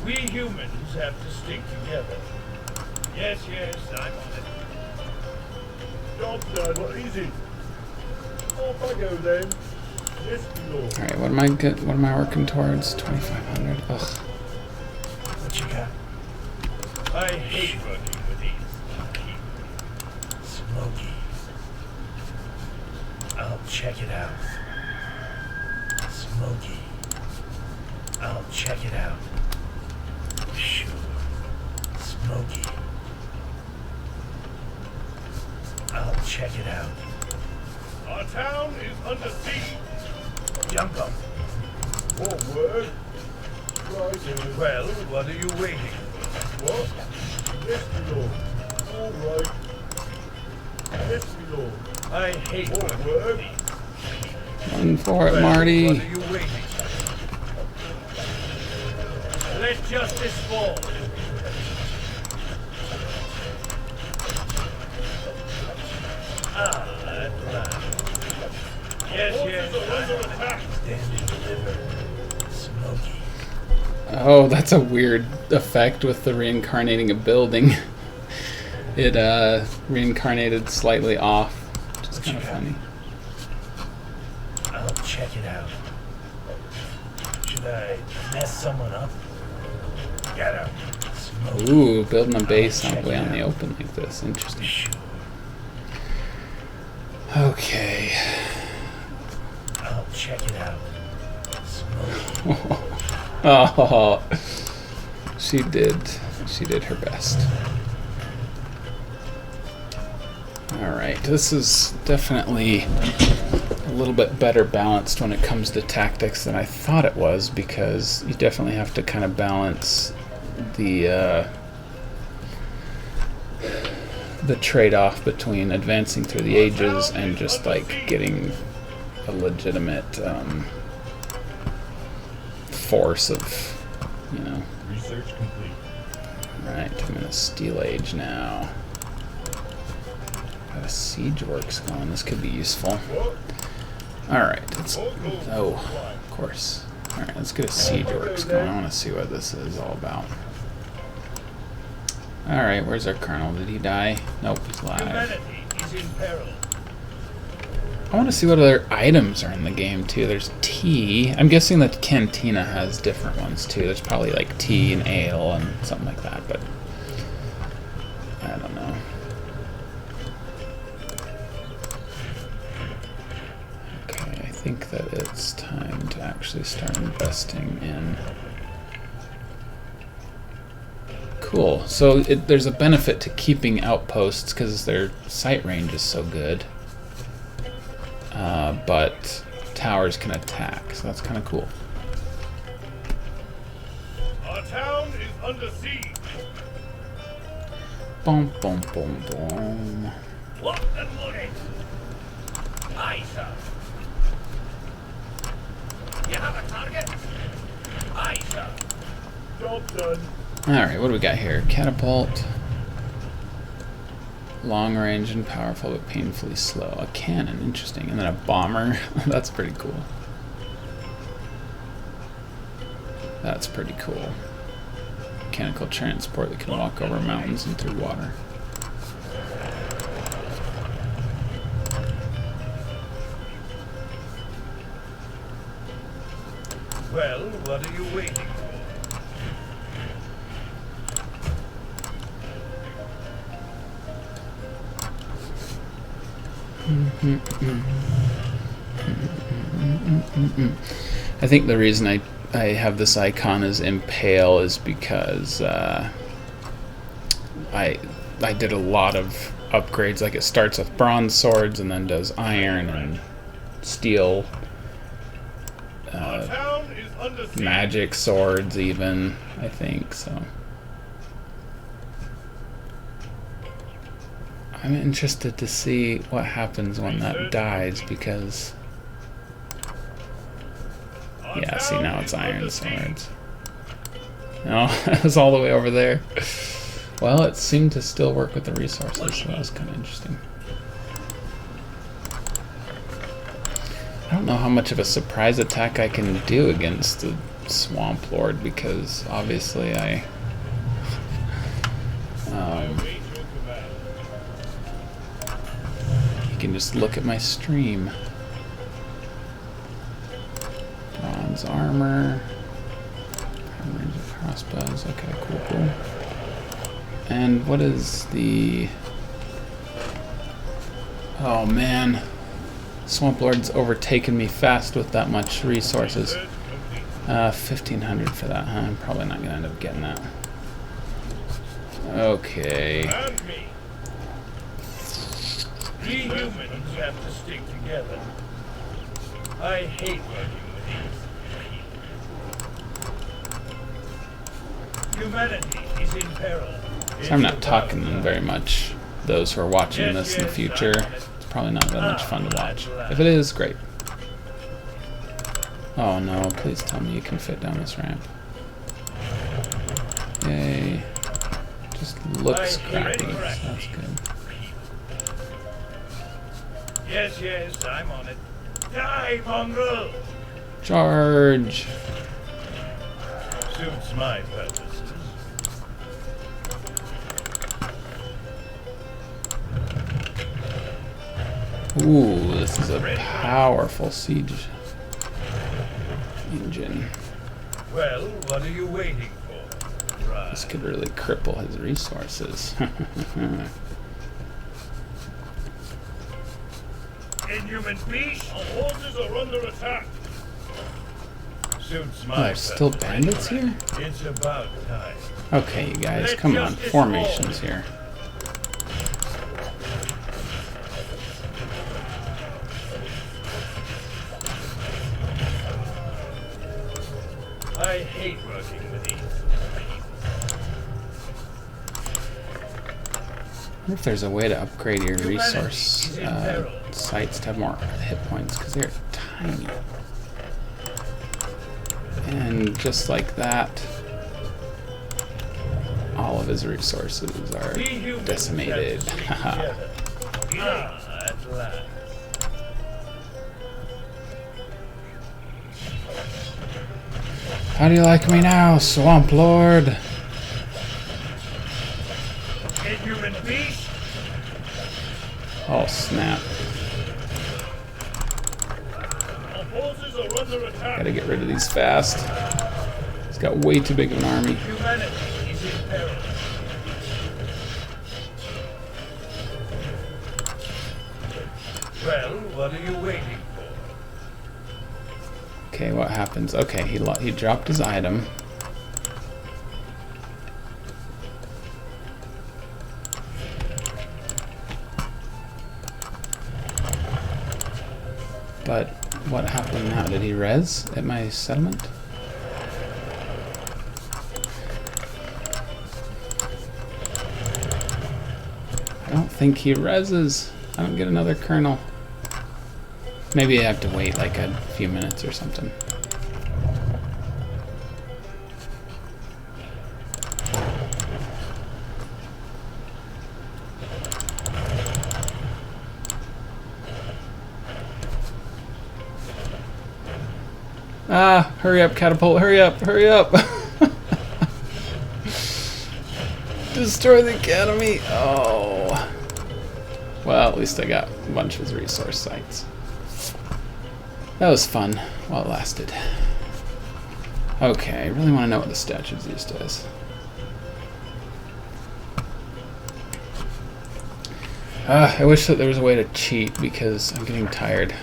S5: We humans have to stick together. Yes, I'm on it.
S3: Job's done. What is it? Off I go then. Yes, my lord.
S1: Alright, what am I working towards? 2,500. Ugh.
S6: What you got?
S5: I hate working with these.
S6: Smoky. I'll check it out. Smoky. Smoky. I'll check it out. Sure. Smoky. I'll check it out.
S5: Our town is under siege.
S6: Jump up.
S3: Forward. Right.
S5: Well, what are you waiting?
S3: What? Yes, my lord. All right. Yes, my lord.
S5: I hate
S3: Forward.
S1: Run for it,
S5: Well,
S1: Marty.
S5: What are you waiting? Let justice fall. Ah, at last. Yes, yes.
S3: Forces are under attack.
S6: Stand and deliver. Smoky.
S1: Oh, that's a weird effect with the reincarnating a building. It reincarnated slightly off, which is kind of funny.
S6: I'll check it out. Should I mess someone up? Get out. Smoky.
S1: Ooh, building a base out way on the open like this. Interesting.
S6: Sure.
S1: Okay.
S6: I'll check it out. Smoky.
S1: Oh, she did her best. All right, this is definitely a little bit better balanced when it comes to tactics than I thought it was, because you definitely have to kind of balance the trade-off between advancing through the ages and just like getting a legitimate force of, you know.
S3: Research complete.
S1: Right, I'm in a steel age now. Got a siege works going. This could be useful.
S3: What?
S1: All right, let's. Oh, of course. All right, let's get a siege works going. I want to see what this is all about. All right, where's our colonel? Did he die? Nope, he's alive.
S5: Humanity is in peril.
S1: I want to see what other items are in the game too. There's tea. I'm guessing that Cantina has different ones too. There's probably like tea and ale and something like that, but I don't know. Okay, I think that it's time to actually start investing in. Cool. So there's a benefit to keeping outposts because their sight range is so good. But towers can attack, so that's kind of cool.
S5: Our town is under siege.
S1: Boom, boom, boom, boom.
S5: Lock and loaded. Aye, sir. You have a target? Aye, sir.
S3: Job done.
S1: Alright, what do we got here? Catapult. Long range and powerful but painfully slow. A cannon, interesting. And then a bomber. That's pretty cool. That's pretty cool. Mechanical transport that can walk over mountains and through water.
S5: Well, what are you waiting for?
S1: I think the reason I have this icon as impale is because I did a lot of upgrades. Like it starts with bronze swords and then does iron and steel,
S5: Our town is under siege.
S1: magic swords even, I think, so. I'm interested to see what happens when that dies because,
S5: Our
S1: yeah, see
S5: town
S1: now it's
S5: is
S1: iron
S5: under siege.
S1: swords. No, it was all the way over there. Well, it seemed to still work with the resources, so that was kind of interesting. I don't know how much of a surprise attack I can do against the Swamp Lord because obviously I you can just look at my stream. Bronze armor, range of crossbows. Okay, cool. And what is the? Oh man, Swamp Lord's overtaken me fast with that much resources. 1,500 for that, huh? I'm probably not gonna end up getting that. Okay.
S5: And me. We humans have to stick together. I hate working with these. Humanity is in peril.
S1: So I'm not talking to them very much. Those who are watching this in the future, it's probably not that much fun to watch. If it is, great. Oh no, please tell me you can fit down this ramp. Yay. Just looks crappy, so that's good.
S5: Yes, yes, I'm on it. Die, mongrel!
S1: Charge!
S5: Suits my purposes.
S1: Ooh, this is a powerful siege engine.
S5: Well, what are you waiting for? Right.
S1: This could really cripple his resources.
S5: Inhuman beast! Our horses are under attack! Suits my
S1: There's still
S5: purpose.
S1: bandits here?
S5: It's about time.
S1: Okay, you guys, come on. Formations here.
S5: I hate working with these.
S1: I wonder if there's a way to upgrade your resource sites to have more hit points, because they're tiny. And just like that, all of his resources are decimated. Haha.
S5: At last.
S1: How do you like me now, Swamp Lord?
S5: Inhuman beast!
S1: Oh, snap.
S5: Our forces are under attack.
S1: Gotta get rid of these fast. He's got way too big of an army.
S5: Humanity is in peril. Well, what are you waiting for?
S1: Okay, what happens? Okay, he dropped his item. But what happened now? Did he res at my settlement? I don't think he reses. I don't get another kernel. Maybe I have to wait like a few minutes or something. Ah, hurry up, catapult, hurry up, hurry up. Destroy the academy. Oh. Well, at least I got a bunch of his resource sites. That was fun while it lasted. Okay, I really want to know what the statues these days. I wish that there was a way to cheat because I'm getting tired.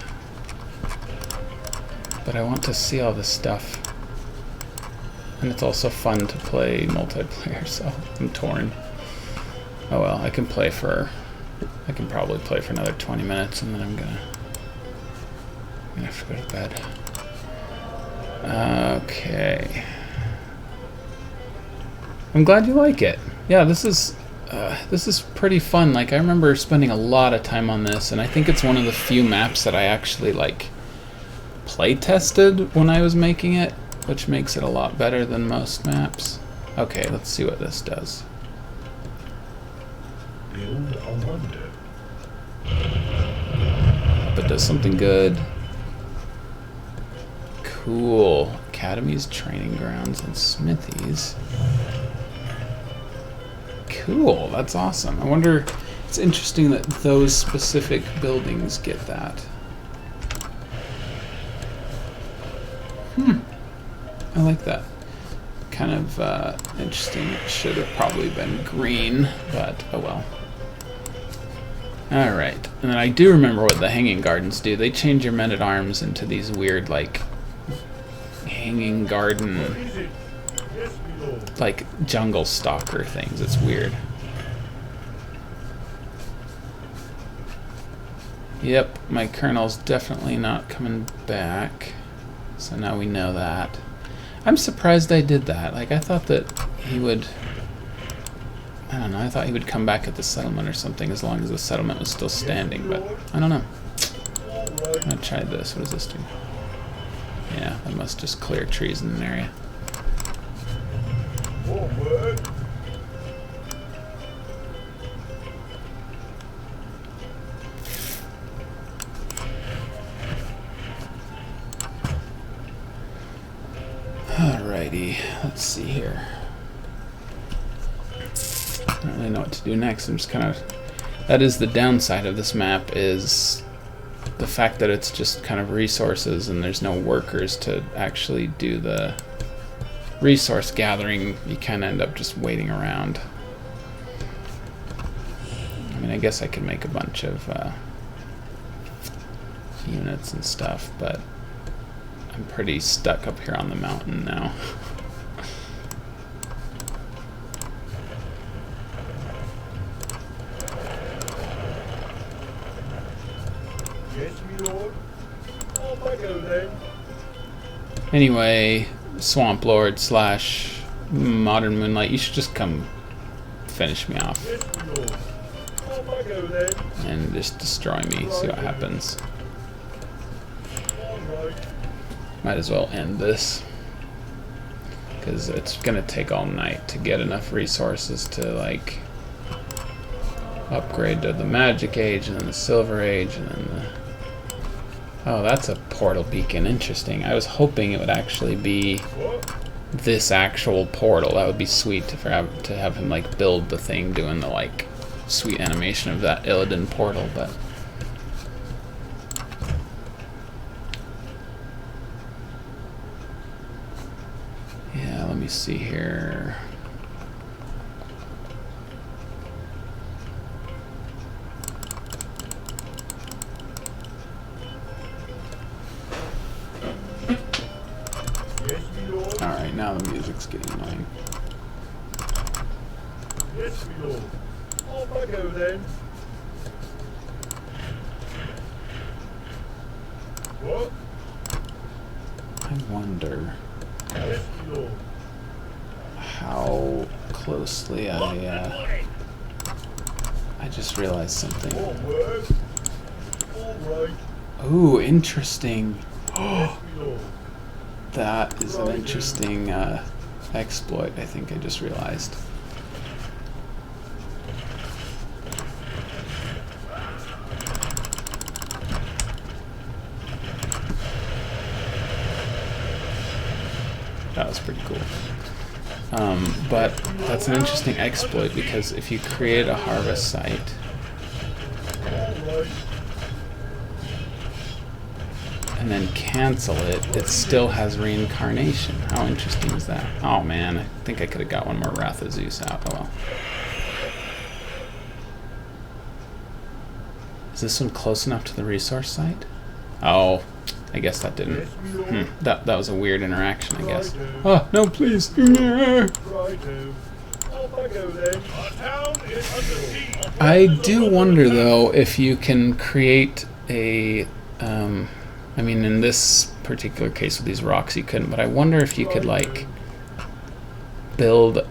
S1: But I want to see all this stuff. And it's also fun to play multiplayer, so I'm torn. Oh well, I can probably play for another 20 minutes and then I'm gonna have to go to bed. Okay. I'm glad you like it. Yeah, this is pretty fun. Like, I remember spending a lot of time on this, and I think it's one of the few maps that I actually like play tested when I was making it, which makes it a lot better than most maps. Okay, let's see what this does.
S3: Build a wonder.
S1: But does something good. Cool. Academies, training grounds, and smithies. Cool, that's awesome. I wonder, it's interesting that those specific buildings get that. I like that. Kind of interesting. It should have probably been green, but oh well. Alright, and then I do remember what the hanging gardens do. They change your men-at-arms into these weird, like, hanging garden,
S3: Easy. Yes, my lord.
S1: like, jungle stalker things. It's weird. Yep, my colonel's definitely not coming back. So now we know that. I'm surprised I did that. Like, I thought that he would... I don't know, I thought he would come back at the settlement or something as long as the settlement was still standing, but I don't know.
S3: All
S1: I'm
S3: right.
S1: gonna try this. What does this do? Yeah, that must just clear trees in an area.
S3: Forward.
S1: Alrighty, let's see here. I don't really know what to do next. I'm just kind of... That is the downside of this map, is the fact that it's just kind of resources and there's no workers to actually do the resource gathering. You kind of end up just waiting around. I mean, I guess I could make a bunch of units and stuff, but I'm pretty stuck up here on the mountain now.
S3: Yes, my lord. Off I go then.
S1: Anyway, Swamp Lord slash Modern Moonlight, you should just come finish me off
S3: Yes, my lord. Off I go then.
S1: and just destroy me, see what happens.
S3: All right.
S1: Might as well end this, because it's gonna take all night to get enough resources to, like, upgrade to the Magic Age and then the Silver Age and then the... Oh, that's a portal beacon. Interesting. I was hoping it would actually be
S3: What?
S1: this actual portal. That would be sweet to have him, like, build the thing doing the, like, sweet animation of that Illidan portal, but... Yeah, let me see here.
S3: Yes, my lord.
S1: Alright, now the music's getting annoying.
S3: Yes, my lord. Off I go then. What?
S1: I wonder
S3: Yes, my lord.
S1: how closely I just realized something.
S3: Forward. All right.
S1: Ooh, interesting.
S3: Yes, my lord.
S1: That is an interesting exploit, I think I just realized. That was pretty cool. But that's an interesting exploit, because if you create a harvest site
S3: All right.
S1: and then cancel it, it still has reincarnation. How interesting is that? Oh man, I think I could have got one more Wrath of Zeus out. Oh well. Is this one close enough to the resource site? Oh, I guess that didn't.
S3: Yes, my lord.
S1: That was a weird interaction, I guess.
S3: Righto.
S1: Oh, no, please.
S3: Righto. Off I go then.
S5: Our town is under siege.
S1: I do wonder, though, if you can create a... I mean, in this particular case with these rocks, you couldn't, but I wonder if you could, like, build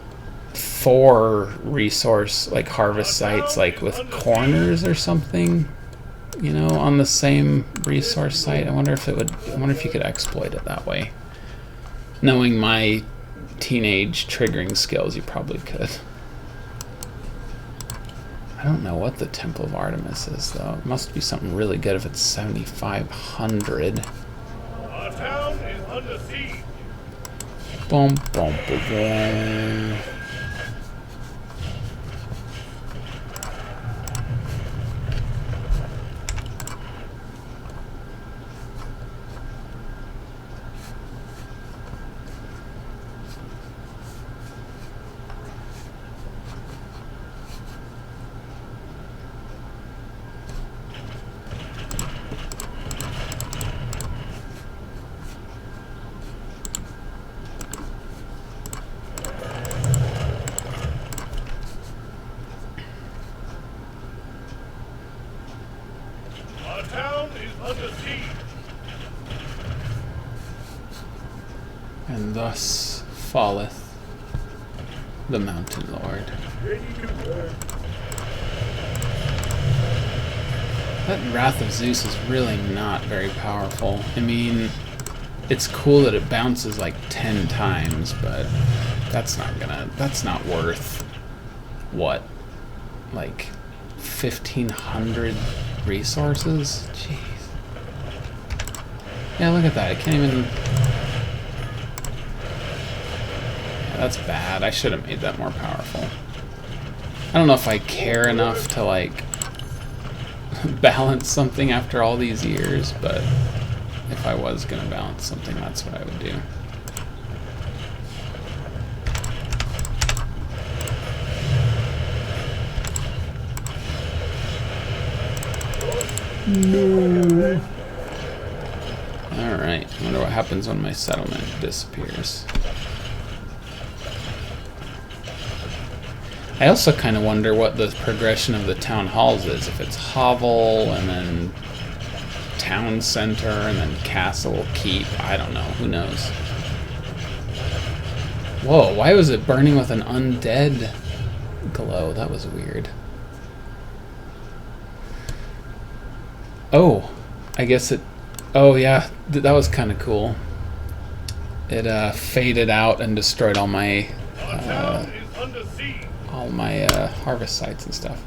S1: 4 resource, like, harvest sites, like, with corners or something, you know, on the same resource site. I wonder if you could exploit it that way. Knowing my teenage triggering skills, you probably could. I don't know what the Temple of Artemis is, though. It must be something really good if it's 7,500.
S5: Our town is under siege.
S1: Boom, boom, boom, boom. And thus falleth the Mountain Lord. That Wrath of Zeus is really not very powerful. I mean, it's cool that it bounces like 10 times, but that's not worth, what, like 1,500 resources? Jeez. Yeah, look at that. I can't even... Yeah, that's bad. I should have made that more powerful. I don't know if I care enough to, like, balance something after all these years, but if I was going to balance something, that's what I would do. No. Alright, I wonder what happens when my settlement disappears. I also kind of wonder what the progression of the town halls is. If it's hovel, and then town center, and then castle, keep. I don't know. Who knows? Whoa, why was it burning with an undead glow? That was weird. Oh, I guess it... Oh, yeah, that was kind of cool. It faded out and destroyed all my... harvest sites and stuff.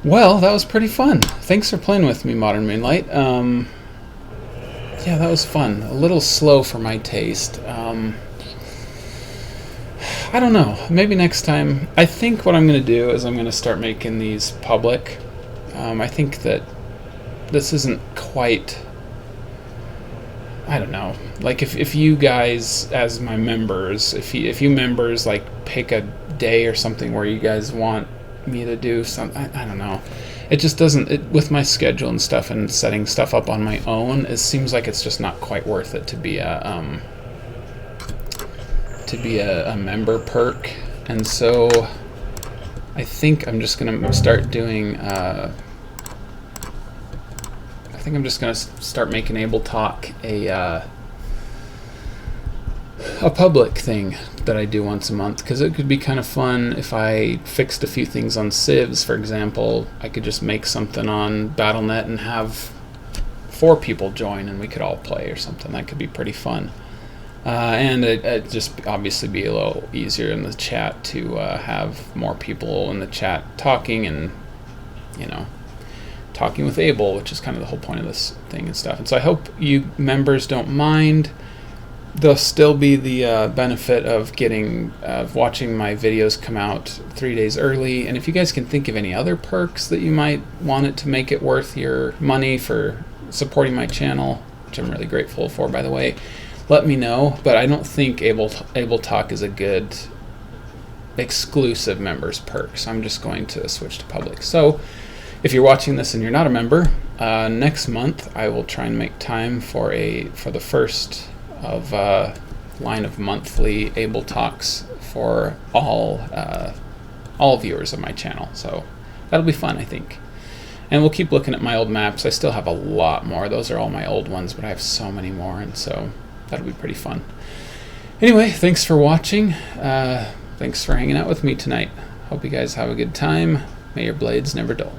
S1: Well, that was pretty fun. Thanks for playing with me, Modern Moonlight. Yeah, that was fun. A little slow for my taste. I don't know. Maybe next time. I think what I'm going to do is I'm going to start making these public. I think that this isn't quite... I don't know. Like, if you guys, as my members, if you members, like, pick a day or something where you guys want me to do something, I don't know. It just doesn't, with my schedule and stuff and setting stuff up on my own, it seems like it's just not quite worth it to be a member perk. And so I think I'm just going to start doing... I think I'm just going to start making AbelTalk a public thing that I do once a month, because it could be kind of fun if I fixed a few things on CIVs, for example. I could just make something on Battle.net and have 4 people join and we could all play or something. That could be pretty fun. And it'd just obviously be a little easier in the chat to have more people in the chat talking and, you know, talking with Abel, which is kind of the whole point of this thing and stuff. And so I hope you members don't mind. There'll still be the benefit of watching my videos come out 3 days early. And if you guys can think of any other perks that you might want it to make it worth your money for supporting my channel, which I'm really grateful for, by the way, let me know. But I don't think AbelTalk is a good exclusive members perk, so I'm just going to switch to public. So if you're watching this and you're not a member, next month I will try and make time for the first of line of monthly AbelTalks for all viewers of my channel. So that'll be fun, I think. And we'll keep looking at my old maps. I still have a lot more. Those are all my old ones, but I have so many more, and so that'll be pretty fun. Anyway, thanks for watching. Thanks for hanging out with me tonight. Hope you guys have a good time. May your blades never dull.